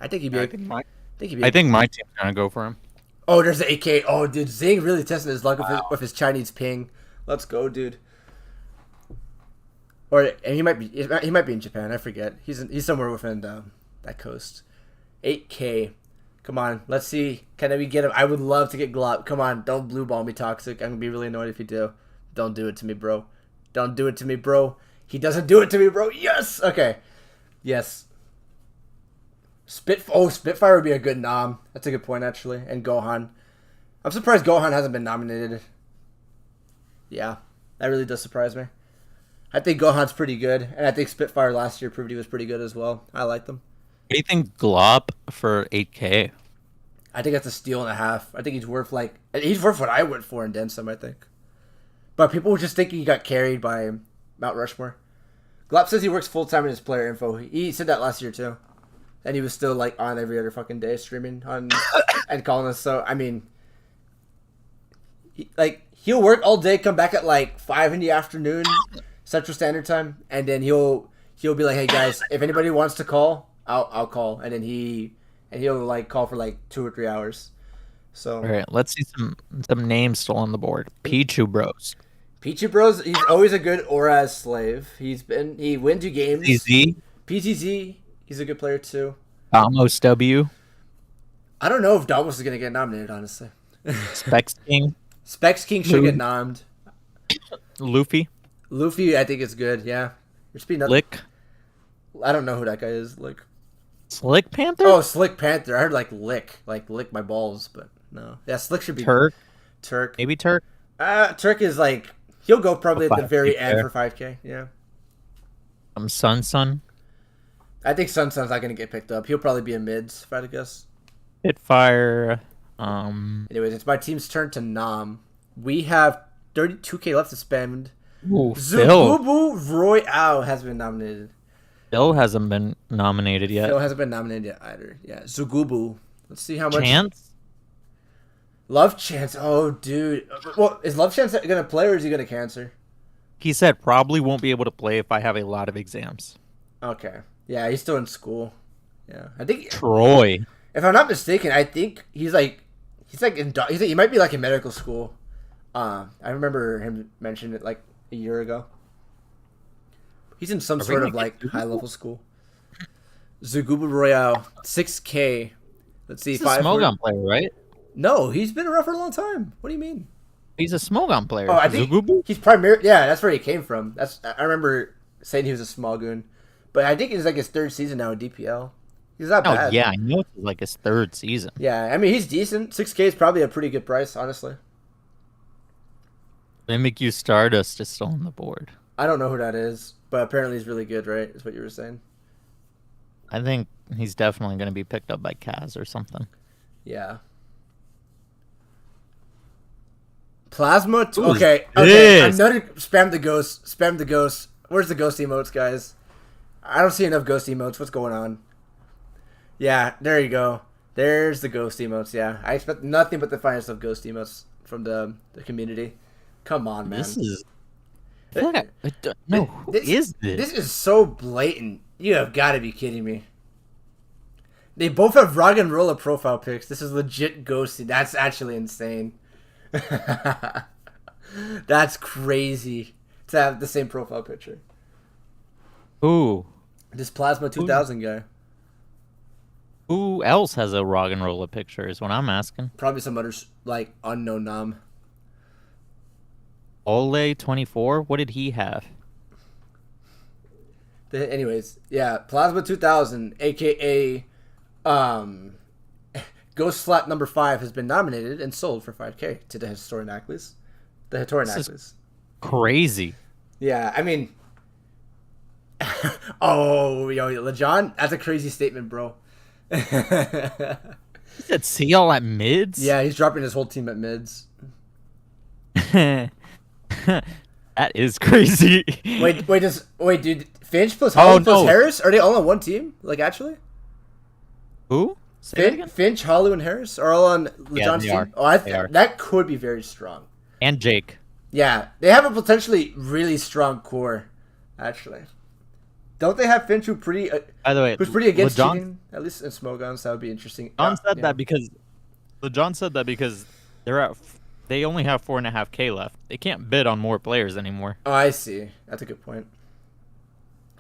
I think he'd be... I think my team's going to go for him. Oh, there's the 8K. Oh, dude, Zing really testing his luck with his Chinese ping. Let's go, dude. And he might be in Japan. I forget. He's somewhere within that coast. 8K. Come on, let's see. Can we get him? I would love to get Glop. Come on, don't blue ball me, Toxic. I'm gonna be really annoyed if you do. Don't do it to me, bro. Don't do it to me, bro. He doesn't do it to me, bro. Yes. Okay. Yes. Spitfire would be a good nom. That's a good point, actually. And Gohan. I'm surprised Gohan hasn't been nominated. Yeah, that really does surprise me. I think Gohan's pretty good, and I think Spitfire last year proved he was pretty good as well. I like them. What do you think Glop for 8K? I think that's a steal and a half. I think he's worth what I went for in Densum, I think. But people just think he got carried by Mount Rushmore. Glop says he works full time in his player info. He said that last year too. And he was still on every other fucking day streaming on and calling us. So I mean, he'll work all day, come back at 5 in the afternoon Central Standard Time, and then he'll be like, "Hey guys, if anybody wants to call, I'll call." And then he'll call for 2 or 3 hours. So all right, let's see some names still on the board. Pichu Bros. Pichu Bros. He's always a good Auraz slave. He wins you games. PTZ. He's a good player too. Almost W. I don't know if Damos is gonna get nominated, honestly. Specs King. Specs King should get nommed. Luffy, I think is good. Yeah. Lick. I don't know who that guy is. Slick Panther. Oh, Slick Panther. I heard lick my balls, but no. Yeah, Slick should be. Turk. Turk. Maybe Turk. Turk is like he'll go probably at the 5K very end player. for 5K. Yeah. Sun. I think Sun's not going to get picked up. He'll probably be a mids, if I had to guess. Spitfire. Anyways, it's my team's turn to nom. We have 32K left to spend. Ooh, Phil. Zugubu Royale has been nominated. Phil hasn't been nominated yet. Phil hasn't been nominated yet either. Yeah, Zugubu. Let's see how much. Chance? Love Chance. Oh, dude. Well, is Love Chance going to play or is he going to cancel? He said probably won't be able to play if I have a lot of exams. Okay. Yeah, he's still in school. Yeah, I think Troy. if I'm not mistaken, I think he might be like in medical school. I remember him mentioning it like a year ago. He's in some sort of like high level school. Zugubu Royale, 6K. Let's see, He's a Smogon player, right? No, he's been around for a long time. What do you mean? He's a Smogon player. Oh, I think Zugubu? he's primarily. Yeah, that's where he came from. I remember saying he was a small goon, but I think it's like his third season now in DPL. He's not bad. Oh yeah, I know it's like his third season. Yeah, I mean he's decent. 6K is probably a pretty good price, honestly. Mimic You Stardust is still on the board. I don't know who that is, but apparently he's really good, right? Is what you were saying. I think he's definitely going to be picked up by Kaz or something. Yeah. Plasma. Who's Okay. this? I'm not spam the ghost. Spam the ghost. Where's the ghost emotes, guys? I don't see enough ghost emotes. What's going on? Yeah, there you go. There's the ghost emotes. Yeah, I expect nothing but the finest of ghost emotes from the community. Come on, man. This is. I feel like who is this? This is so blatant. You have got to be kidding me. They both have rock and roller profile pics. This is legit ghosty. That's actually insane. That's crazy to have the same profile picture. Who? This Plasma 2000 guy. Who else has a rock and roller picture is what I'm asking. Probably some other like unknown nom. Ole 24. What did he have? Anyways, yeah, Plasma 2000, aka Ghost Slap number 5, has been nominated and sold for 5K to the Historian Acklys. The Historian Acklys. Crazy. Yeah, I mean, oh, yo, LeJohn, that's a crazy statement, bro. He said see y'all at mids? Yeah, he's dropping his whole team at mids. That is crazy. Wait, dude, Finch plus Hollow plus Harris? Are they all on one team? Like, actually? Who? Finch, Hollow, and Harris are all on LeJohn's team? Oh, that could be very strong. And Jake. Yeah, they have a potentially really strong core, actually. Don't they have Finch who pretty? By the way, who's pretty against cheating? At least in Smogons, that would be interesting. John said that because they only have 4.5K left. They can't bid on more players anymore. Oh, I see. That's a good point.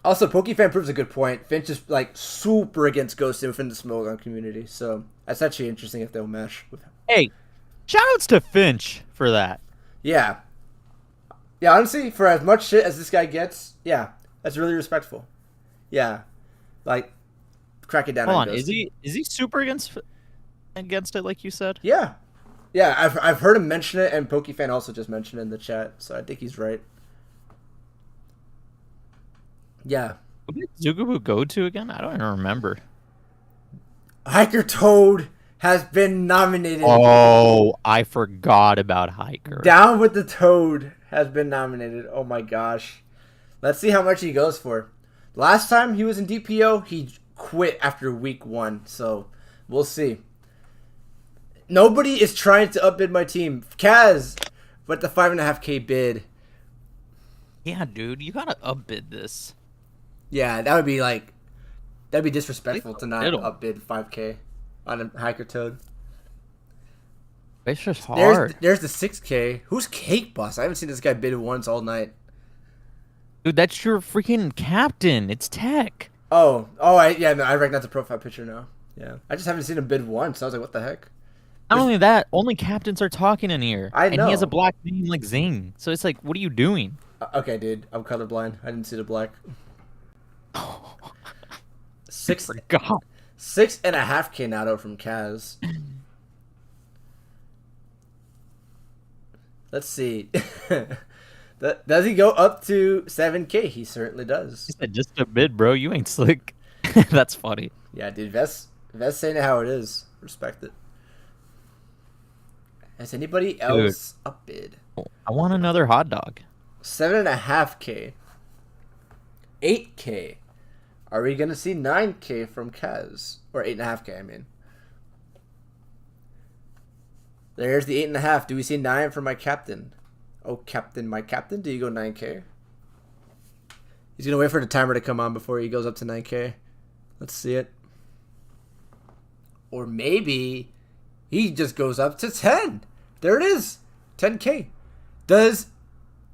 Also, PokeFan proves a good point. Finch is like super against ghosting within the Smogon community, so that's actually interesting if they'll mesh with him. Hey, shoutouts to Finch for that. Yeah. Yeah, honestly, for as much shit as this guy gets, yeah, that's really respectful. Yeah. Like, crack it down. Hold on, is he super against it like you said? Yeah. Yeah, I've heard him mention it, and PokeFan also just mentioned it in the chat, so I think he's right. Yeah. Who did Zugubu go to again? I don't even remember. Hiker Toad has been nominated. Oh, I forgot about Hiker. Down with the Toad has been nominated. Oh my gosh. Let's see how much he goes for. Last time he was in DPO, he quit after week 1, so we'll see. Nobody is trying to upbid my team. Kaz, but the 5.5K bid. Yeah, dude, you gotta upbid this. Yeah, that'd be disrespectful to not upbid 5K on a Hiker Toad. It's just hard. There's the 6K. Who's Cake Boss? I haven't seen this guy bid once all night. Dude, that's your freaking captain. It's Tech. I recognize the profile picture now. Yeah, I just haven't seen him bid once. I was like, what the heck? Not only that, only captains are talking in here. I know. And he has a black name like Zing. So it's like, what are you doing? Okay, dude, I'm colorblind. I didn't see the black. 6.5K Nato from Kaz. Let's see. Does he go up to 7K? He certainly does. He said just a bid, bro. You ain't slick. That's funny. Yeah, dude. Vest saying it how it is. Respect it. Has anybody else upbid? I want another hot dog. 7.5K. 8K. Are we gonna see 9K from Kaz? Or 8.5K, I mean. There's the 8.5. Do we see 9 for my captain? Oh, captain, my captain. Do you go 9K? He's gonna wait for the timer to come on before he goes up to 9K. Let's see it. Or maybe he just goes up to 10. There it is. 10K. Does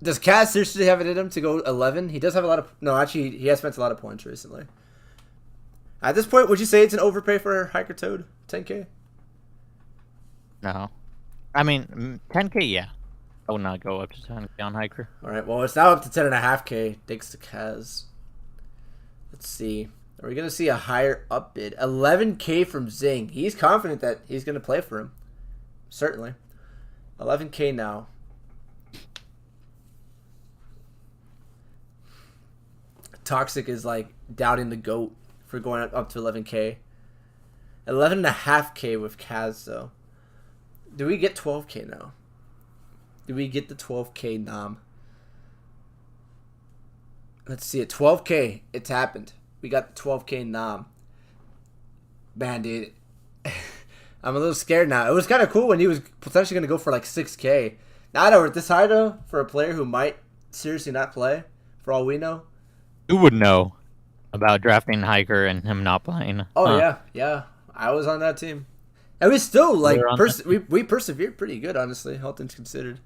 Kaz seriously have it in him to go 11? He does have a lot of... No, actually, he has spent a lot of points recently. At this point, would you say it's an overpay for Hiker Toad? 10K? No. I mean, 10K, yeah. I would not go up to 10K on Hiker. All right, well, it's now up to 10.5K. Thanks to Kaz. Let's see. Are we going to see a higher up bid? 11K from Zing. He's confident that he's going to play for him. Certainly. 11K now. Toxic is like doubting the GOAT for going up to 11K. 11.5K with Kaz, though. Do we get 12K now? Do we get the 12K nom? Let's see it. 12K. It's happened. We got the 12K nom. Man, dude. I'm a little scared now. It was kind of cool when he was potentially going to go for like 6K. Now, I know we're this high, though, for a player who might seriously not play, for all we know. Who would know about drafting Hiker and him not playing? Oh, yeah. I was on that team. And we still, like, we persevered pretty good, honestly, all things considered.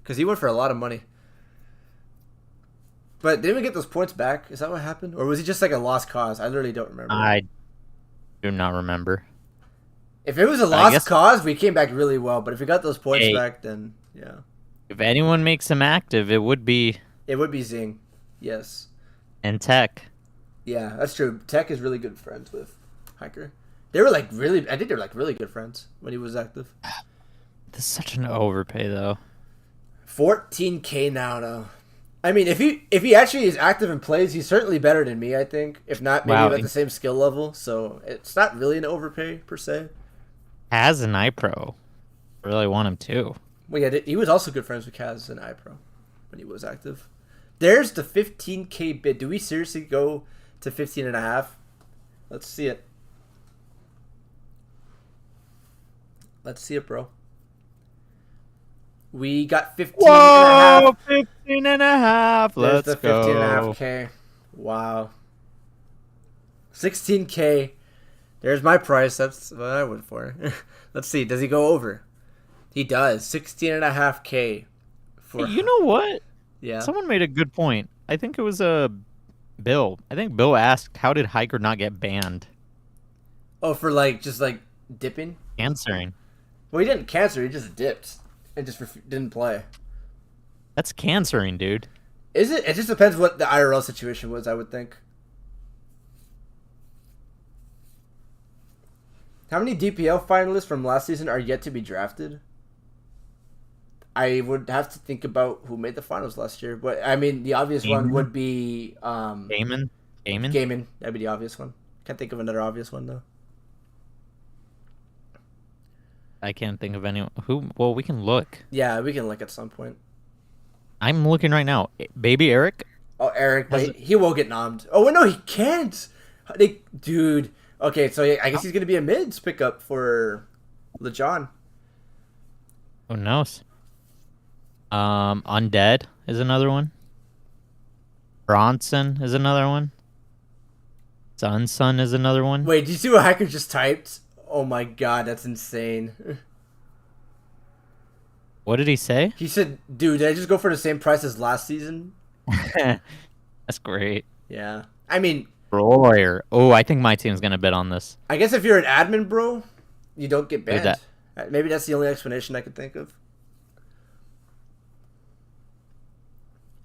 Because he went for a lot of money. But didn't we get those points back? Is that what happened? Or was he just like a lost cause? I literally don't remember. I do not remember. If it was a lost cause, we came back really well. But if we got those points back, then, yeah. If anyone makes him active, it would be... It would be Zing. Yes. And Tech. Yeah, that's true. Tech is really good friends with Hiker. They were like really... I think they were like really good friends when he was active. This is such an overpay, though. 14K now, though. I mean, if he actually is active and plays, he's certainly better than me, I think. If not, maybe at the same skill level. So it's not really an overpay, per se. Kaz and iPro. Really want him, too. Well, yeah, he was also good friends with Kaz and iPro when he was active. There's the 15K bid. Do we seriously go to 15.5? Let's see it. Let's see it, bro. We got 15 Whoa, 15.5. Let's the 15.5K. Wow. 16K. There's my price. That's what I went for. Let's see. Does he go over? He does. 16.5K. Hey, you know what? Yeah. Someone made a good point. I think it was Bill. I think Bill asked, how did Hiker not get banned? Oh, for like just like dipping? Cancering. Well, he didn't cancer. He just dipped and just didn't play. That's cancering, dude. Is it? It just depends what the IRL situation was, I would think. How many DPL finalists from last season are yet to be drafted? I would have to think about who made the finals last year, but I mean the obvious one would be Gaiman. That'd be the obvious one. Can't think of another obvious one though. I can't think of anyone. Who? Well, we can look. Yeah, we can look at some point. I'm looking right now. Baby Eric. Oh, Eric, but he won't get nommed. Oh no, he can't. Dude. Okay, so I guess he's gonna be a mids pickup for LeJohn. Who knows? Undead is another one. Bronson is another one. Sun is another one. Wait, did you see what Hacker just typed? Oh my god, that's insane. What did he say? He said, dude, did I just go for the same price as last season? That's great. Yeah. I mean... Royer. Oh, I think my team's going to bet on this. I guess if you're an admin, bro, you don't get banned. Maybe that's the only explanation I could think of.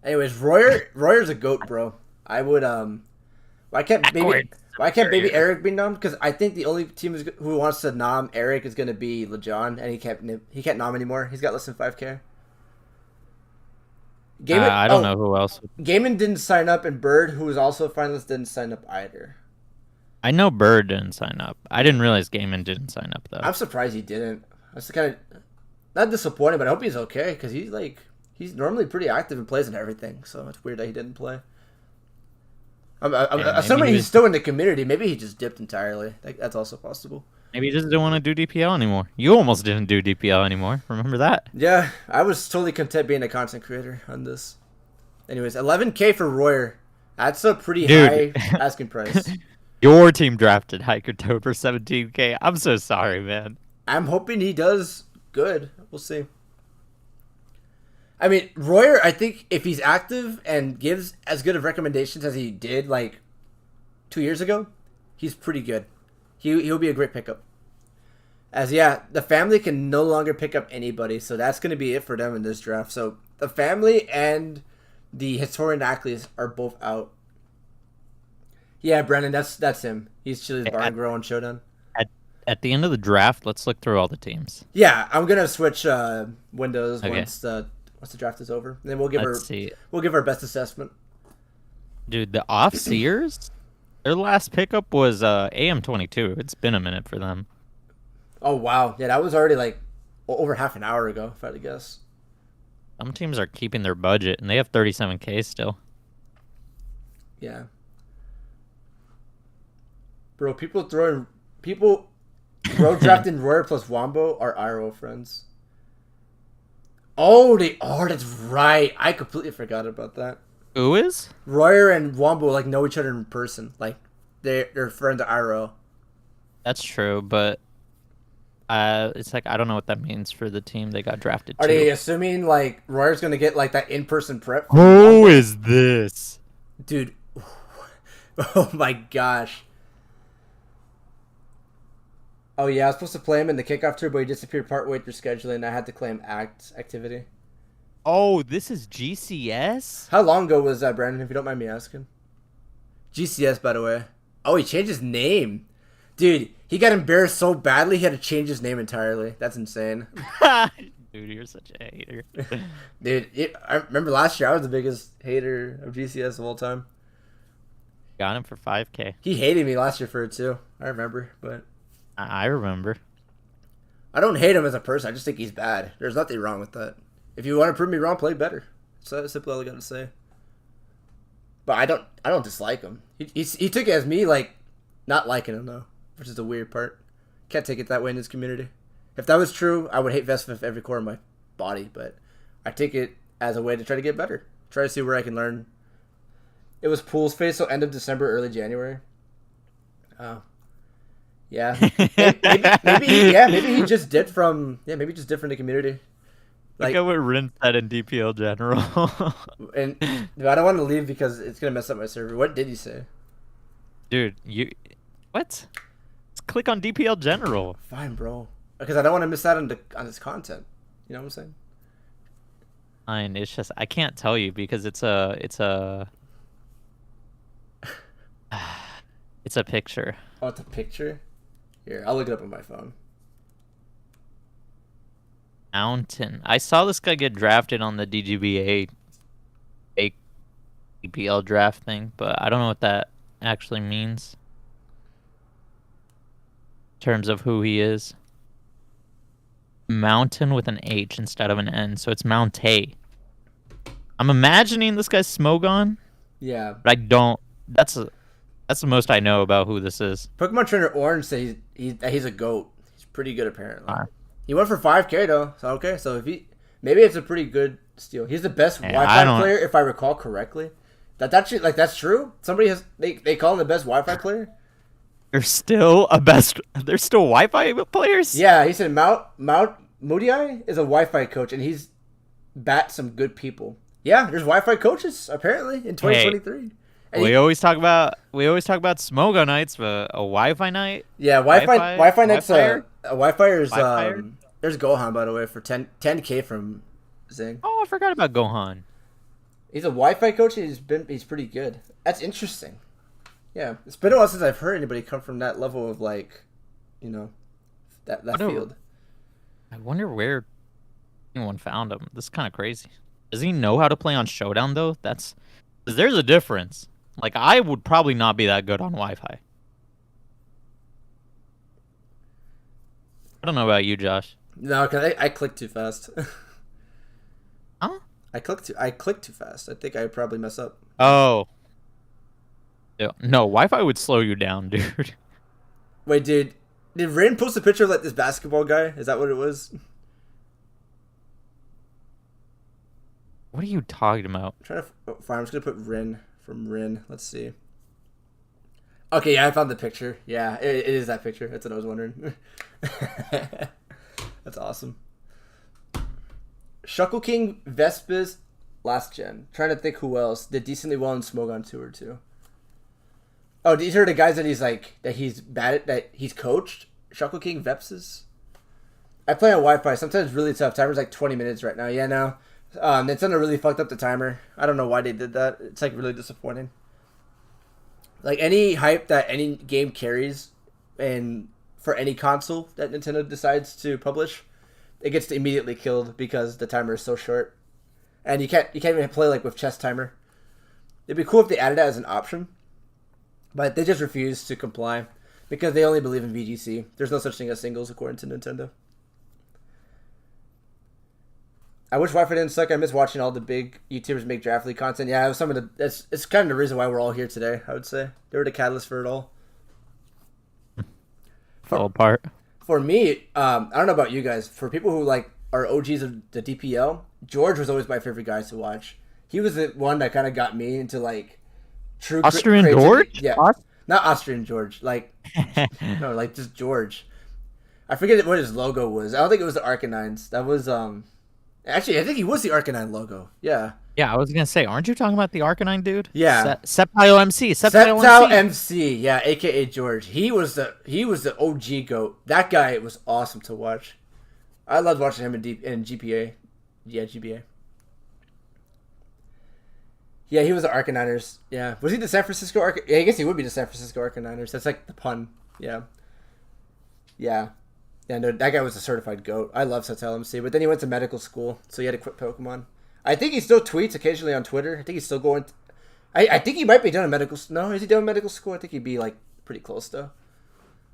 Anyways, Royer's a goat, bro. I would, Why can't Baby Eric be nommed? Because I think the only team who wants to nom Eric is going to be LeJohn, and he can't nom anymore. He's got less than 5K. I don't know who else. Gaiman didn't sign up, and Bird, who was also a finalist, didn't sign up either. I know Bird didn't sign up. I didn't realize Gaiman didn't sign up though. I'm surprised he didn't. That's kind of not disappointing, but I hope he's okay because he's normally pretty active and plays in everything. So it's weird that he didn't play. I'm assuming he's still in the community. Maybe he just dipped entirely. That's also possible. Maybe he just didn't want to do DPL anymore. You almost didn't do DPL anymore. Remember that? Yeah, I was totally content being a content creator on this. Anyways, 11K for Royer. That's a pretty high asking price. Your team drafted Hiker Toad for 17K. I'm so sorry, man. I'm hoping he does good. We'll see. I mean, Royer, I think if he's active and gives as good of recommendations as he did like 2 years ago, he's pretty good. He'll be a great pickup. As the family can no longer pick up anybody, so that's going to be it for them in this draft. So the family and the Historian Acklys are both out. Yeah, Brennan, that's him. He's Chili's Bar and Grill and Showdown. At the end of the draft, let's look through all the teams. Yeah, I'm gonna switch windows once the draft is over. And then we'll give our best assessment. Dude, the off-seers, their last pickup was AM22. It's been a minute for them. Oh wow, yeah, that was already like over half an hour ago, if I had to guess. Some teams are keeping their budget, and they have 37K still. Yeah. Bro, people drafting Royer plus Wombo are IRO friends. Oh, they are. That's right. I completely forgot about that. Who is? Royer and Wombo like know each other in person. Like they're friends at IRO. That's true, but it's like I don't know what that means for the team they got drafted to. Are they assuming like Royer's gonna get like that in-person prep? Who is this? Dude. Oh my gosh. Oh yeah, I was supposed to play him in the kickoff tour, but he disappeared partway through scheduling, and I had to claim activity. Oh, this is GCS? How long ago was that, Brandon, if you don't mind me asking? GCS, by the way. Oh, he changed his name. Dude, he got embarrassed so badly, he had to change his name entirely. That's insane. Dude, you're such a hater. Dude, I remember last year I was the biggest hater of GCS of all time. Got him for 5K. He hated me last year for it, too. I remember, but... I remember. I don't hate him as a person. I just think he's bad. There's nothing wrong with that. If you want to prove me wrong, play better. So that's simply all I got to say. But I don't dislike him. He took it as me like not liking him though, which is the weird part. Can't take it that way in this community. If that was true, I would hate Vespa with every core of my body. But I take it as a way to try to get better. Try to see where I can learn. It was Pool's phase, so end of December, early January. Oh. Yeah, maybe he just did from the community. Like, look at what Rin said in DPL General. And I don't want to leave because it's gonna mess up my server. What did he say? Dude, what? Let's click on DPL General. Fine, bro. Because I don't want to miss out on his content. You know what I'm saying? Fine. It's just I can't tell you because it's a it's a picture. Oh, it's a picture. Here, I'll look it up on my phone. Mountain. I saw this guy get drafted on the DGBA fake DPL draft thing, but I don't know what that actually means in terms of who he is. Mountain with an H instead of an N, so it's Mountay. I'm imagining this guy's Smogon. Yeah. But I don't. That's the most I know about who this is. Pokemon Trainer Orange says he's a GOAT. He's pretty good apparently. He went for 5K though, so okay. So maybe it's a pretty good steal. He's the best Wi-Fi player if I recall correctly. That's true. Somebody they call him the best Wi-Fi player. There's still Wi-Fi players. Yeah, he said Mount Moody is a Wi-Fi coach and he's bat some good people. Yeah, there's Wi-Fi coaches apparently in 2023. Hey. We always talk about Smogo nights, but a Wi-Fi night. Yeah, Wi-Fi nights. Wi-Fi is there's Gohan, by the way, for 10K from Zing. Oh, I forgot about Gohan. He's a Wi-Fi coach. He's pretty good. That's interesting. Yeah, it's been a while since I've heard anybody come from that level of that field. I wonder where anyone found him. This is kind of crazy. Does he know how to play on Showdown though? 'Cause there's a difference. Like I would probably not be that good on Wi-Fi. I don't know about you, Josh. No, cause I click too fast. Huh? I click too fast. I think I probably mess up. Oh. Yeah. No, Wi-Fi would slow you down, dude. Wait, did Rin post a picture of like this basketball guy? Is that what it was? What are you talking about? I'm trying to fine. I'm just gonna put Rin from Rin. Let's see. Okay, yeah, I found the picture. Yeah, it is that picture. That's what I was wondering. That's awesome. Shuckle King, Vespers, last gen. Trying to think who else did decently well in Smogon 2 or 2. Oh, these are the guys that he's bad at, that he's coached? Shuckle King, Vespers? I play on Wi-Fi. Sometimes it's really tough. Timer's like 20 minutes right now. Yeah, no. Nintendo really fucked up the timer. I don't know why they did that. It's like really disappointing. Like any hype that any game carries, and for any console that Nintendo decides to publish, it gets immediately killed because the timer is so short, and you can't even play like with chess timer. It'd be cool if they added that as an option, but they just refuse to comply because they only believe in VGC. There's no such thing as singles according to Nintendo. I wish Wi-Fi didn't suck. I miss watching all the big YouTubers make Draft League content. Yeah, it was some of the. It's kind of the reason why we're all here today. I would say they were the catalyst for it all. Fall apart. For me, I don't know about you guys. For people who like are OGs of the DPL, George was always my favorite guy to watch. He was the one that kind of got me into like true Austrian George. Yeah, not Austrian George. Like no, like just George. I forget what his logo was. I don't think it was the Arcanines. That was Actually, I think he was the Arcanine logo. Yeah. Yeah, I was gonna say, aren't you talking about the Arcanine dude? Yeah. Septile MC. Septile MC. Yeah, aka George. He was the OG goat. That guy was awesome to watch. I loved watching him in GPA. Yeah, GBA. Yeah, he was the Arcaniners. Yeah. Was he the San Francisco Yeah, I guess he would be the San Francisco Arcaniners. That's like the pun. Yeah. Yeah. Yeah, no, that guy was a certified GOAT. I love Septile MC, but then he went to medical school, so he had to quit Pokemon. I think he still tweets occasionally on Twitter. I think he's still going. I think he might be done in medical. No, is he done medical school? I think he'd be like pretty close though,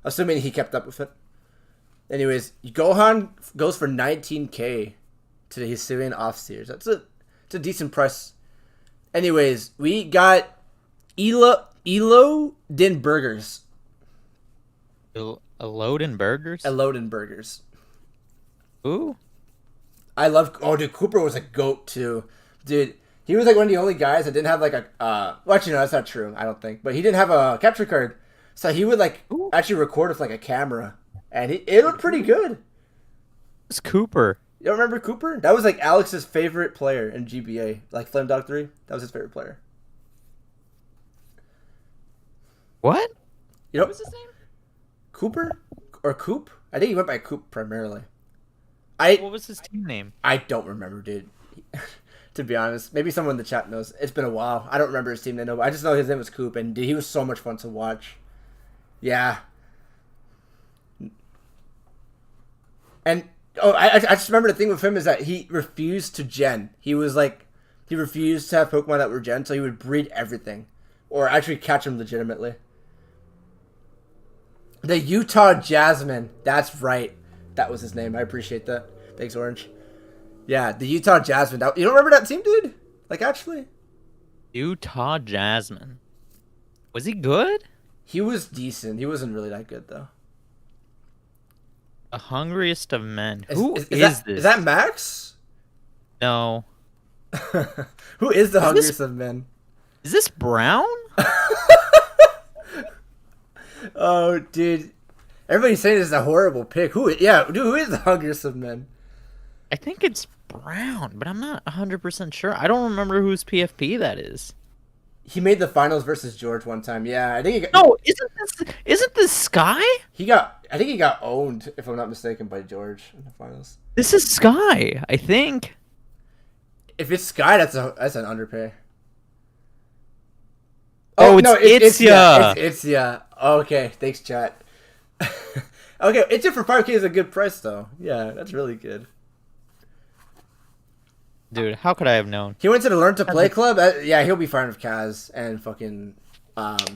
assuming he kept up with it. Anyways, Gohan goes for 19K to the Hisuian off-series. It's a decent price. Anyways, we got Elo Din Burgers. Eloden Burgers? Eloden Burgers. Ooh. I love... Oh, dude, Cooper was a GOAT, too. Dude, he was like one of the only guys that didn't have like a... well, actually, no, that's not true, I don't think. But he didn't have a capture card. So he would like actually record with like a camera. And it looked pretty good. It's Cooper. You don't remember Cooper? That was like Alex's favorite player in GBA. Like Flame Dog 3. That was his favorite player. What? You know, What was his name? Cooper? Or Coop? I think he went by Coop primarily. What was his team name? I don't remember, dude. To be honest. Maybe someone in the chat knows. It's been a while. I don't remember his team name, but I just know his name was Coop, and dude, he was so much fun to watch. Yeah. And I just remember the thing with him is that he refused to gen. He refused to have Pokemon that were gen, so he would breed everything. Or actually catch them legitimately. The Utah Jasmine. That's right. That was his name. I appreciate that. Thanks, Orange. Yeah, the Utah Jasmine. You don't remember that team, dude? Like, actually? Utah Jasmine. Was he good? He was decent. He wasn't really that good, though. The hungriest of men. Who is this? this? Is that Max? No. Who is the hungriest of men? Is this Brown? Oh, dude. Everybody's saying this is a horrible pick. Who is the hungriest of men? I think it's Brown, but I'm not 100% sure. I don't remember whose PFP that is. He made the finals versus George one time. Yeah, I think he got... No, isn't this Sky? I think he got owned, if I'm not mistaken, by George in the finals. This is Sky, I think. If it's Sky, that's an underpay. Oh, it's Itzia. It's Itzia. Okay, thanks, chat. Okay, Itzia for 5K is a good price, though. Yeah, that's really good. Dude, how could I have known? He went to the Learn to Play club. Yeah, he'll be fine with Kaz and fucking the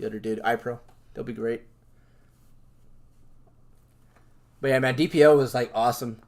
other dude, iPro. They'll be great. But yeah, man, DPL was like awesome.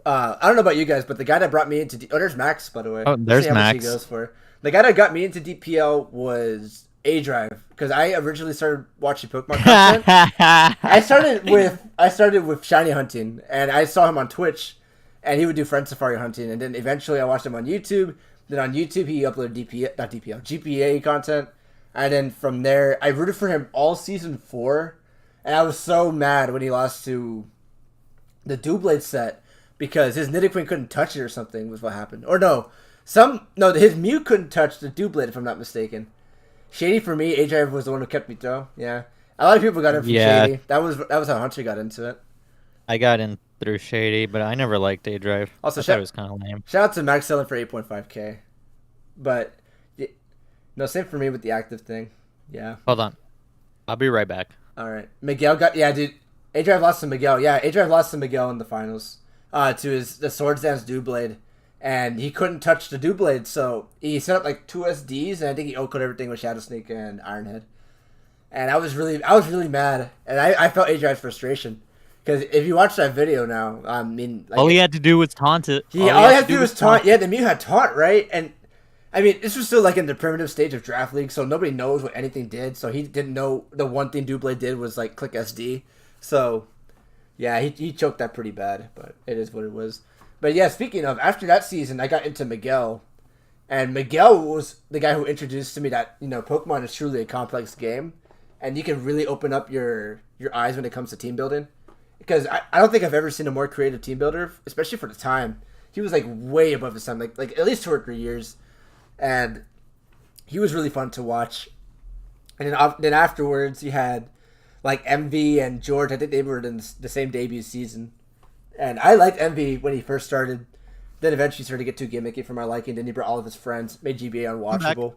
I don't know about you guys, but the guy that brought me into there's Max, by the way. Oh, there's See how much Max. he goes for. The guy that got me into DPL was A Drive because I originally started watching Pokemon content. I started with shiny hunting, and I saw him on Twitch, and he would do friend safari hunting, and then eventually I watched him on YouTube. Then on YouTube he uploaded GPA content, and then from there I rooted for him all season 4, and I was so mad when he lost to the Doublade set because his Nidoqueen couldn't touch it or something was what happened. Or his Mew couldn't touch the Doublade if I'm not mistaken. Shady for me, A-Drive was the one who kept me though. Yeah. A lot of people got it from Shady. That was how Hunter got into it. I got in through Shady, but I never liked A-Drive. Also, I thought it was kind of lame. Shout out to Max selling for 8.5k. But no, same for me with the active thing. Yeah. Hold on. I'll be right back. All right. Miguel dude. A-Drive lost to Miguel. Yeah, A-Drive lost to Miguel in the finals. To the Swords Dance Doublade. And he couldn't touch the Doublade, so he set up like 2 SDs, and I think he O-coded everything with Shadow Sneak and Ironhead. And I was really mad, and I felt A-Drive's frustration. Because if you watch that video now, I mean... All he had to do was taunt it. All he had to do was taunt. Yeah, the Mew had taunt, right? And, I mean, this was still like in the primitive stage of Draft League, so nobody knows what anything did, so he didn't know the one thing Doublade did was like click SD. So, yeah, he choked that pretty bad, but it is what it was. But yeah, speaking of, after that season, I got into Miguel. And Miguel was the guy who introduced to me that, Pokemon is truly a complex game. And you can really open up your eyes when it comes to team building. Because I don't think I've ever seen a more creative team builder, especially for the time. He was like way above his time, like at least 2 or 3 years. And he was really fun to watch. And then afterwards, you had like MV and George. I think they were in the same debut season. And I liked MV when he first started. Then eventually started to get too gimmicky for my liking. Then he brought all of his friends, made GBA unwatchable.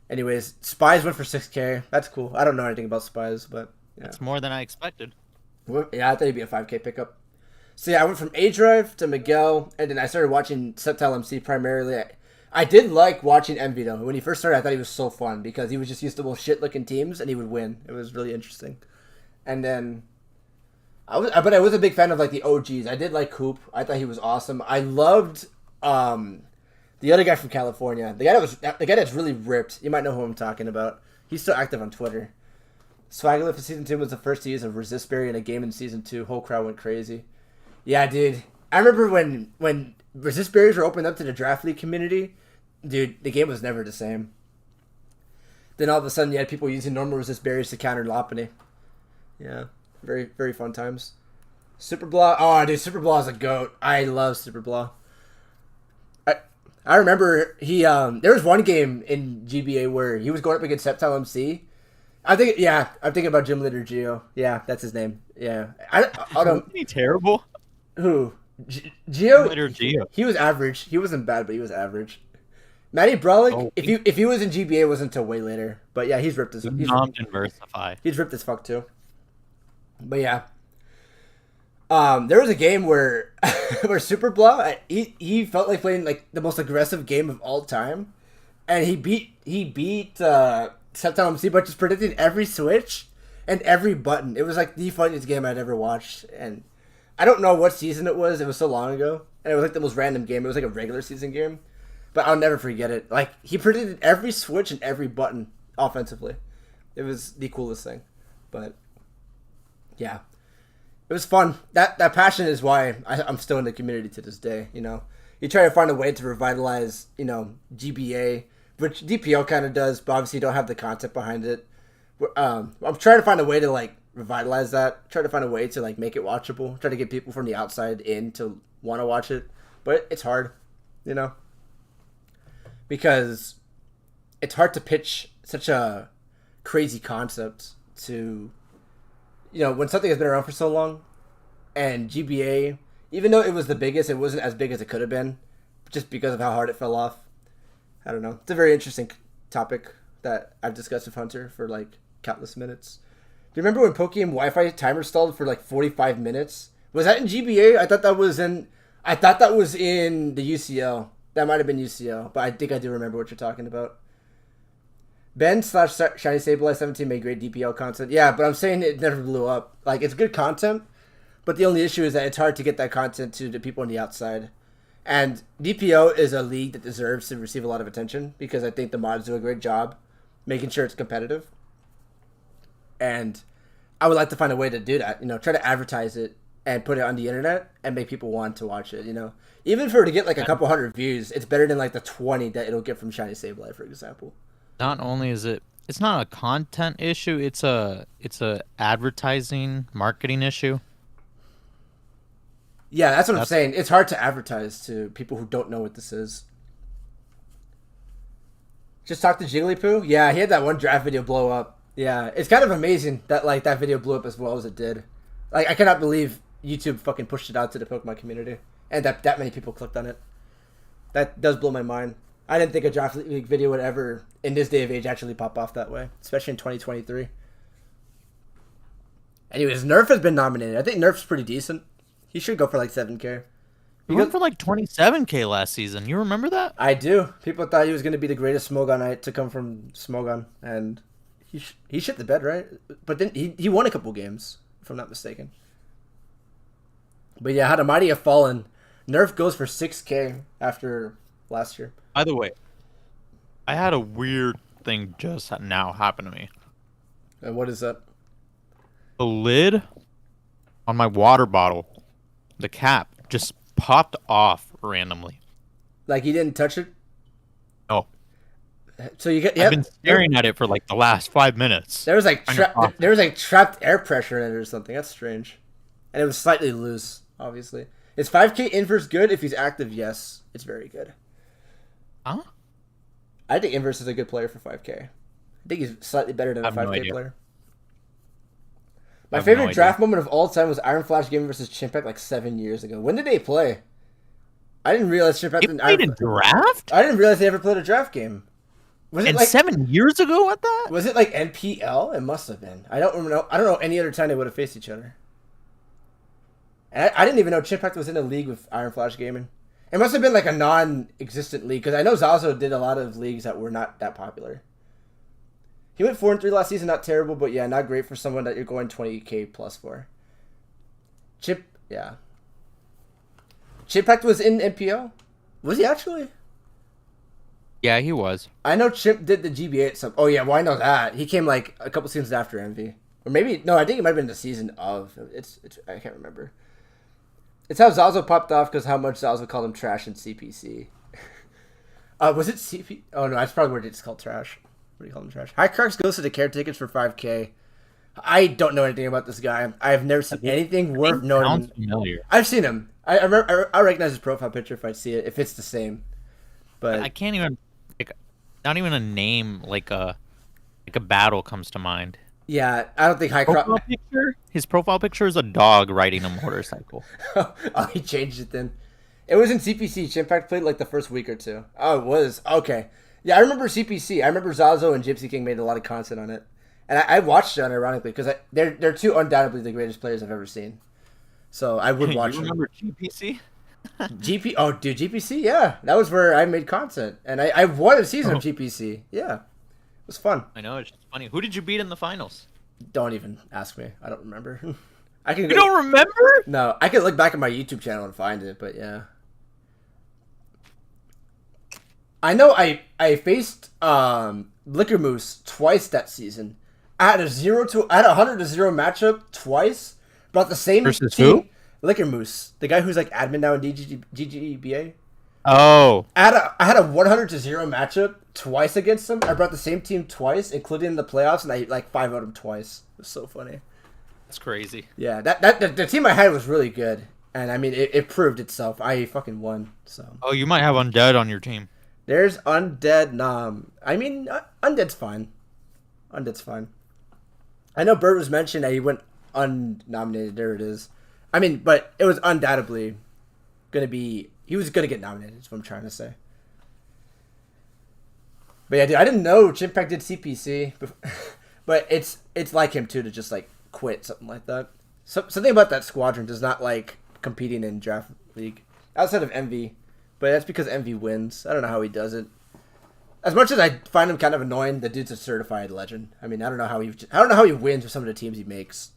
Anyways, Spies went for 6k. That's cool. I don't know anything about Spies, but yeah. It's more than I expected. Yeah, I thought he'd be a 5k pickup. So yeah, I went from A-Drive to Miguel, and then I started watching Septile MC primarily. I did like watching MV though. When he first started, I thought he was so fun because he was just used to most shit-looking teams, and he would win. It was really interesting. And then... I was a big fan of like the OGs. I did like Coop. I thought he was awesome. I loved the other guy from California. The guy that's really ripped. You might know who I'm talking about. He's still active on Twitter. Swaggerlift in season 2 was the first to use a resist berry in a game in season 2. Whole crowd went crazy. Yeah, dude. I remember when resist berries were opened up to the Draft League community, dude, the game was never the same. Then all of a sudden you had people using normal resist berries to counter Lopunny. Yeah. Very, very fun times. Super Blah. Oh, dude, Super Blah is a goat. I love Super Blah. I remember there was one game in GBA where he was going up against Septile MC. I'm thinking about Gym Leader Geo. Yeah, that's his name. Yeah. I don't. Wasn't he terrible? Who? Geo? Gym Leader Geo. He was average. He wasn't bad, but he was average. Matty Brolic, if he was in GBA, it wasn't until way later. But yeah, he's ripped as he's ripped as fuck too. But yeah, there was a game where Super Blah he felt like playing like the most aggressive game of all time, and he beat Septile MC by just predicting every switch and every button. It was like the funniest game I'd ever watched, and I don't know what season it was. It was so long ago, and it was like the most random game. It was like a regular season game, but I'll never forget it. Like he predicted every switch and every button offensively. It was the coolest thing, but. Yeah, it was fun. That passion is why I'm still in the community to this day. You try to find a way to revitalize, GBA, which DPL kind of does, but obviously you don't have the concept behind it. I'm trying to find a way to like revitalize that. Try to find a way to like make it watchable. Try to get people from the outside in to want to watch it, but it's hard, because it's hard to pitch such a crazy concept to. When something has been around for so long, and GBA, even though it was the biggest, it wasn't as big as it could have been, just because of how hard it fell off. I don't know. It's a very interesting topic that I've discussed with Hunter for like countless minutes. Do you remember when Pokemon Wi-Fi timer stalled for like 45 minutes? Was that in GBA? I thought that was in I thought that was in the UCL. That might have been UCL, but I think I do remember what you're talking about. Ben / Shiny Sableye 17 made great DPL content. Yeah, but I'm saying it never blew up. Like, it's good content, but the only issue is that it's hard to get that content to the people on the outside. And DPO is a league that deserves to receive a lot of attention because I think the mods do a great job making sure it's competitive. And I would like to find a way to do that. Try to advertise it and put it on the internet and make people want to watch it. Even for it to get like a couple hundred views, it's better than like the 20 that it'll get from Shiny Sableye, for example. Not only is it's not a content issue, it's a advertising marketing issue. Yeah, that's what I'm saying. It's hard to advertise to people who don't know what this is. Just talk to Jigglypuff? Yeah, he had that one draft video blow up. Yeah, it's kind of amazing that like that video blew up as well as it did. Like, I cannot believe YouTube fucking pushed it out to the Pokemon community. And that many people clicked on it. That does blow my mind. I didn't think a draft league video would ever, in this day of age, actually pop off that way. Especially in 2023. Anyways, Nerf has been nominated. I think Nerf's pretty decent. He should go for like 7K. He went for like 27K last season. You remember that? I do. People thought he was going to be the greatest Smogonite to come from Smogon. And he shit the bed, right? But then he won a couple games, if I'm not mistaken. But yeah, how the mighty have fallen. Nerf goes for 6K after last year. By the way, I had a weird thing just now happen to me. And what is that? The lid on my water bottle, the cap, just popped off randomly. Like you didn't touch it? No. So you get. I've been staring at it for like the last 5 minutes. There was like trapped air pressure in it or something. That's strange. And it was slightly loose, obviously. Is 5K inverse good? If he's active, yes, it's very good. Huh? I think inverse is a good player for 5K. I think he's slightly better than a 5K player. My favorite draft moment of all time was Iron Flash Gaming versus Chimpact like 7 years ago. When did they play? I didn't realize Chimpact and played a draft. I didn't realize they ever played a draft game. Was it like 7 years ago? What that? Was it like NPL? It must have been. I don't know any other time they would have faced each other. And I didn't even know Chimpact was in a league with Iron Flash Gaming. It must have been like a non-existent league because I know Zazo did a lot of leagues that were not that popular. He went 4-3 last season, not terrible, but yeah, not great for someone that you're going 20K plus for. Yeah. Chimpact was in NPL? Was he actually? Yeah, he was. I know Chip did the GBA at some. Oh yeah, well I know that. He came like a couple seasons after Envy. Or maybe, no, I think it might have been the season of. It's I can't remember. It's how Zazo popped off because how much Zazo called him trash in CPC. Was it CP? Oh no, that's probably where it's called trash. What do you call him trash? High Crocs goes to the caretakers for 5K. I don't know anything about this guy. I've never seen anything worth knowing. Familiar. I've seen him. I recognize his profile picture if I see it, if it's the same. But I can't even, not even a name like a battle comes to mind. Yeah, I don't think High Crocs. His profile picture is a dog riding a motorcycle. Oh, he changed it then. It was in CPC. Chimpact played like the first week or two. Oh, it was? Okay. Yeah, I remember CPC. I remember Zazo and Gypsy King made a lot of content on it. And I watched it unironically because they're two undoubtedly the greatest players I've ever seen. So I would watch them. You remember GPC? Oh, dude, GPC? Yeah. That was where I made content. And I won a season of GPC. Yeah. It was fun. I know, it's just funny. Who did you beat in the finals? Don't even ask me. I don't remember. You don't remember? No, I can look back at my YouTube channel and find it, but yeah. I know I faced Liquor Moose twice that season. I had a 100-0 matchup twice. Brought the same versus team. Who? Liquor Moose, the guy who's like admin now in GGBA. Oh. I had a 100-0 matchup twice against him. I brought the same team twice, including in the playoffs, and I like 5-0'd him twice. It was so funny. That's crazy. Yeah, the team I had was really good, and I mean it proved itself. I fucking won. So. Oh, you might have Undead on your team. There's Undead. I mean, Undead's fine. Undead's fine. I know Bird was mentioned that he went unnominated. There it is. I mean, but it was undoubtedly going to be... He was going to get nominated, is what I'm trying to say. But yeah, dude, I didn't know Chimpact did CPC. But it's like him, too, to just, like, quit, something like that. Something about that squadron does not like competing in Draft League. outside of Envy, but that's because Envy wins. I don't know how he does it. As much as I find him kind of annoying, the dude's a certified legend. I mean, I don't know how he wins with some of the teams he makes.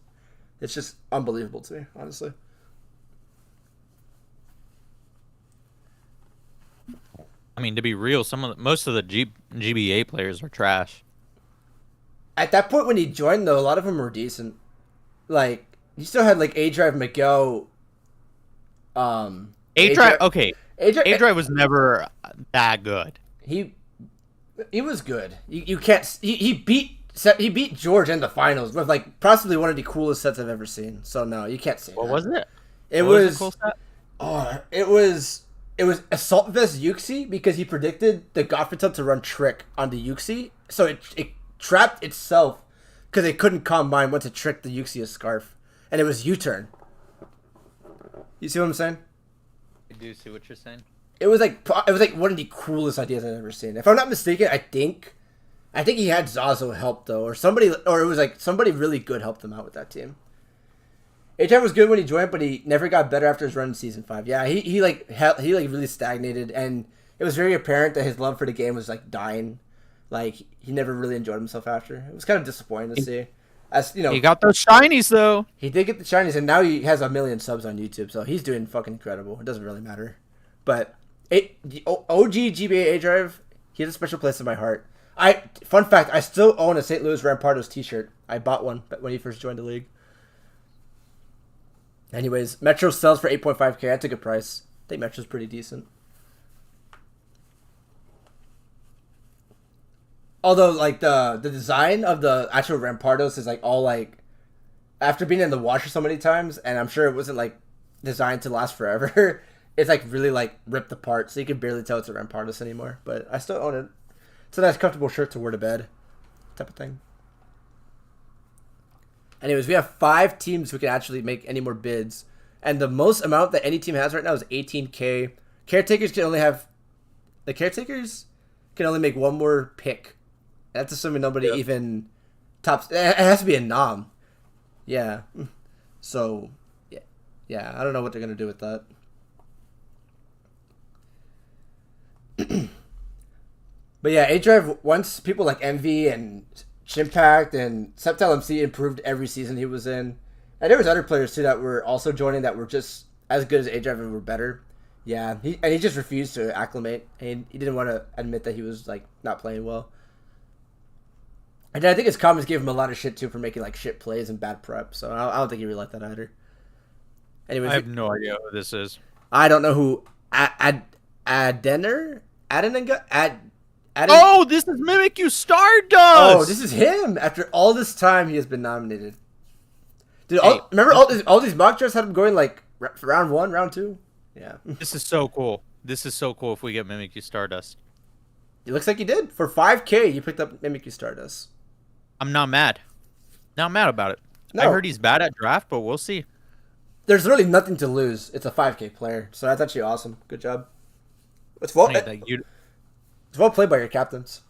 It's just unbelievable to me, honestly. I mean, to be real, most of the GBA players are trash. At that point when he joined, though, a lot of them were decent. Like, you still had like A-Drive, Miguel. A-Drive, okay. A-Drive was never that good. He was good. You can't. He beat George in the finals with like possibly one of the coolest sets I've ever seen. So no, you can't say What that. was it? It What was the cool set? Oh, it was Assault Vest Yuxi because he predicted the Gotham to run Trick on the Yuxi, so it trapped itself because it couldn't combine once it tricked the Yuxia Scarf, and it was U-turn. You see what I'm saying? I do see what you're saying. It was like one of the coolest ideas I've ever seen. If I'm not mistaken, I think he had Zazo help though, or it was like somebody really good helped him out with that team. HM was good when he joined, but he never got better after his run in season 5. Yeah, he really stagnated, and it was very apparent that his love for the game was like dying. Like he never really enjoyed himself after. It was kind of disappointing to see. As you know, he got those shinies though. He did get the shinies, and now he has 1 million subs on YouTube, so he's doing fucking incredible. It doesn't really matter, but. The OG GBA A-Drive, he has a special place in my heart. Fun fact, I still own a St. Louis Rampardos t-shirt. I bought one when he first joined the league. Anyways, Metro sells for 8.5k. That's a good price. I think Metro's pretty decent. Although, like, the design of the actual Rampardos is, like, all, like... After being in the wash so many times, and I'm sure it wasn't, like, designed to last forever... It's like really like ripped apart, so you can barely tell it's a Rampardos anymore. But I still own it. It's a nice, comfortable shirt to wear to bed, type of thing. Anyways, we have 5 teams who can actually make any more bids, and the most amount that any team has right now is 18k. Caretakers can only make one more pick. That's assuming nobody even tops. It has to be a nom. Yeah. So yeah. I don't know what they're gonna do with that. But yeah, A-Drive, once people like Envy and Chimpact and Septile MC improved every season he was in, and there was other players too that were also joining that were just as good as A-Drive and were better. Yeah, he just refused to acclimate, and he didn't want to admit that he was like not playing well. And I think his comments gave him a lot of shit too for making like shit plays and bad prep, so I don't think he really liked that either. Anyways, I have no idea who this is. I don't know who Adener. Oh, this is Mimikyu Stardust! Oh, this is him! After all this time, he has been nominated. Dude, remember all these mock drafts had him going like round 1, round 2? Yeah. This is so cool. This is so cool if we get Mimikyu Stardust. It looks like you did. For 5k, you picked up Mimikyu Stardust. I'm not mad. Not mad about it. No. I heard he's bad at draft, but we'll see. There's really nothing to lose. It's a 5k player, so that's actually awesome. Good job. It's well played by your captains.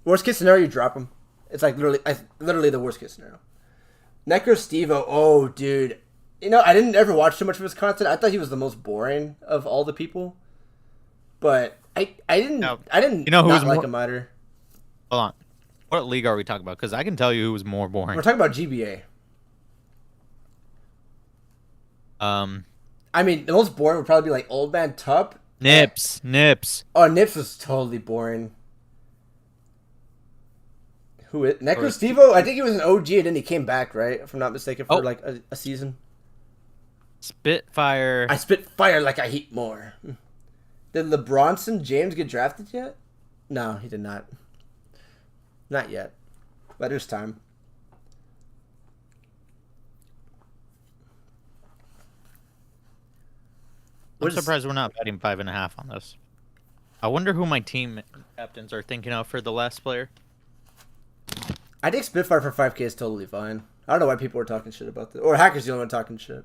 Worst case scenario, you drop him. It's like literally the worst case scenario. Necro Stevo, oh dude, I didn't ever watch too much of his content. I thought he was the most boring of all the people, but I didn't not like him either. Hold on, what league are we talking about? Because I can tell you who was more boring. We're talking about GBA. I mean, the most boring would probably be like Old Man Tup. Nips. Oh, Nips was totally boring. Who is Necro Stevo? I think he was an OG and then he came back, right? If I'm not mistaken, for like a season. Spitfire. I spit fire like I heat more. Did LeBronson James get drafted yet? No, he did not. Not yet. But there's time. I'm surprised we're not betting 5.5 on this. I wonder who my team captains are thinking of for the last player. I think Spitfire for 5k is totally fine. I don't know why people are talking shit about this. Or Hacker's the only one talking shit.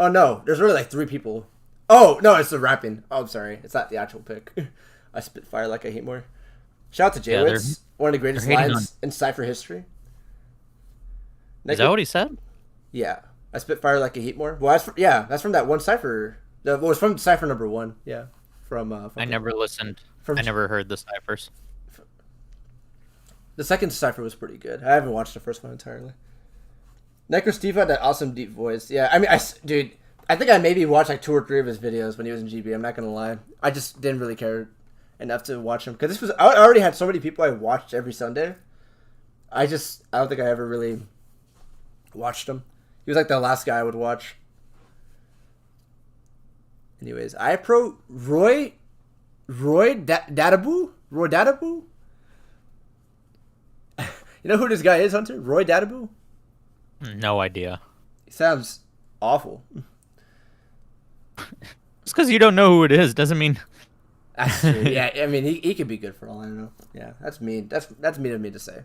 Oh no, there's really like 3 people. Oh, no, it's the rapping. Oh, I'm sorry. It's not the actual pick. I spit fire like I hate more. Shout out to Jaywitz. One of the greatest lines in Cypher history. Is that what he said? Yeah. I spit fire like I hate more. Well, that's from that one Cypher It was from Cypher number 1. Yeah, from I never listened. From I never heard the ciphers. the second Cypher was pretty good. I haven't watched the first one entirely. Necrosteve had that awesome deep voice. Yeah, I mean, dude, I think I maybe watched like 2 or 3 of his videos when he was in GB. I'm not gonna lie. I just didn't really care enough to watch him because I already had so many people I watched every Sunday. I don't think I ever really watched him. He was like the last guy I would watch. Anyways, iPro Roy Dadabu? Roy Dadabu? You know who this guy is, Hunter? Roy Dadabu? No idea. He sounds awful. Just because you don't know who it is doesn't mean. That's true. Yeah, I mean he could be good for all I know. Yeah, that's mean. That's mean of me to say.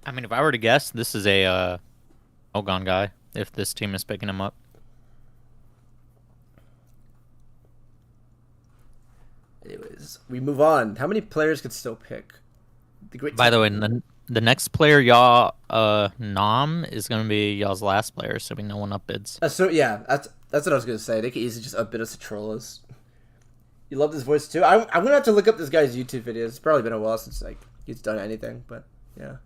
I mean, if I were to guess, this is a Ogon guy. If this team is picking him up. Anyways, we move on. How many players could still pick? By the way, the next player y'all nom is gonna be y'all's last player, assuming no one upbids. So yeah, that's what I was gonna say. They could easily just upbid us to troll us. You love his voice too. I'm gonna have to look up this guy's YouTube videos. It's probably been a while since like he's done anything, but yeah.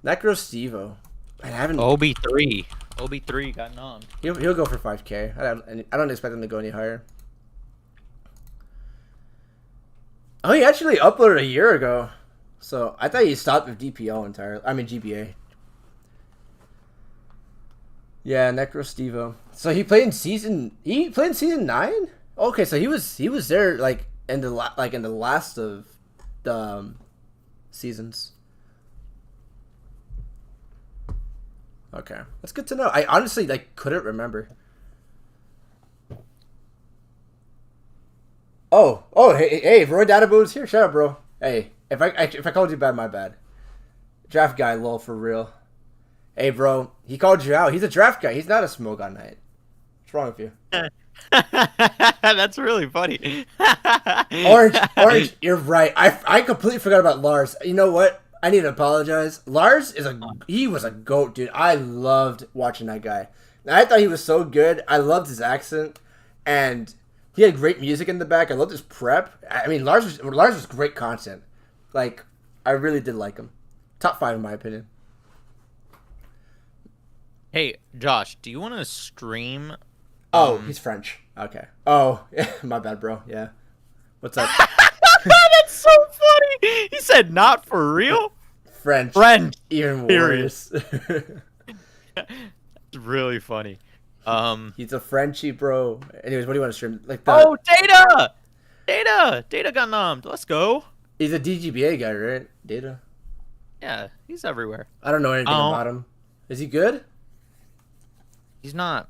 Necrostevo. I haven't. OB3 got nommed. He'll go for 5K. I don't expect him to go any higher. Oh, he actually uploaded a year ago. So I thought he stopped with DPL entirely. I mean GBA. Yeah, Necrostevo. So he played in season 9? Okay, so he was there like in the last of the seasons. Okay, that's good to know. I honestly like couldn't remember. Oh, hey, Roy Databo's here. Shut up, bro. Hey, if I called you bad, my bad. Draft guy, lol, for real. Hey, bro, he called you out. He's a draft guy. He's not a smoke on night. What's wrong with you? That's really funny. Orange, you're right. I completely forgot about Lars. You know what? I need to apologize. Lars he was a goat, dude. I loved watching that guy. I thought he was so good. I loved his accent, and he had great music in the back. I loved his prep. I mean, Lars was great content. Like, I really did like him. Top 5 in my opinion. Hey, Josh, do you want to stream? Oh, he's French. Okay. Oh, my bad, bro. Yeah. What's up? That's so funny. He said, "Not for real." French. Even worse. It's really funny. He's a Frenchie, bro. Anyways, what do you want to stream? Like Data got nommed. Let's go. He's a DGBA guy, right? Data. Yeah, he's everywhere. I don't know anything about him. Is he good? He's not.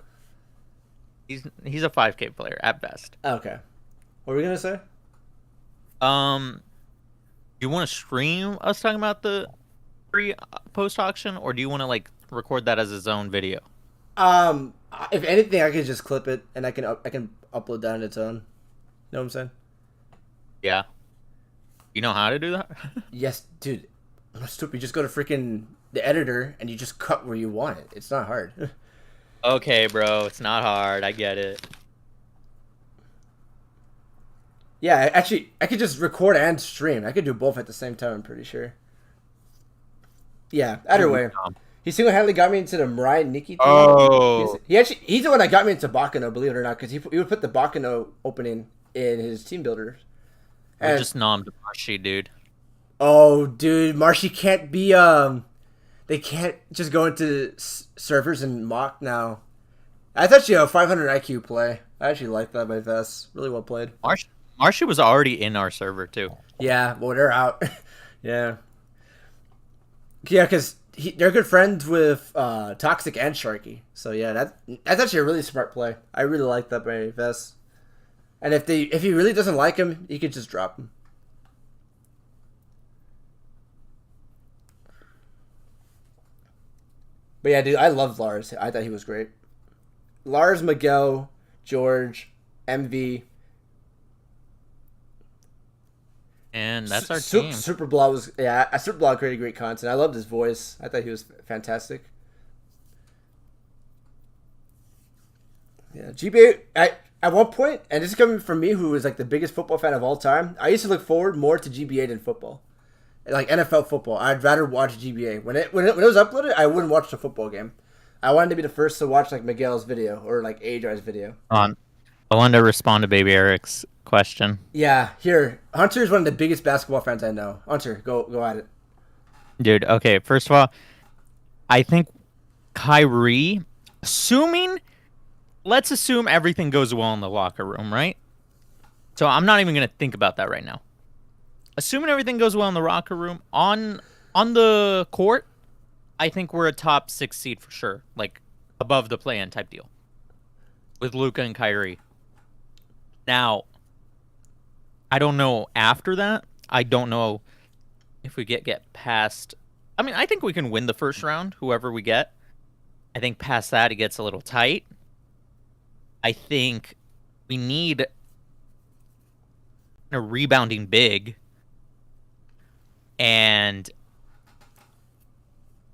He's a 5K player at best. Okay. What were we gonna say? You want to stream us talking about the free post auction, or do you want to like record that as its own video? If anything, I could just clip it and I can upload that on its own. You know what I'm saying? Yeah. You know how to do that? Yes, dude. I'm not stupid. You just go to freaking the editor and you just cut where you want it. It's not hard. Okay, bro. It's not hard. I get it. Yeah, actually, I could just record and stream. I could do both at the same time, I'm pretty sure. Yeah, either way. He single-handedly got me into the Mirai Nikki team. Oh. He's the one that got me into Bakano, believe it or not, because he would put the Bakano opening in his team builders. And we just nommed Marshy, dude. Oh, dude, Marshy can't be, they can't just go into servers and mock now. That's actually a 500 IQ play. I actually like that by Vess. Really well played. Marshy was already in our server, too. Yeah, well, they're out. Yeah. Yeah, because they're good friends with Toxic and Sharky. So, yeah, that's actually a really smart play. I really like that by Vess. And if he really doesn't like him, he could just drop him. But yeah, dude, I loved Lars. I thought he was great. Lars, Miguel, George, MV. And that's our team. Superblaw was Superblaw created great content. I loved his voice. I thought he was fantastic. Yeah. Yeah, GBA. At one point, and this is coming from me, who is like the biggest football fan of all time. I used to look forward more to GBA than football, like NFL football. I'd rather watch GBA when it was uploaded. I wouldn't watch the football game. I wanted to be the first to watch like Miguel's video or like Adri's video. I wanted to respond to Baby Eric's question. Yeah, here Hunter is one of the biggest basketball fans I know. Hunter, go at it. Dude, okay, first of all, I think Kyrie, let's assume everything goes well in the locker room, right? So I'm not even going to think about that right now. Assuming everything goes well in the locker room, on the court, I think we're a top 6 seed for sure, like above the play-in type deal with Luka and Kyrie. Now, I don't know after that. I don't know if we get past. I mean, I think we can win the first round, whoever we get. I think past that, it gets a little tight. I think we need a rebounding big. And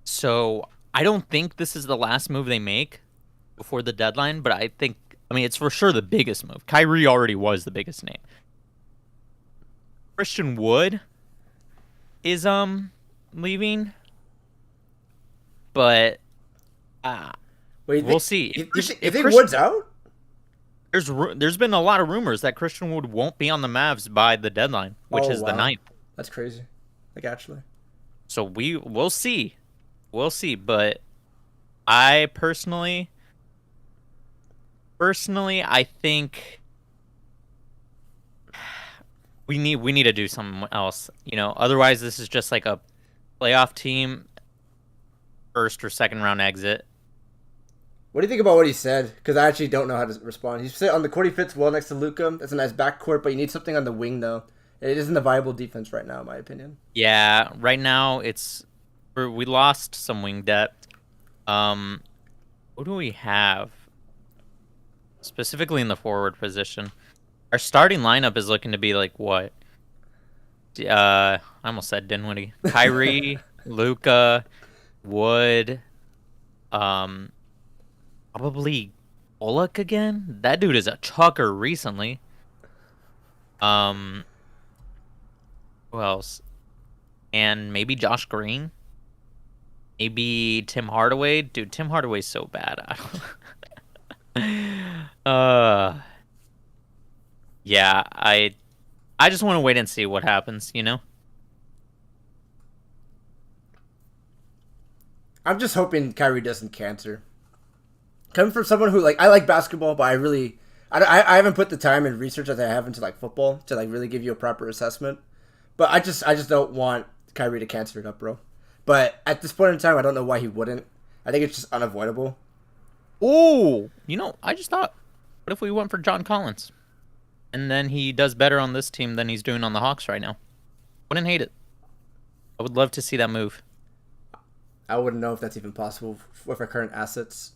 so I don't think this is the last move they make before the deadline, but I mean, it's for sure the biggest move. Kyrie already was the biggest name. Christian Wood is leaving, but we'll see. If Wood's out, there's been a lot of rumors that Christian Wood won't be on the Mavs by the deadline, which is the 9th. That's crazy. Like actually. So we'll see, but I personally, I think we need to do something else. You know, otherwise this is just like a playoff team, first or second round exit. What do you think about what he said? Because I actually don't know how to respond. He said on the court he fits well next to Luka. That's a nice backcourt, but you need something on the wing though. It isn't a viable defense right now, in my opinion. Yeah, right now we lost some wing depth. Who do we have? Specifically in the forward position. Our starting lineup is looking to be like what? I almost said Dinwiddie. Kyrie, Luka, Wood, probably Bullock again. That dude is a chucker recently. Who else? And maybe Josh Green. Maybe Tim Hardaway. Dude, Tim Hardaway's so bad. Yeah, I just want to wait and see what happens, you know? I'm just hoping Kyrie doesn't cancer. Coming from someone who I like basketball, but I haven't put the time and research that I have into like football to like really give you a proper assessment. But I just don't want Kyrie to cancer it up, bro. But at this point in time, I don't know why he wouldn't. I think it's just unavoidable. Oh, you know, I just thought, what if we went for John Collins? And then he does better on this team than he's doing on the Hawks right now. Wouldn't hate it. I would love to see that move. I wouldn't know if that's even possible with our current assets.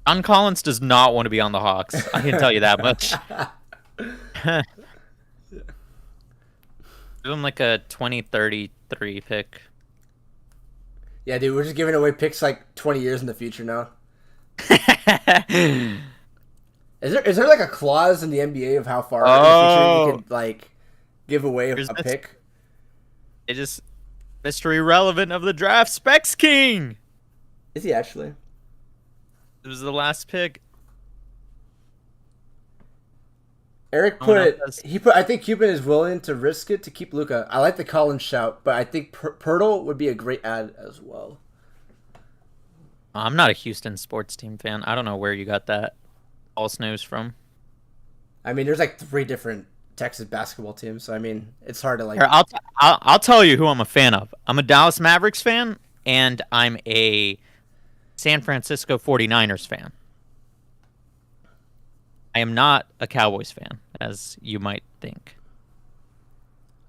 John Collins does not want to be on the Hawks. I can tell you that much. Give him like a 2033 pick. Yeah, dude, we're just giving away picks like 20 years in the future now. Is there like a clause in the NBA of how far in the future you could like give away a pick? It just mystery relevant of the draft. Specs King. Is he actually? It was the last pick. Eric I think Cuban is willing to risk it to keep Luka. I like the Collins shout, but I think Pirtle would be a great ad as well. I'm not a Houston sports team fan. I don't know where you got that false news from. I mean, there's like 3 different Texas basketball teams, so I mean, it's hard to like. Here, I'll tell you who I'm a fan of. I'm a Dallas Mavericks fan, and I'm a San Francisco 49ers fan. I am not a Cowboys fan, as you might think.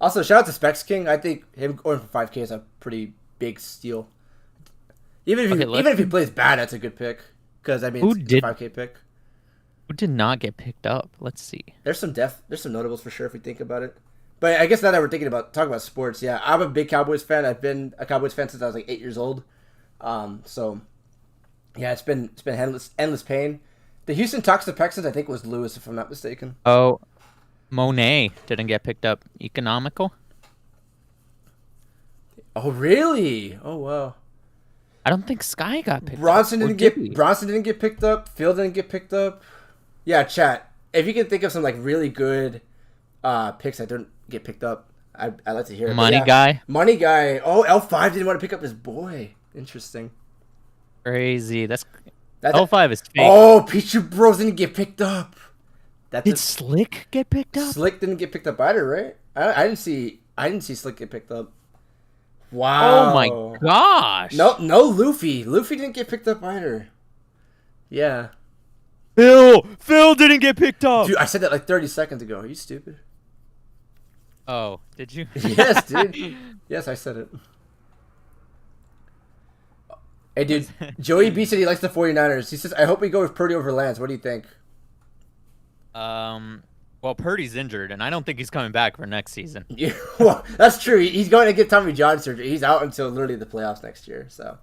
Also, shout out to Specs King. I think him going for 5K is a pretty big steal. Even if he plays bad, that's a good pick. Because I mean, it's a 5K pick. Who did not get picked up? Let's see. There's some notables for sure if we think about it. But I guess now that we're talking about sports, yeah, I'm a big Cowboys fan. I've been a Cowboys fan since I was like 8 years old. So yeah, it's been endless pain. The Houston Texans, I think, was Lewis, if I'm not mistaken. Oh, Monet didn't get picked up. Economical? Oh, really? Oh, wow. I don't think Sky got picked Bronson up. Bronson didn't get picked up. Phil didn't get picked up. Yeah, chat. If you can think of some like really good picks that don't get picked up, I'd like to hear it. Money guy? Money guy. Oh, L5 didn't want to pick up his boy. Interesting. Crazy. L5 is fake. Oh, Pichu Bros didn't get picked up. Did Slick get picked up? Slick didn't get picked up either, right? I didn't see Slick get picked up. Wow. Oh my gosh. No, Luffy. Luffy didn't get picked up either. Yeah. Phil didn't get picked up. Dude, I said that like 30 seconds ago. Are you stupid? Oh, did you? Yes, dude. Yes, I said it. Hey, dude. Joey B said he likes the 49ers. He says, I hope we go with Purdy over Lance. What do you think? Well, Purdy's injured, and I don't think he's coming back for next season. Yeah, well, that's true. He's going to get Tommy John surgery. He's out until literally the playoffs next year. So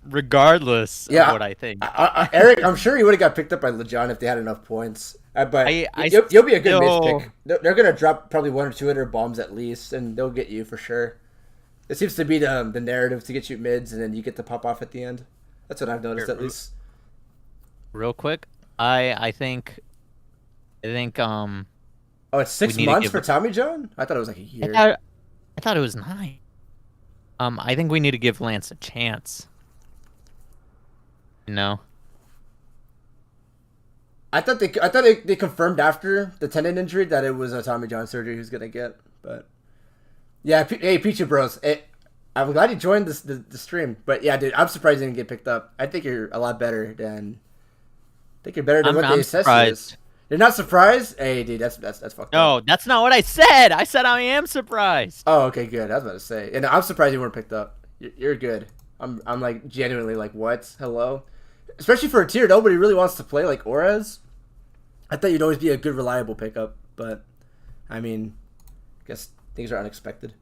regardless of what I think. Eric, I'm sure he would have got picked up by LeJon if they had enough points. But you'll be a good mids pick. They're going to drop probably 1 or 2 other bombs at least, and they'll get you for sure. It seems to be the narrative to get you mids, and then you get to pop off at the end. That's what I've noticed, at least. Real quick, I think. Oh, it's 6 months for Tommy John? I thought it was like a year. I thought it was 9. I think we need to give Lance a chance. No. I thought they confirmed after the tendon injury that it was a Tommy John surgery he was gonna get, but yeah. Hey, Pichu Bros, I'm glad you joined the stream, but yeah, dude, I'm surprised you didn't get picked up. I think you're a lot better than. I think you're better than what they assessed you is. You're not surprised? Hey, dude, that's fucked up. No, that's not what I said. I said I am surprised. Oh, okay, good. I was about to say, and I'm surprised you weren't picked up. You're good. I'm like genuinely like, what? Hello, especially for a tier nobody really wants to play like Orez. I thought you'd always be a good, reliable pickup, but I mean, I guess things are unexpected.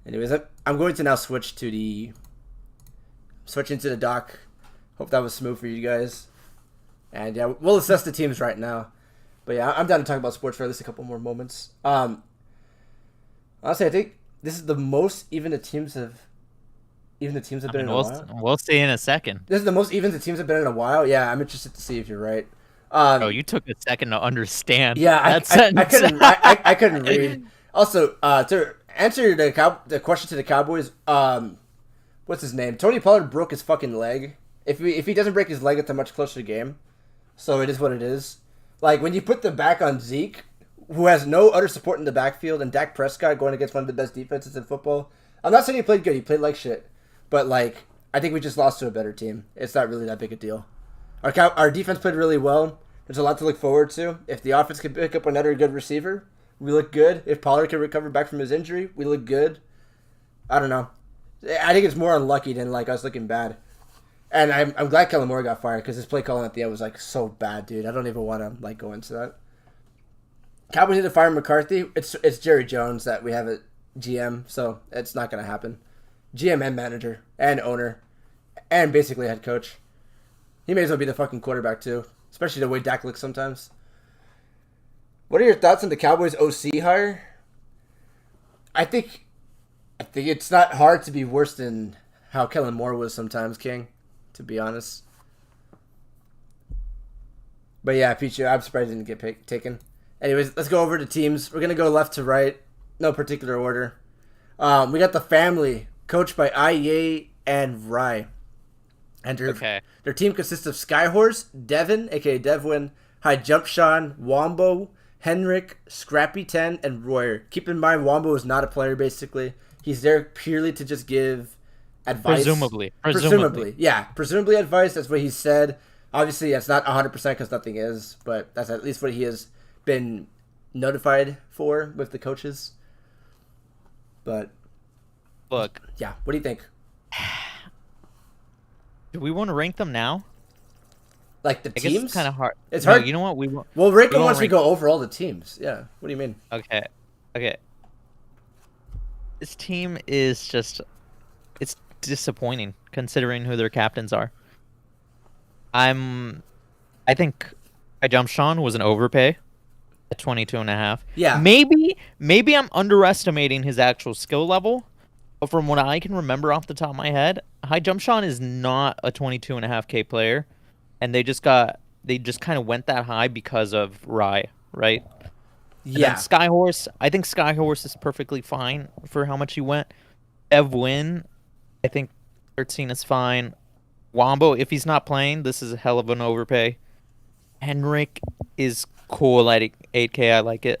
Anyways, I'm going to now switch into the doc. Hope that was smooth for you guys. And yeah, we'll assess the teams right now. But yeah, I'm down to talk about sports for at least a couple more moments. Honestly, I think this is the most even the teams have been in a while. We'll see in a second. This is the most even the teams have been in a while. Yeah, I'm interested to see if you're right. You took a second to understand. Yeah, I couldn't read. Also, to answer the question to the Cowboys, what's his name? Tony Pollard broke his fucking leg. If he doesn't break his leg, it's a much closer game. So it is what it is. Like, when you put the back on Zeke, who has no other support in the backfield, and Dak Prescott going against one of the best defenses in football, I'm not saying he played good. He played like shit. But, like, I think we just lost to a better team. It's not really that big a deal. Our defense played really well. There's a lot to look forward to. If the offense can pick up another good receiver, we look good. If Pollard can recover back from his injury, we look good. I don't know. I think it's more unlucky than, like, us looking bad. And I'm glad Kellen Moore got fired because his play calling at the end was like so bad, dude. I don't even want to like go into that. Cowboys need to fire McCarthy. It's Jerry Jones that we have at GM, so it's not gonna happen. GM and manager and owner and basically head coach. He may as well be the fucking quarterback too, especially the way Dak looks sometimes. What are your thoughts on the Cowboys OC hire? I think it's not hard to be worse than how Kellen Moore was sometimes, King. To be honest. But yeah, Pichu, I'm surprised he didn't get taken. Anyways, let's go over to teams. We're going to go left to right. No particular order. We got the family, coached by Iye and Rye. And their team consists of Skyhorse, Devin, a.k.a. Devwin, High Jump Sean, Wombo, Henrik, Scrappy 10, and Royer. Keep in mind, Wombo is not a player, basically. He's there purely to just give advice. Presumably. Yeah, presumably advice. That's what he said. Obviously, that's not 100% because nothing is, but that's at least what he has been notified for with the coaches. But look, yeah, what do you think? Do we want to rank them now? Like the teams? Guess it's kind of hard. It's hard. You know what? We'll rank them once we go over all the teams. Yeah. What do you mean? Okay. This team is just... It's disappointing considering who their captains are. I'm. I think I Jump Sean was an overpay at 22.5. Yeah, Maybe I'm underestimating his actual skill level. But from what I can remember off the top of my head, High Jump Sean is not a 22.5K player, and they just kind of went that high because of Rye, right? And then yeah, Skyhorse, I think Skyhorse is perfectly fine for how much he went. Ev Win, I think 13 is fine. Wombo, if he's not playing, this is a hell of an overpay. Henrik is cool at 8K. I like it.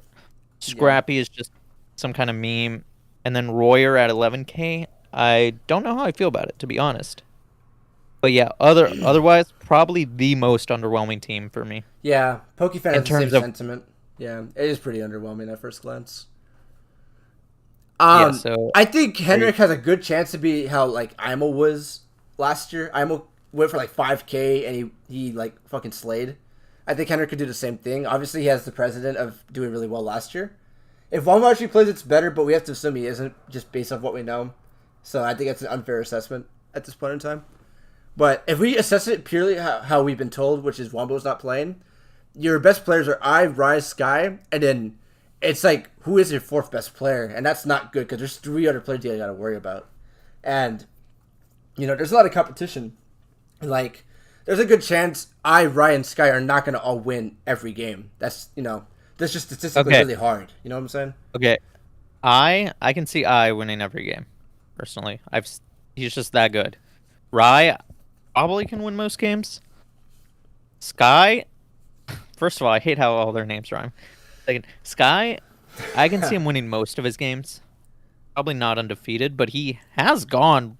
yeah. Scrappy is just some kind of meme. And then Royer at 11K. I don't know how I feel about it, to be honest. But yeah, otherwise, probably the most underwhelming team for me Yeah, Pokefan in has the same terms of sentiment. Yeah, it is pretty underwhelming at first glance. yeah. So I think are you- Henrik has a good chance to be how like Imo was last year. Imo went for like 5K and he like fucking slayed. I think Henrik could do the same thing. Obviously, he has the precedent of doing really well last year. If Walmart actually plays, it's better, but we have to assume he isn't just based off what we know. So I think it's an unfair assessment at this point in time. But if we assess it purely how we've been told, which is Wombo's not playing, your best players are I, Rise, Sky, and then it's like, who is your fourth best player? And that's not good because there's three other players you got to worry about. And, there's a lot of competition. Like, there's a good chance I, Ryan, Sky are not going to all win every game. That's just statistically okay, really hard. You know what I'm saying? okay. I can see I winning every game. Personally, he's just that good. Rye probably can win most games. Sky, first of all, I hate how all their names rhyme. Second, Sky, I can see him winning most of his games. Probably not undefeated, but he has gone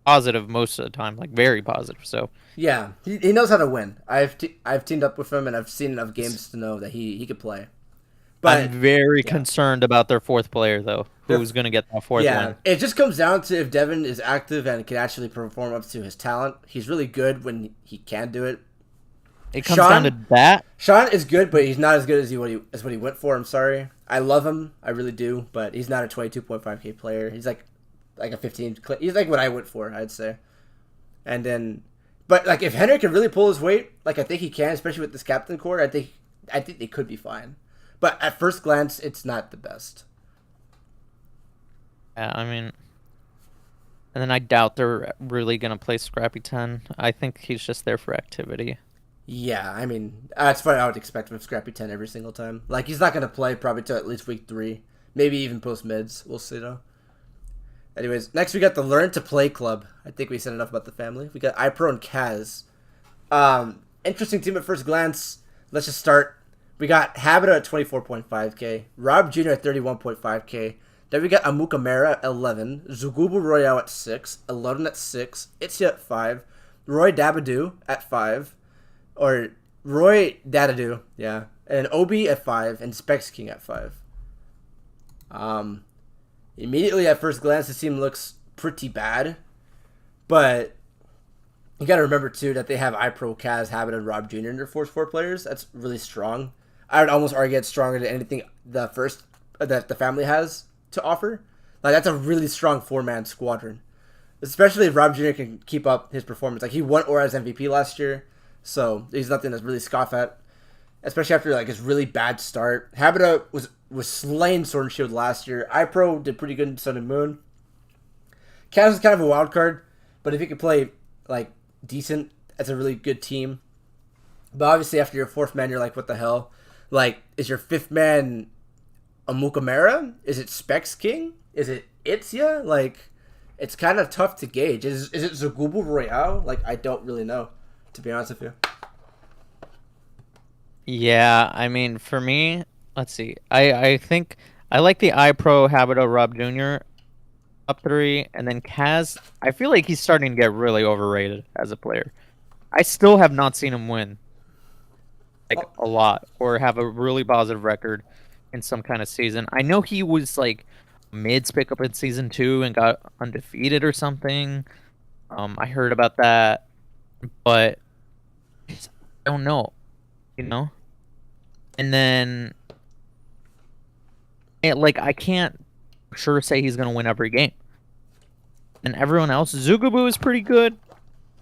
positive most of the time, like very positive. So Yeah, he knows how to win. I've teamed up with him and I've seen enough games to know that he could play. I'm But very yeah, concerned about their fourth player, though. they're Who's going to get that fourth Yeah, win? it just comes down to if Devin is active and can actually perform up to his talent. He's really good when he can do it. It comes down to Sean, that. Sean is good, but he's not as good as what he went for. I'm sorry. I love him, I really do, but he's not a 22.5K player. He's like a 15. He's like what I went for, I'd say. And then, but like if Henry can really pull his weight, like I think he can, especially with this captain core. I think they could be fine. But at first glance, it's not the best. Yeah, I mean, and then I doubt they're really going to play Scrappy 10. I think he's just there for activity. Yeah, I mean, that's what I would expect from Scrappy 10 every single time. Like, he's not going to play probably till at least week 3. Maybe even post mids. We'll see, though. Anyways, next we got the Learn to Play Club. I think we said enough about the family. We got iPro and Kaz. Interesting team at first glance. Let's just start. We got Habita at 24.5K. Rob Jr. at 31.5K. Then we got Amukamera at 11. Zugubu Royale at 6. Elodin at 6. Itzia at 5. Roy Dabadoo at 5. Or Roy Dadadoo, yeah. And Obi at 5. And Specs King at 5. Immediately at first glance, the team looks pretty bad. But you got to remember, too, that they have iPro, Kaz, Habit, and Rob Jr. in their Force 4 players. That's really strong. I would almost argue it's stronger than anything that the family has to offer. Like, that's a really strong 4-man squadron. Especially if Rob Jr. can keep up his performance. Like, he won Aura's MVP last year. So, he's nothing to really scoff at. Especially after, like, his really bad start. Habita was slaying Sword and Shield last year. iPro did pretty good in Sun and Moon. Kaz is kind of a wild card. But if he could play, like, decent, that's a really good team. But obviously, after your 4th man, you're like, what the hell? Like, is your 5th man Amukamera? Is it Specs King? Is it Itzia? Like, it's kind of tough to gauge. Is it Zagubu Royale? Like, I don't really know, to be honest with you. Yeah, I mean, for me, let's see. I think I like the iPro Habito Rob Jr. up 3, and then Kaz. I feel like he's starting to get really overrated as a player. I still have not seen him win like a lot or have a really positive record in some kind of season. I know he was like mids pick up in season 2 and got undefeated or something. I heard about that, but I don't know, you know. And then, like, I can't sure say he's gonna win every game. And everyone else, Zugabu is pretty good.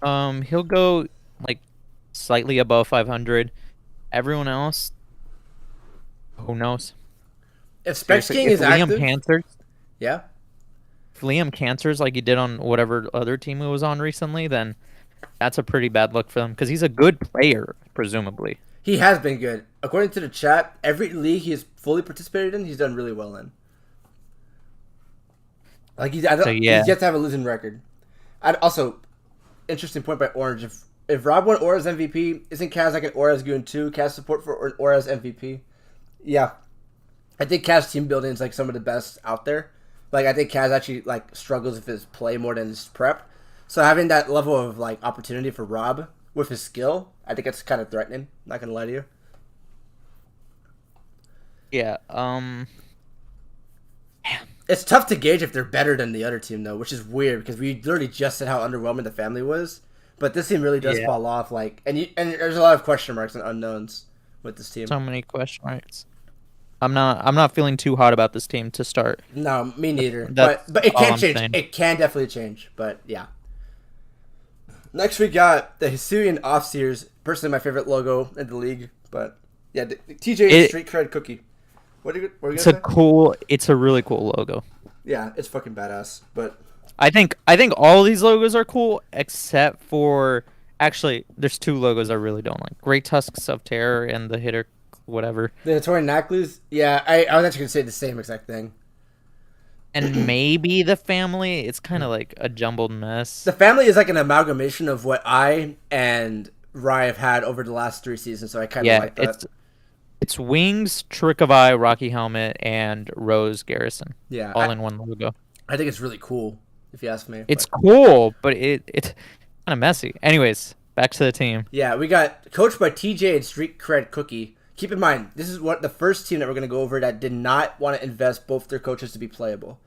He'll go like slightly above 500. Everyone else, who knows? If Specs Seriously, King is active, yeah, if Liam cancers like he did on whatever other team he was on recently, then that's a pretty bad look for him because he's a good player, presumably. he has been good. According to the chat, every league he's fully participated in, he's done really well in. Like So yeah, he's yet to have a losing record. Also, interesting point by Orange. If Rob won Aura's MVP, isn't Kaz like an Aura's Goon too? Kaz support for Aura's MVP? Yeah, I think Kaz team building is like some of the best out there. Like I think Kaz actually like struggles with his play more than his prep. So having that level of like opportunity for Rob with his skill, I think it's kind of threatening. Not gonna lie to you. yeah. It's tough to gauge if they're better than the other team though, which is weird because we literally just said how underwhelming the family was. But this team really does Yeah. fall off. Like, and there's a lot of question marks and unknowns with this team. So many question marks. I'm not feeling too hot about this team to start. No, me neither. That's But it all can I'm change. saying. It can definitely change. But yeah. Next we got the Hisuian Offseers. Personally, my favorite logo in the league. But yeah, the TJ Street Cred Cookie. What are you gonna say? It's a really cool logo. Yeah, it's fucking badass. But I think all these logos are cool except for actually there's two logos I really don't like. Great Tusks of Terror and the Hitter whatever. the Notorious Nacklus, yeah, I was actually gonna say the same exact thing. And maybe the family, it's kind of like a jumbled mess. The family is like an amalgamation of what I and Rye have had over the last 3 seasons, so I kind of Yeah, like that. it's Wings, Trick of Eye, Rocky Helmet, and Rose Garrison. Yeah, All in one logo. I think it's really cool, if you ask me. It's But cool, but it's kind of messy. Anyways, back to the team. yeah, we got coached by TJ and Street Cred Cookie. Keep in mind, this is what the first team that we're going to go over that did not want to invest both their coaches to be playable.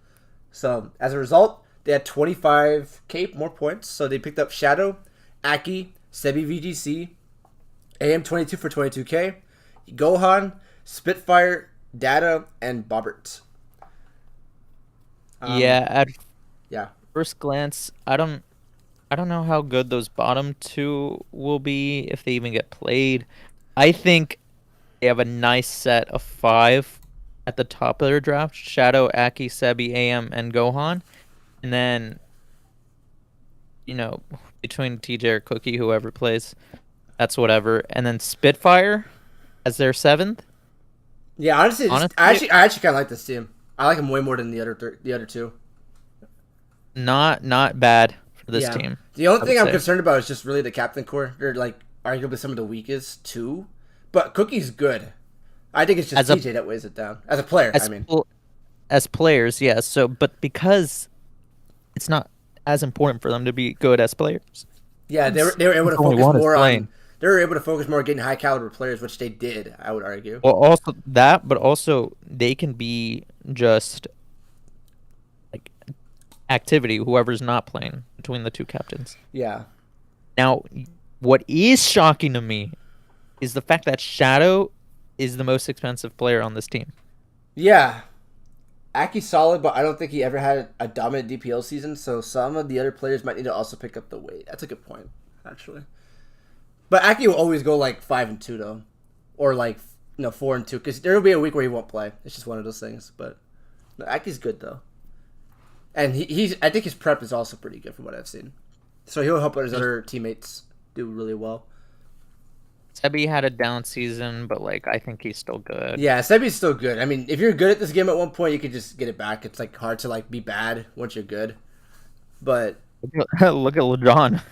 So as a result, they had 25k more points. So they picked up Shadow, Aki, Sebi VGC, AM22 for 22k, Gohan, Spitfire, Data, and Bobbert. Yeah, at Yeah. first glance, I don't know how good those bottom two will be if they even get played. I think they have a nice set of 5 at the top of their draft: Shadow, Aki, Sebi, AM, and Gohan. And then, between TJ or Cookie, whoever plays, that's whatever. And then Spitfire as their 7th. Yeah, honestly, Honestly, I actually kind of like this team. I like them way more than the other two. not bad for this Yeah. team. The only I would thing I'm say. concerned about is just really the captain core. They're like arguably some of the weakest too, but Cookie's good. I think it's just As a- TJ that weighs it down as a player. As I mean, as players, yes. So, but because it's not as important for them to be good as players. yeah, they were able to Only focus one is more playing. on. They were able to focus more on getting high caliber players, which they did. I would argue. Well, also that, but also they can be just like activity. Whoever's not playing between the two captains. Yeah, Now, what is shocking to me is the fact that Shadow is the most expensive player on this team. yeah. Aki's solid, but I don't think he ever had a dominant DPL season. So some of the other players might need to also pick up the weight. That's a good point, actually. But Aki will always go like 5-2 though, or like 4-2, because there will be a week where he won't play. It's just one of those things. But no, Aki's good though, and he's. I think his prep is also pretty good from what I've seen. So he'll help his other teammates do really well. Sebi had a down season, but I think he's still good. Yeah, Sebi's still good. I mean, if you're good at this game at one point, you can just get it back. It's like hard to be bad once you're good. But Look at LeJohn.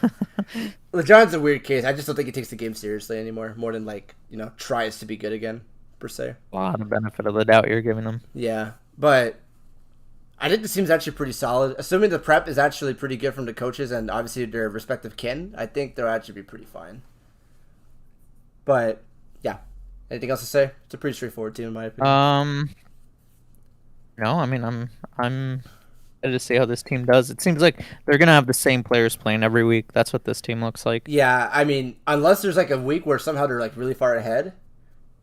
LeJohn's a weird case. I just don't think he takes the game seriously anymore. More than tries to be good again, per se. A lot of benefit of the doubt you're giving him. Yeah, but I think the team's actually pretty solid. Assuming the prep is actually pretty good from the coaches and obviously their respective kin, I think they'll actually be pretty fine. But yeah, anything else to say? It's a pretty straightforward team in my opinion. No, I mean I'm excited to see how this team does. It seems like they're gonna have the same players playing every week. That's what this team looks like. Yeah, I mean, unless there's a week where somehow they're really far ahead,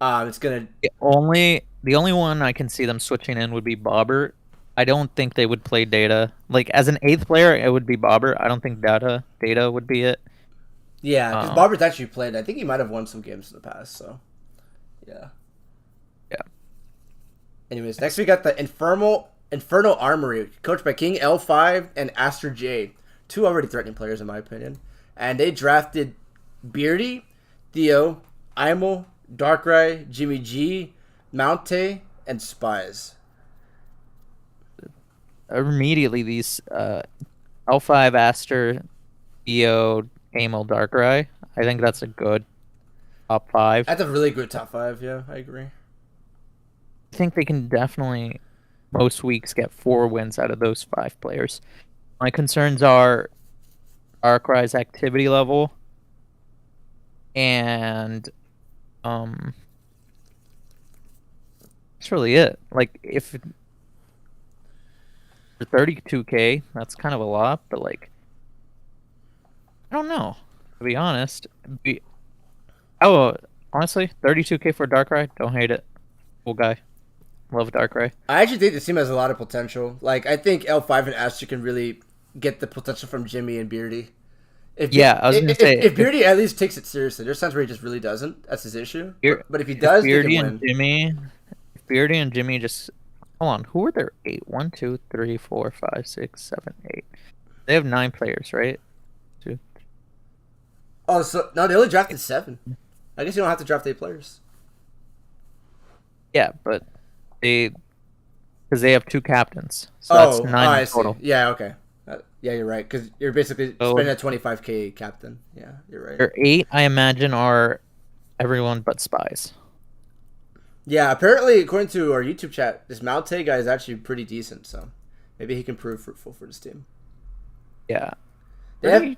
it's gonna. The only one I can see them switching in would be Bobbert. I don't think they would play Data. As an 8th player, it would be Bobbert. I don't think Data would be it. Yeah, because Bobber's actually played. I think he might have won some games in the past. So, yeah. Yeah. Anyways, next we got the Infernal Armory, coached by King L5 and Aster J. Two already threatening players, in my opinion. And they drafted Beardy, Theo, Imel, Darkrai, Jimmy G, Mountay, and Spies. Immediately, these L5 Aster, Theo, Amel, Darkrai. I think that's a good top 5. That's a really good top 5, yeah, I agree. I think they can definitely, most weeks, get 4 wins out of those 5 players. My concerns are Darkrai's activity level and that's really it. Like, if for 32K, that's kind of a lot, but like, I don't know, to be honest. Honestly, 32K for Darkrai, don't hate it. Cool guy. Love Darkrai. I actually think this team has a lot of potential. Like, I think L5 and Aster can really get the potential from Jimmy and Beardy. I was gonna say, if Beardy at least takes it seriously, there's times where he just really doesn't. That's his issue. But if he does, Beardy and Jimmy just hold on. Who are there? 8, 1, 2, 3, 4, 5, 6, 7, 8. They have 9 players, right? 2. Oh, so no, they only drafted 7. I guess you don't have to draft 8 players. Yeah, but because they have 2 captains, so that's 9 total. Yeah, okay. Yeah, you're right. Because you're basically spending a 25K captain. Yeah, you're right. Your 8, I imagine, are everyone but Spies. Yeah, apparently, according to our YouTube chat, this Mountay guy is actually pretty decent. So maybe he can prove fruitful for this team. Yeah, they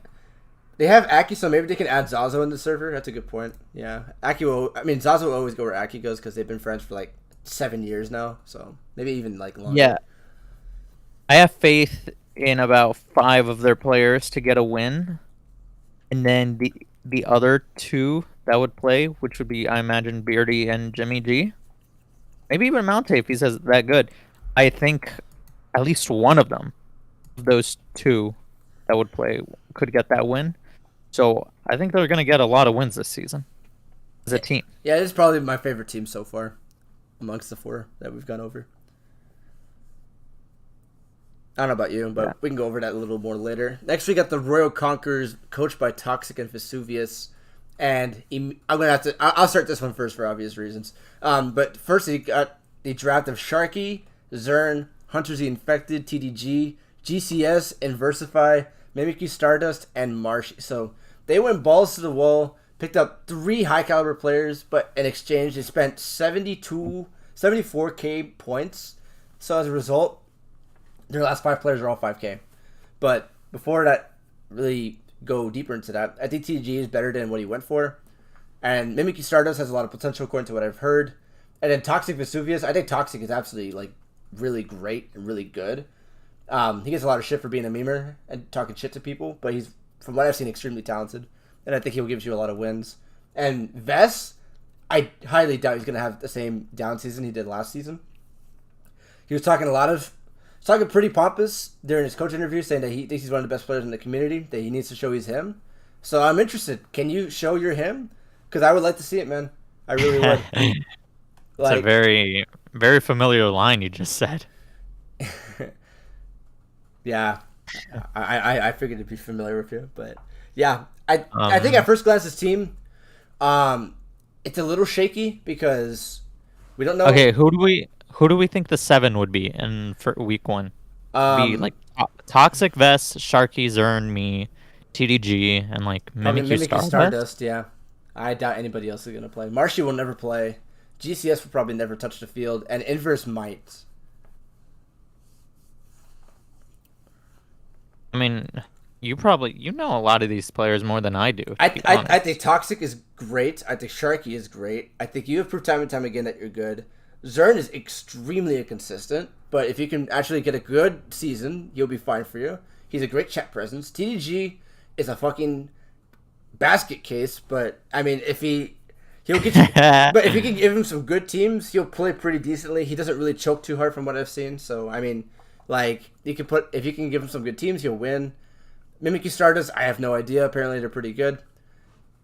have Aki, so maybe they can add Zazo in the server. That's a good point. Yeah, Zazo will always go where Aki goes because they've been friends for like 7 years now. So maybe even like longer. Yeah, I have faith in about 5 of their players to get a win, and then the other 2 that would play, which would be, I imagine, Beardy and Jimmy G. Maybe even Mountay if he's that good. I think at least one of them, those 2 that would play, could get that win. So I think they're going to get a lot of wins this season as a team. Yeah, this is probably my favorite team so far amongst the 4 that we've gone over. I don't know about you, but we can go over that a little more later. Next, we got the Royal Conquerors, coached by Toxic and Vesuvius. And I'll start this one first for obvious reasons. But first, he got the draft of Sharky, Zern, Hunters the Infected, TDG, GCS, Inversify, Mimikyu Stardust, and Marshy. So they went balls to the wall, picked up 3 high caliber players, but in exchange, they spent 74K points. So as a result, their last 5 players are all 5K. But before that, really go deeper into that, I think TG is better than what he went for. And Mimikyu Stardust has a lot of potential according to what I've heard. And then Toxic Vesuvius, I think Toxic is absolutely like really great and really good. He gets a lot of shit for being a memer and talking shit to people, but he's, from what I've seen, extremely talented. And I think he'll give you a lot of wins. And Vess, I highly doubt he's going to have the same down season he did last season. He was talking pretty pompous during his coach interview, saying that he thinks he's one of the best players in the community, that he needs to show he's him. So I'm interested. Can you show you're him? Because I would like to see it, man. I really would. It's a very, very familiar line you just said. Yeah. I figured it'd be familiar with you, but yeah. I think at first glance this team, it's a little shaky because we don't know. Okay, who do we think the 7 would be for week 1? Be like Toxic Vest, Sharky, Zern, me, TDG, and like Mimikyu Stardust. Yeah, I doubt anybody else is gonna play. Marshy will never play. GCS will probably never touch the field, and Inverse might. I mean, you know a lot of these players more than I do. I think Toxic is great. I think Sharky is great. I think you have proved time and time again that you're good. Zern is extremely inconsistent, but if you can actually get a good season, he'll be fine for you. He's a great chat presence. TDG is a fucking basket case, but I mean, he'll get you, but if you can give him some good teams, he'll play pretty decently. He doesn't really choke too hard from what I've seen, so I mean, like if you can give him some good teams, he'll win. Mimikyu Stardust, I have no idea. Apparently, they're pretty good.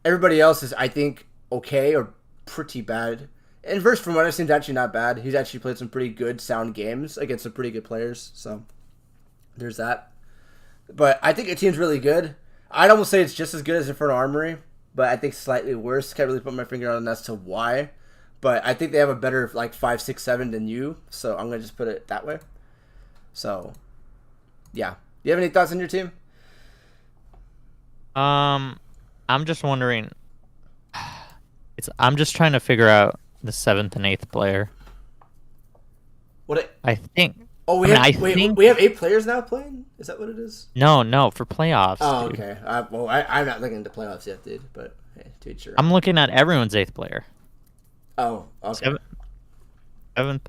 Everybody else is, I think, okay or pretty bad. And Verse, from what I've seen, is actually not bad. He's actually played some pretty good, sound games against some pretty good players. So there's that. But I think the team's really good. I'd almost say it's just as good as Inferno Armory, but I think slightly worse. Can't really put my finger on as to why. But I think they have a better, like, 5, 6, 7 than you. So I'm going to just put it that way. So, yeah. Do you have any thoughts on your team? I'm just wondering. I'm just trying to figure out the 7th and 8th player. What? I think. Oh, we have 8 players now playing? Is that what it is? No, for playoffs. Oh, dude. okay. I'm not looking into playoffs yet, dude. But hey, dude, sure. I'm looking at everyone's 8th player. Oh, okay. 7th.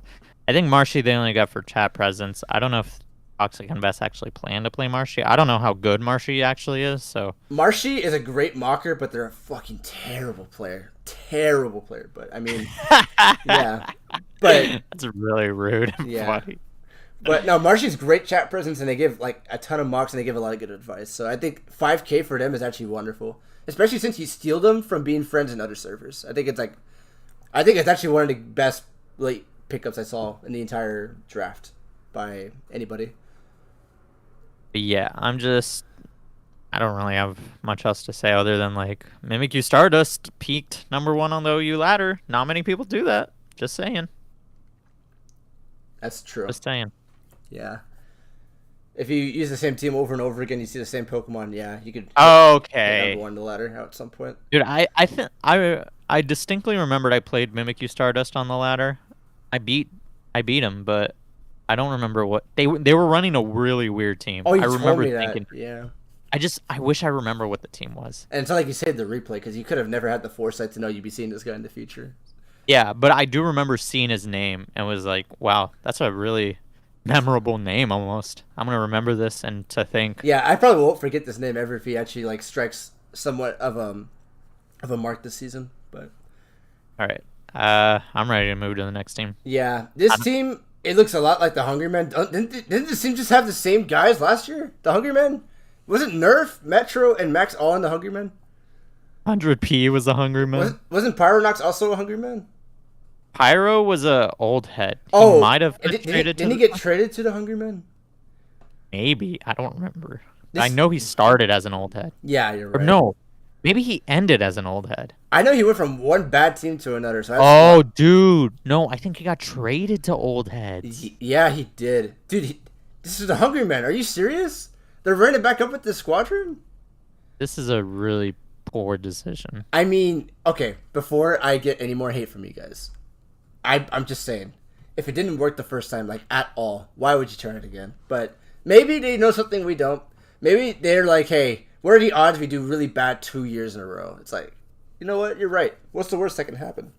I think Marshy they only got for chat presence. I don't know if Toxic and Best actually plan to play Marshy. I don't know how good Marshy actually is. So Marshy is a great mocker, but they're a fucking terrible player. Terrible player. But I mean, yeah. But that's really rude. Yeah. But no, Marshy's great chat presence, and they give like a ton of mocks, and they give a lot of good advice. So I think 5K for them is actually wonderful, especially since you steal them from being friends in other servers. I think it's actually one of the best late pickups I saw in the entire draft by anybody. Yeah, I don't really have much else to say other than like Mimikyu Stardust peaked #1 on the OU ladder. Not many people do that. Just saying. That's true. Just saying. Yeah. If you use the same team over and over again, you see the same Pokemon. Yeah, you could. Okay. #1 the ladder at some point. Dude, I think I distinctly remembered I played Mimikyu Stardust on the ladder. I beat him, but I don't remember what they were running a really weird team. Oh, you I remember told me that. thinking, Yeah. I wish I remember what the team was. And it's not like you saved the replay because you could have never had the foresight to know you'd be seeing this guy in the future. Yeah, but I do remember seeing his name and was like, wow, that's a really memorable name almost. I'm going to remember this and to think. Yeah, I probably won't forget this name ever if he actually like strikes somewhat of a mark this season. But all right. I'm ready to move to the next team. Yeah, this team, it looks a lot like the Hungry Men. Didn't this team just have the same guys last year? The Hungry Men? Wasn't Nerf, Metro, and Max all in the Hungry Men? 100P was a Hungry Man. Wasn't Pyronox also a Hungry Man? Pyro was a old head. He might have didn't he get traded to the Hungry Men? Maybe. I don't remember. I know he started as an old head. Yeah, you're right. Or no. Maybe he ended as an old head. I know he went from one bad team to another. So dude. No, I think he got traded to old heads. Yeah, he did. Dude, this is the Hungry Men. Are you serious? They're running back up with this squadron? This is a really poor decision. I mean, okay, before I get any more hate from you guys, I'm just saying, if it didn't work the first time, like, at all, why would you turn it again? But maybe they know something we don't. Maybe they're like, hey, what are the odds we do really bad 2 years in a row? It's like, you know what? You're right. What's the worst that can happen?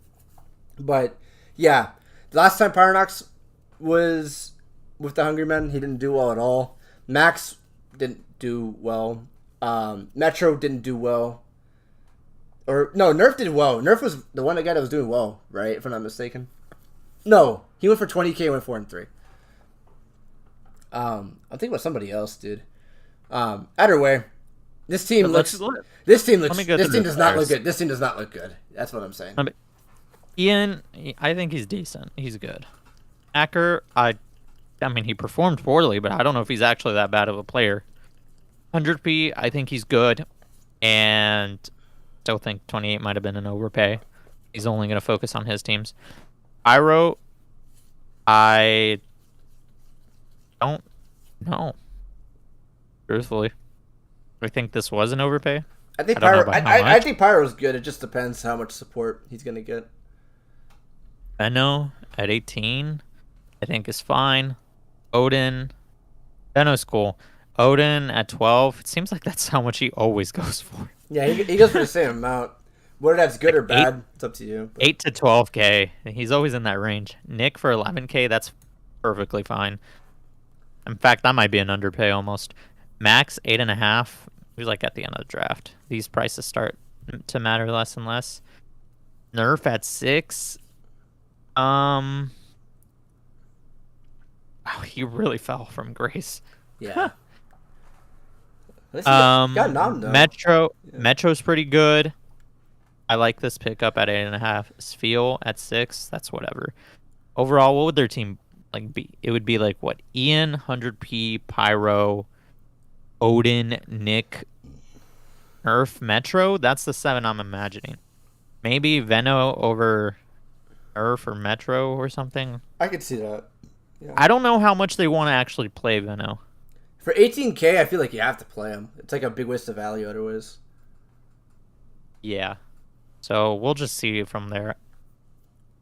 But, yeah, the last time Pyronox was with the Hungry Men, he didn't do well at all. Max didn't do well. Metro didn't do well. Or, no, Nerf did well. Nerf was the one guy that was doing well, right? If I'm not mistaken. No, he went for 20K and went 4-3. I'm thinking about somebody else, dude. Either way, this team does not look good. This team does not look good. That's what I'm saying. Ian, I think he's decent. He's good. Acker, I mean, he performed poorly, but I don't know if he's actually that bad of a player. 100P, I think he's good, and still think 28 might have been an overpay. He's only going to focus on his teams. Pyro, I don't know. Truthfully, I think this was an overpay. I think Pyro's good. It just depends how much support he's going to get. Benno at 18, I think is fine. Odin, Benno's cool. Odin at 12, it seems like that's how much he always goes for. Yeah, he goes for the same amount. Whether that's good or bad, it's up to you. But 8 to 12K, he's always in that range. Nick for 11K, that's perfectly fine. In fact, that might be an underpay almost. Max 8.5. He's like at the end of the draft. These prices start to matter less and less. Nerf at 6. Wow, he really fell from grace. Yeah. Metro's pretty good. I like this pickup at 8.5. Sfeel at 6. That's whatever. Overall, what would their team like be? It would be like what? Ian, 100p, Pyro, Odin, Nick, Nerf, Metro. That's the 7 I'm imagining. Maybe Veno over Nerf or Metro or something. I could see that. Yeah. I don't know how much they want to actually play Veno. For 18K, I feel like you have to play him. It's like a big waste of value otherwise. Yeah. So we'll just see from there.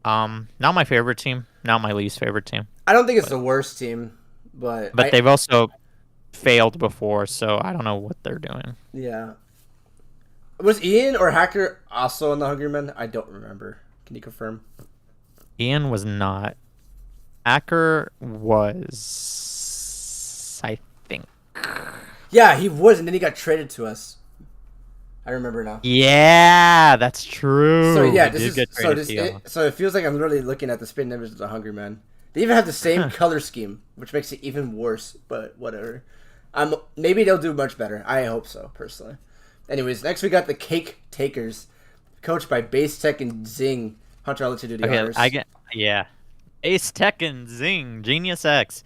Not my favorite team, not my least favorite team. I don't think it's the worst team, but they've also failed before, so I don't know what they're doing. Yeah. Was Ian or Hacker also on the Hungry Men? I don't remember. Can you confirm? Ian was not. Acker was, I think. Yeah, he was, and then he got traded to us. I remember now. Yeah, that's true. So yeah, so it feels like I'm literally looking at the spin numbers of the Hungry Men. They even have the same color scheme, which makes it even worse. But whatever. Maybe they'll do much better. I hope so, personally. Anyways, next we got the Cake Takers, coached by Base Tech and Zing. Hunter, I'll let you do the honors. Ace Tech and Zing, Genius X.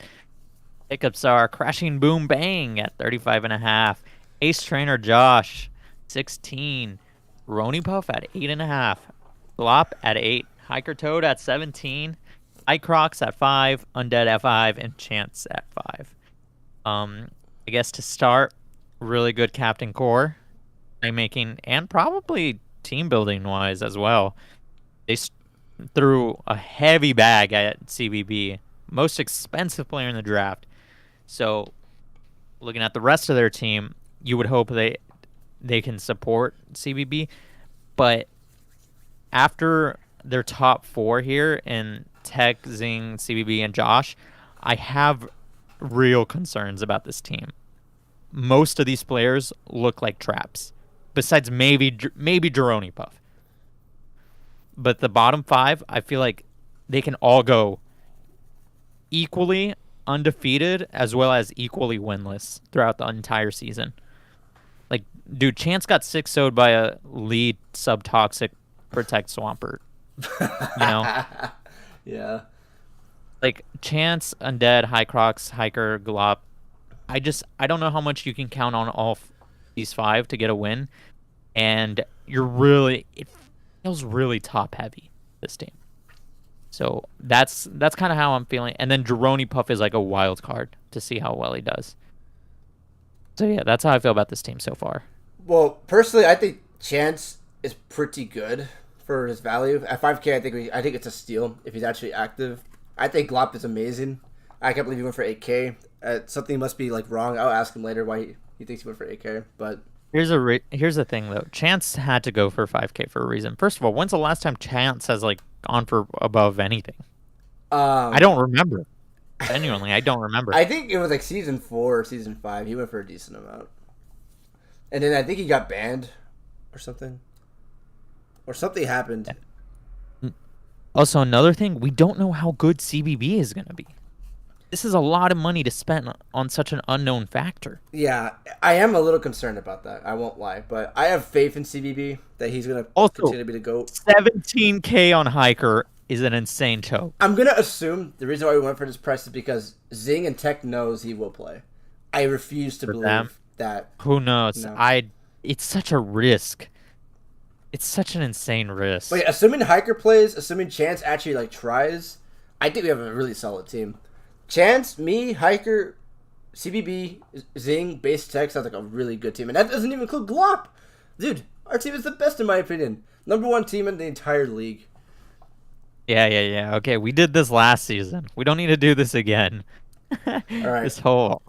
Pickups are Crashing Boom Bang at 35.5. Ace Trainer Josh, 16. Rony Puff at 8.5. Glop at 8. Hiker Toad at 17. Icrox at 5. Undead at 5. And Chance at 5. I guess to start, really good Captain Core. Playmaking and probably team building wise as well. They threw a heavy bag at CBB. Most expensive player in the draft. So looking at the rest of their team, you would hope they can support CBB, but after their top 4 here in Tech, Zing, CBB, and Josh, I have real concerns about this team. Most of these players look like traps, besides maybe Jeroni Puff. But the bottom 5, I feel like they can all go equally undefeated as well as equally winless throughout the entire season. Like, dude, Chance got 6-0'd by a lead sub-toxic Protect Swampert. You know? Yeah. Like, Chance, Undead, Hycrox, Hiker, Glop. I don't know how much you can count on all these 5 to get a win. And it feels really top-heavy, this team. So that's kind of how I'm feeling. And then Jeroni Puff is like a wild card to see how well he does. So yeah, that's how I feel about this team so far. Well, personally, I think Chance is pretty good for his value. At 5K, I think it's a steal if he's actually active. I think Glop is amazing. I can't believe he went for 8K. Something must be like wrong. I'll ask him later why he thinks he went for 8K. But here's the thing though. Chance had to go for 5K for a reason. First of all, when's the last time Chance has like gone for above anything? I don't remember. Genuinely, I don't remember. I think it was like season 4 or season 5. He went for a decent amount, and then I think he got banned, or something happened. Also, another thing, we don't know how good CBB is going to be. This is a lot of money to spend on such an unknown factor. Yeah, I am a little concerned about that. I won't lie, but I have faith in CBB that he's going to continue to be the GOAT. 17K on Hiker is an insane choke. I'm going to assume the reason why we went for this price is because Zing and Tech knows he will play. I refuse to believe that. Who knows? No. It's such a risk. It's such an insane risk. But yeah, assuming Hiker plays, assuming Chance actually like tries, I think we have a really solid team. Chance, me, Hiker, CBB, Zing, Base Tech sounds like a really good team. And that doesn't even include Glop. Dude, our team is the best in my opinion. #1 team in the entire league. Yeah. Okay, we did this last season. We don't need to do this again. All right.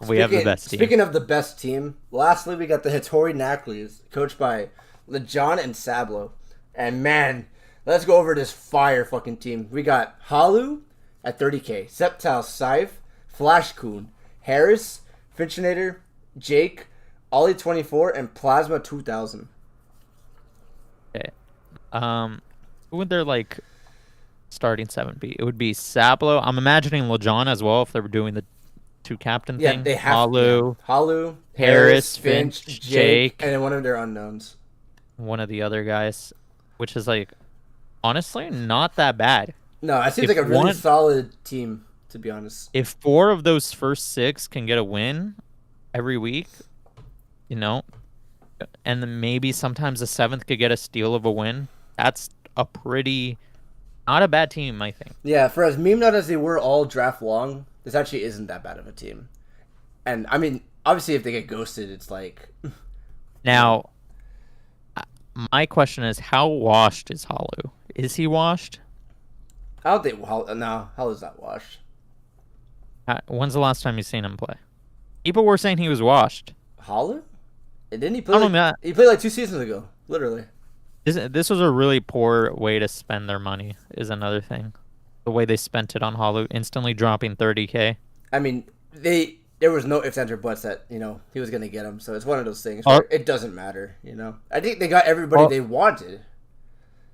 We have the best team. Speaking of the best team, lastly we got the Hattori Nackleys, coached by Lejon and Sablo. And man, let's go over this fire fucking team. We got Halu at 30K, Septile Scythe, Flashcoon, Harris, Finchinator, Jake, Ollie 24, and Plasma 2000. Okay. Who would their like starting 7 be? It would be Sablo. I'm imagining Lejon as well if they were doing the 2 captain thing. Yeah, they have Halu, Harris, Finch, Jake, and then one of their unknowns. One of the other guys. which is like honestly not that bad. No, it seems If like a really one, solid team, to be honest. if 4 of those first 6 can get a win every week, you know, and then maybe sometimes the 7th could get a steal of a win, that's a pretty not a bad team, I think. Yeah, for as memed out as they were all draft long, this actually isn't that bad of a team. And I mean, obviously, if they get ghosted, it's like Now, my question is, how washed is Halu? Is he washed? I don't think how is that washed? When's the last time you seen him play? People were saying he was washed. Holler? And didn't he I play? don't Like, know that. he played like 2 seasons ago, literally. This was a really poor way to spend their money. Is another thing. The way they spent it on Halu, instantly dropping 30K. I mean, there was no ifs, ands, or buts that he was gonna get him. So it's one of those things where it doesn't matter. I think they got everybody they wanted.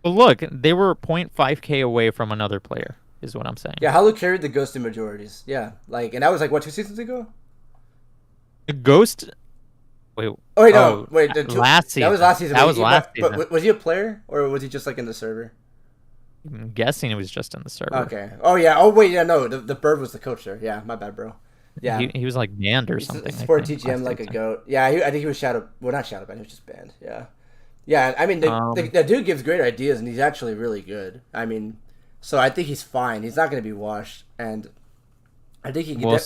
Well, look, they were 0.5K away from another player. Is what I'm saying. Yeah, Halu carried the ghosted majorities. Yeah, and that was like what, 2 seasons ago? The Ghost. Wait. Oh wait, no, wait. Last season. That was last season. That was last season. But was he a player or was he just like in the server? I'm guessing it was just in the server. Okay. Oh yeah. Oh wait, yeah. No, the bird was the coach there. Yeah, my bad, bro. Yeah. He was like banned or something. Sport TGM like a goat. Yeah, I think he was shadow. Well, not shadow banned. He was just banned. Yeah. Yeah. I mean, the dude gives great ideas and he's actually really good. I mean, so I think he's fine. He's not going to be washed, and I think he can.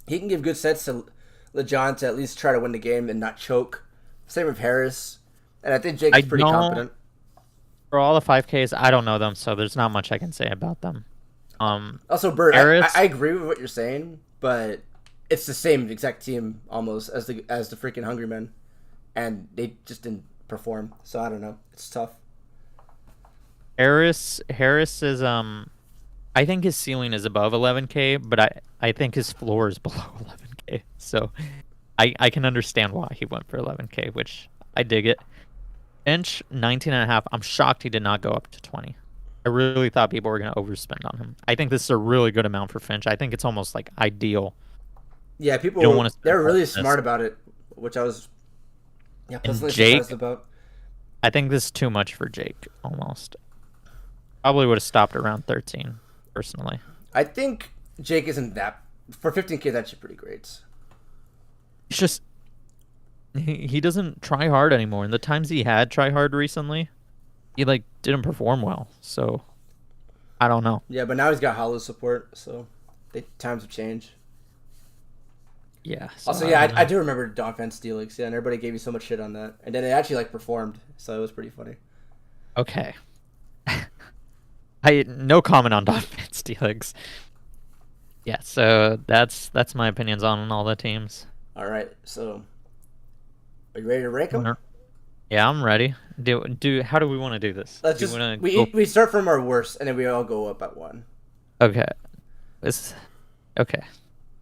He can give good sets to LeJon to at least try to win the game and not choke. Same with Harris, and I think Jake's pretty confident. For all the 5Ks, I don't know them, so there's not much I can say about them. Also, Bird, I agree with what you're saying, but it's the same exact team almost as the freaking Hungry Men, and they just didn't perform. So I don't know. It's tough. Harris is I think his ceiling is above 11K, but I think his floor is below 11K. So I can understand why he went for 11K, which I dig it. Finch 19.5. I'm shocked he did not go up to 20. I really thought people were going to overspend on him. I think this is a really good amount for Finch. I think it's almost like ideal. Yeah, they're really smart about it, which I was pleasantly surprised about. I think this is too much for Jake almost. Probably would have stopped around 13 personally. I think Jake isn't that for 15K. That's pretty great. It's just he doesn't try hard anymore. And the times he had try hard recently, he didn't perform well. So I don't know. Yeah, but now he's got Hollow support, so times have changed. Yeah. So also, yeah, I do remember Donphan Steelix. Yeah, and everybody gave you so much shit on that, and then it actually performed, so it was pretty funny. Okay. No comment on Donphan Steelix. Yeah, so that's my opinions on all the teams. All right, so are you ready to rank them? Yeah, I'm ready. How do we want to do this? We start from our worst, and then we all go up at one. Okay. Okay.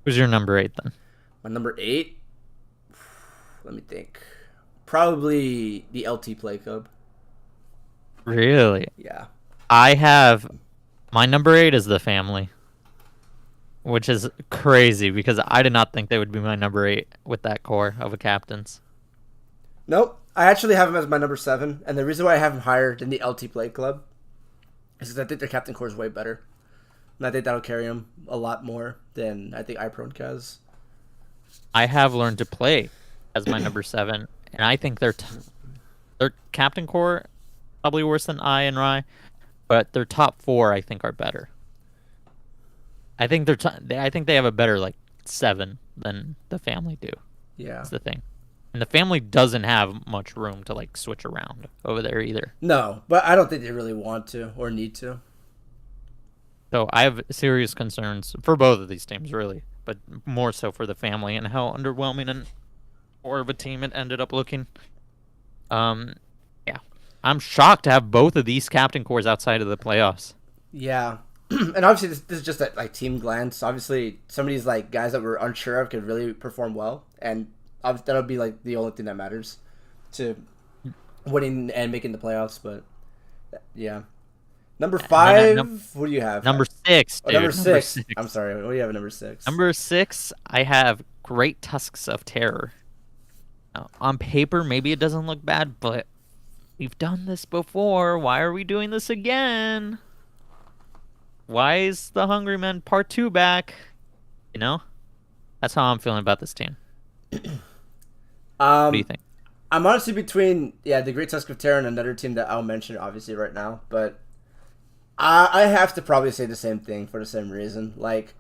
Who's your number 8 then? My number 8. Let me think. Probably the LT Play Club. Really? Yeah. I have my number 8 is the family, which is crazy because I did not think they would be my number 8 with that core of a captains. Nope. I actually have him as my number 7, and the reason why I have him higher than the LT Play Club is because I think their captain core is way better. And I think that'll carry him a lot more than I think iProne has. I have learned to play as my number 7, and I think their captain core probably worse than I and Rye, but their top 4 I think are better. I think I think they have a better 7 than the family do. Yeah, that's the thing. And the family doesn't have much room to switch around over there either. No, but I don't think they really want to or need to. So I have serious concerns for both of these teams, really, but more so for the family and how underwhelming and poor of a team it ended up looking. Yeah, I'm shocked to have both of these captain cores outside of the playoffs. Yeah, and obviously this is just a team glance. Obviously, some of these guys that we're unsure of could really perform well, and that'll be the only thing that matters to winning and making the playoffs. But yeah. Number 5, what do you have? Number 6, dude. Number 6. I'm sorry, what do you have at number 6? Number 6, I have Great Tusks of Terror. Now, on paper, maybe it doesn't look bad, but we've done this before. Why are we doing this again? Why is the Hungry Men Part 2 back? You know? That's how I'm feeling about this team. What do you Um, think? I'm honestly between the Great Tusk of Terror and another team that I'll mention obviously right now, but I have to probably say the same thing for the same reason. Like,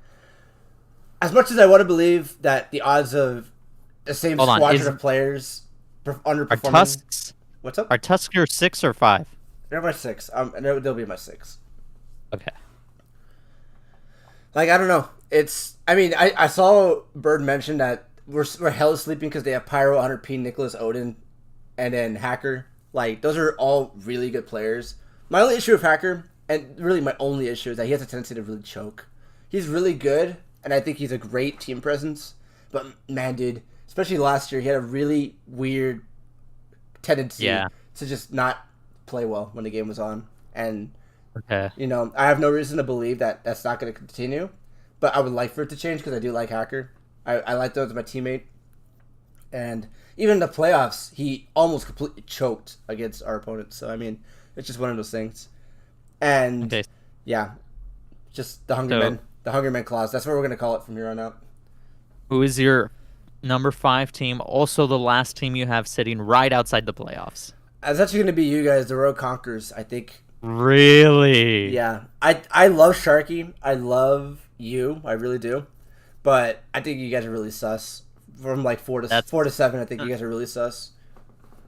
as much as I want to believe that the odds of the same Hold on. squadron of players Are underperforming. Tusks What's up? are Tusks your 6 or 5? They're my six. They'll be my six. Okay. Like, I don't know. I mean, I saw Bird mention that we're hella sleeping because they have Pyro, 100p, Nicholas Odin, and then Hacker. Like, those are all really good players. My only issue with Hacker, and really my only issue, is that he has a tendency to really choke. He's really good, and I think he's a great team presence. But man, dude, especially last year, he had a really weird tendency Yeah. to just not play well when the game was on. And Okay. I have no reason to believe that that's not going to continue, but I would like for it to change because I do like Hacker. I like that as my teammate. And even in the playoffs, he almost completely choked against our opponents. So, I mean, it's just one of those things. And, Okay. yeah, just the Hungry So- Men. The Hungry Men clause. That's what we're going to call it from here on out. Who is your number 5 team? Also the last team you have sitting right outside the playoffs. It's actually going to be you guys, the Road Conquerors, I think. Really? Yeah. I love Sharky. I love you. I really do. But I think you guys are really sus. From like 4 to 7, I think you guys are really sus.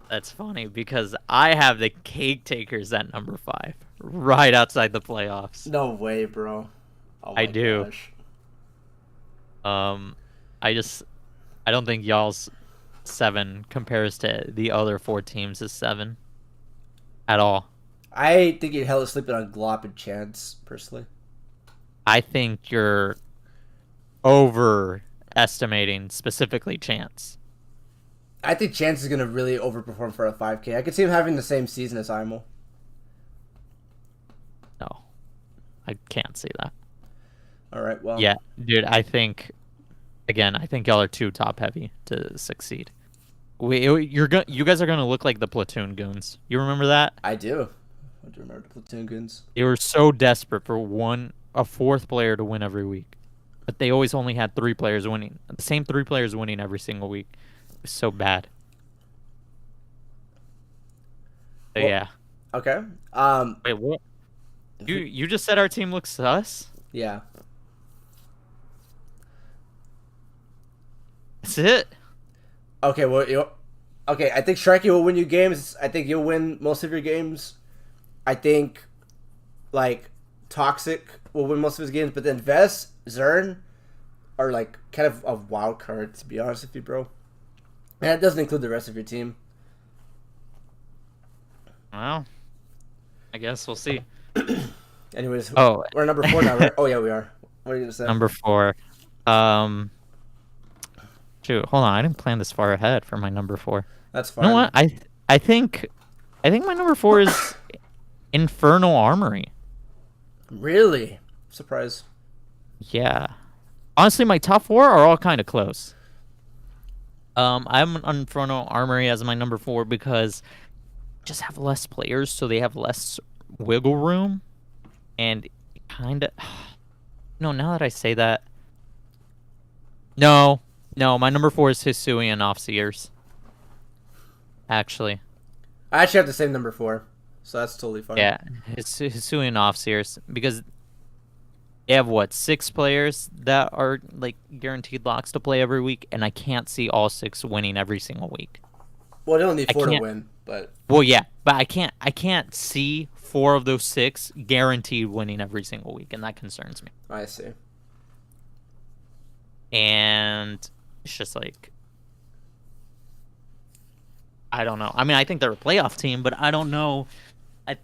That's funny because I have the Cake Takers at number 5, right outside the playoffs. No way, bro. Oh I do. Gosh. I don't think y'all's 7 compares to the other 4 teams' 7 at all. I think you're hella sleeping on Glop and Chance, personally. I think you're overestimating specifically Chance. I think Chance is going to really overperform for a 5K. I could see him having the same season as Imel. No, I can't see that. All right, well. Yeah, dude, I think y'all are too top heavy to succeed. You guys are gonna look like the Platoon Goons. You remember that? I do. I do remember the Platoon Goons. They were so desperate for a 4th player to win every week, but they always only had 3 players winning. The same 3 players winning every single week. It was so bad. So, Well- yeah. Okay. Wait, what? You just said our team looks sus? Yeah. That's it? Okay, well, okay, I think Sharky will win you games. I think you'll win most of your games. I think, like, Toxic will win most of his games, but then Vest, Zern are, like, kind of a wild card, to be honest with you, bro. And that doesn't include the rest of your team. Well, I guess we'll see. Anyways, Oh. we're number 4 now, right? Oh, yeah, we are. What are you going to say? Number 4. Shoot, hold on. I didn't plan this far ahead for my number 4. That's You fine. know what? I think my number 4 is Infernal Armory. Really? Surprise. Yeah. Honestly, my top 4 are all kind of close. I'm on Infernal Armory as my number 4 because just have less players, so they have less wiggle room, and kind of. No, now that I say that, no, my number 4 is Hisui and Offseers. Actually, I actually have the same number 4, so that's totally fine. yeah, Hisui and Offseers because they have 6 players that are like guaranteed locks to play every week, and I can't see all 6 winning every single week. Well, they only need I 4 to can't- win, but Well, yeah, but I can't see 4 of those 6 guaranteed winning every single week, and that concerns me. I see. And it's just like, I don't know. I mean, I think they're a playoff team, but I don't know. I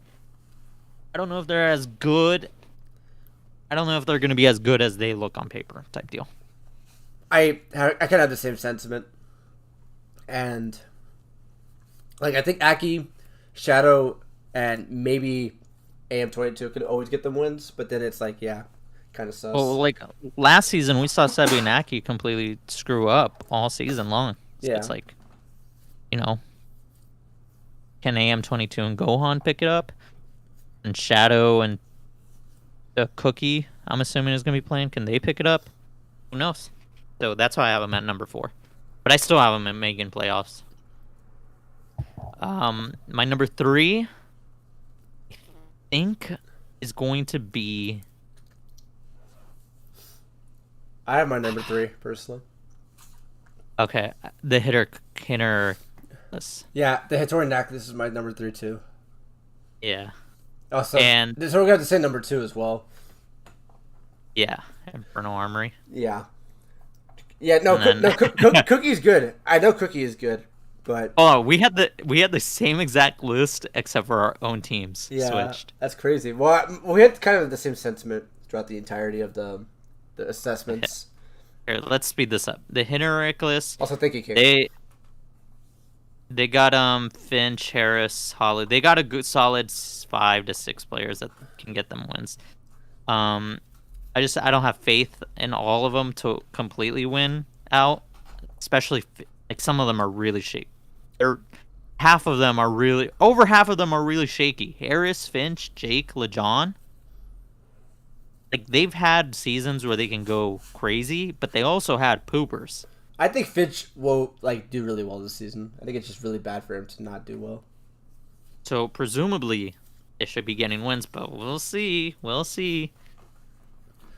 don't know if they're as good. I don't know if they're going to be as good as they look on paper, type deal. I kind of have the same sentiment, and like I think Aki, Shadow, and maybe AM22 could always get them wins, but then it's like kind of sus. Well, like last season, we saw Sebi and Aki completely screw up all season long. So Yeah. it's like, you know, can AM22 and Gohan pick it up? And Shadow and Cookie, I'm assuming, is going to be playing. Can they pick it up? Who knows? So that's why I have him at number 4. But I still have him in making playoffs. My number 3, I think, is going to be... I have my number 3, personally. Okay, the hitter. Yeah, the Hattori Necklace is my number 3, too. Yeah. Oh, so And we're going to have to say number 2 as well. yeah, Inferno Armory. Yeah. Yeah, no, Cookie's good. I know Cookie is good, but we had the same exact list except for our own teams switched. That's crazy. Well, we had kind of the same sentiment throughout the entirety of the assessments. Here, let's speed this up. The Hinnerickless. Also, thank you, King. They got Finch, Harris, Holly. They got a good solid 5 to 6 players that can get them wins. I don't have faith in all of them to completely win out, especially like some of them are really shaky. Over half of them are really shaky. Harris, Finch, Jake, LeJohn. Like they've had seasons where they can go crazy, but they also had poopers. I think Finch will do really well this season. I think it's just really bad for him to not do well. So presumably, they should be getting wins, but we'll see. We'll see.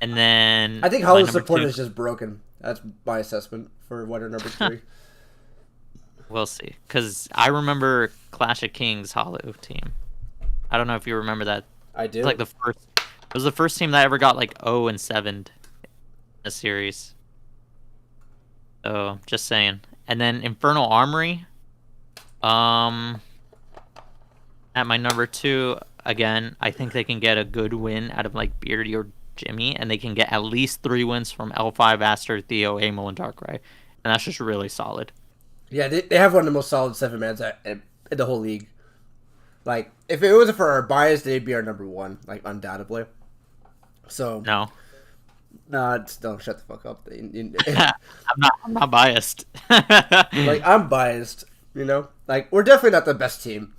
And then I think Hollow's support is just broken. That's my assessment for what are number 3. We'll see, because I remember Clash of Kings Hollow team. I don't know if you remember that. I do. It was the first team that ever got 0-7 in a series. So just saying. And then Infernal Armory. At my number 2, again, I think they can get a good win out of Beardy or Jimmy, and they can get at least 3 wins from L5, Aster, Theo, Amel, and Darkrai. And that's just really solid. Yeah, they have one of the most solid 7-mans in the whole league. If it wasn't for our bias, they'd be our number 1, undoubtedly. So no, don't shut the fuck up. I'm not biased. I'm biased. We're definitely not the best team.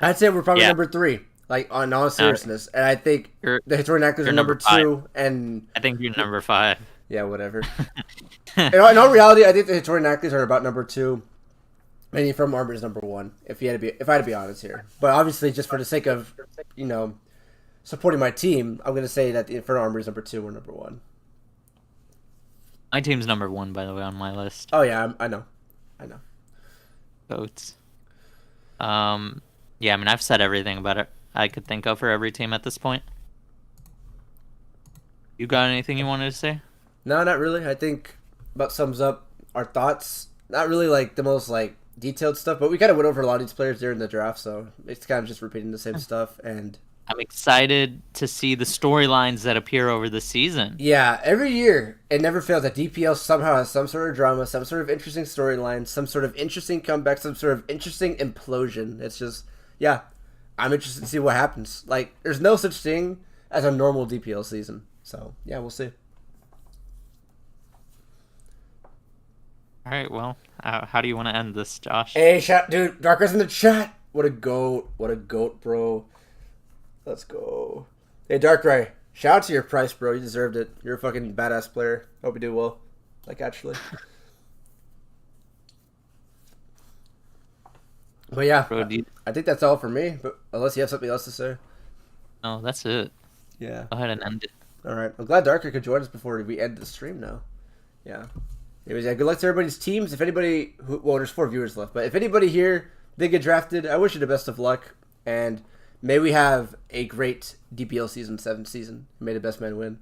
I'd say we're probably number 3. On all seriousness, and I think the Hattori Necklace are number 2, and I think you're number 5. Yeah, whatever. in all reality, I think the Hattori Necklace are about number 2, and Infernal Armory is number 1. If I had to be honest here, but obviously, just for the sake of supporting my team, I'm going to say that the Infernal Armory is number 2 or number 1. My team's number 1, by the way, on my list. Oh yeah, I know. Votes. Yeah, I mean, I've said everything about it I could think of for every team at this point. You got anything you wanted to say? No, not really. I think about sums up our thoughts. Not really the most detailed stuff, but we kind of went over a lot of these players during the draft, so it's kind of just repeating the same stuff. And I'm excited to see the storylines that appear over the season. Yeah, every year it never fails that DPL somehow has some sort of drama, some sort of interesting storyline, some sort of interesting comeback, some sort of interesting implosion. It's just, yeah, I'm interested to see what happens. There's no such thing as a normal DPL season. So, yeah, we'll see. All right, well, how do you want to end this, Josh? Hey, dude, Darker's in the chat. What a goat, bro. Let's go. Hey, Darkrai, shout out to your price, bro. You deserved it. You're a fucking badass player. Hope you do well. Actually. But yeah, Bro, I think that's all for me. But unless you have something else to say. No, that's it. Yeah. Go ahead and end it. All right. I'm glad Darker could join us before we end the stream now. Yeah. Anyways, yeah, good luck to everybody's teams. If anybody, well, there's 4 viewers left, but if anybody here did get drafted, I wish you the best of luck, and may we have a great DPL Season 7 season. May the best man win.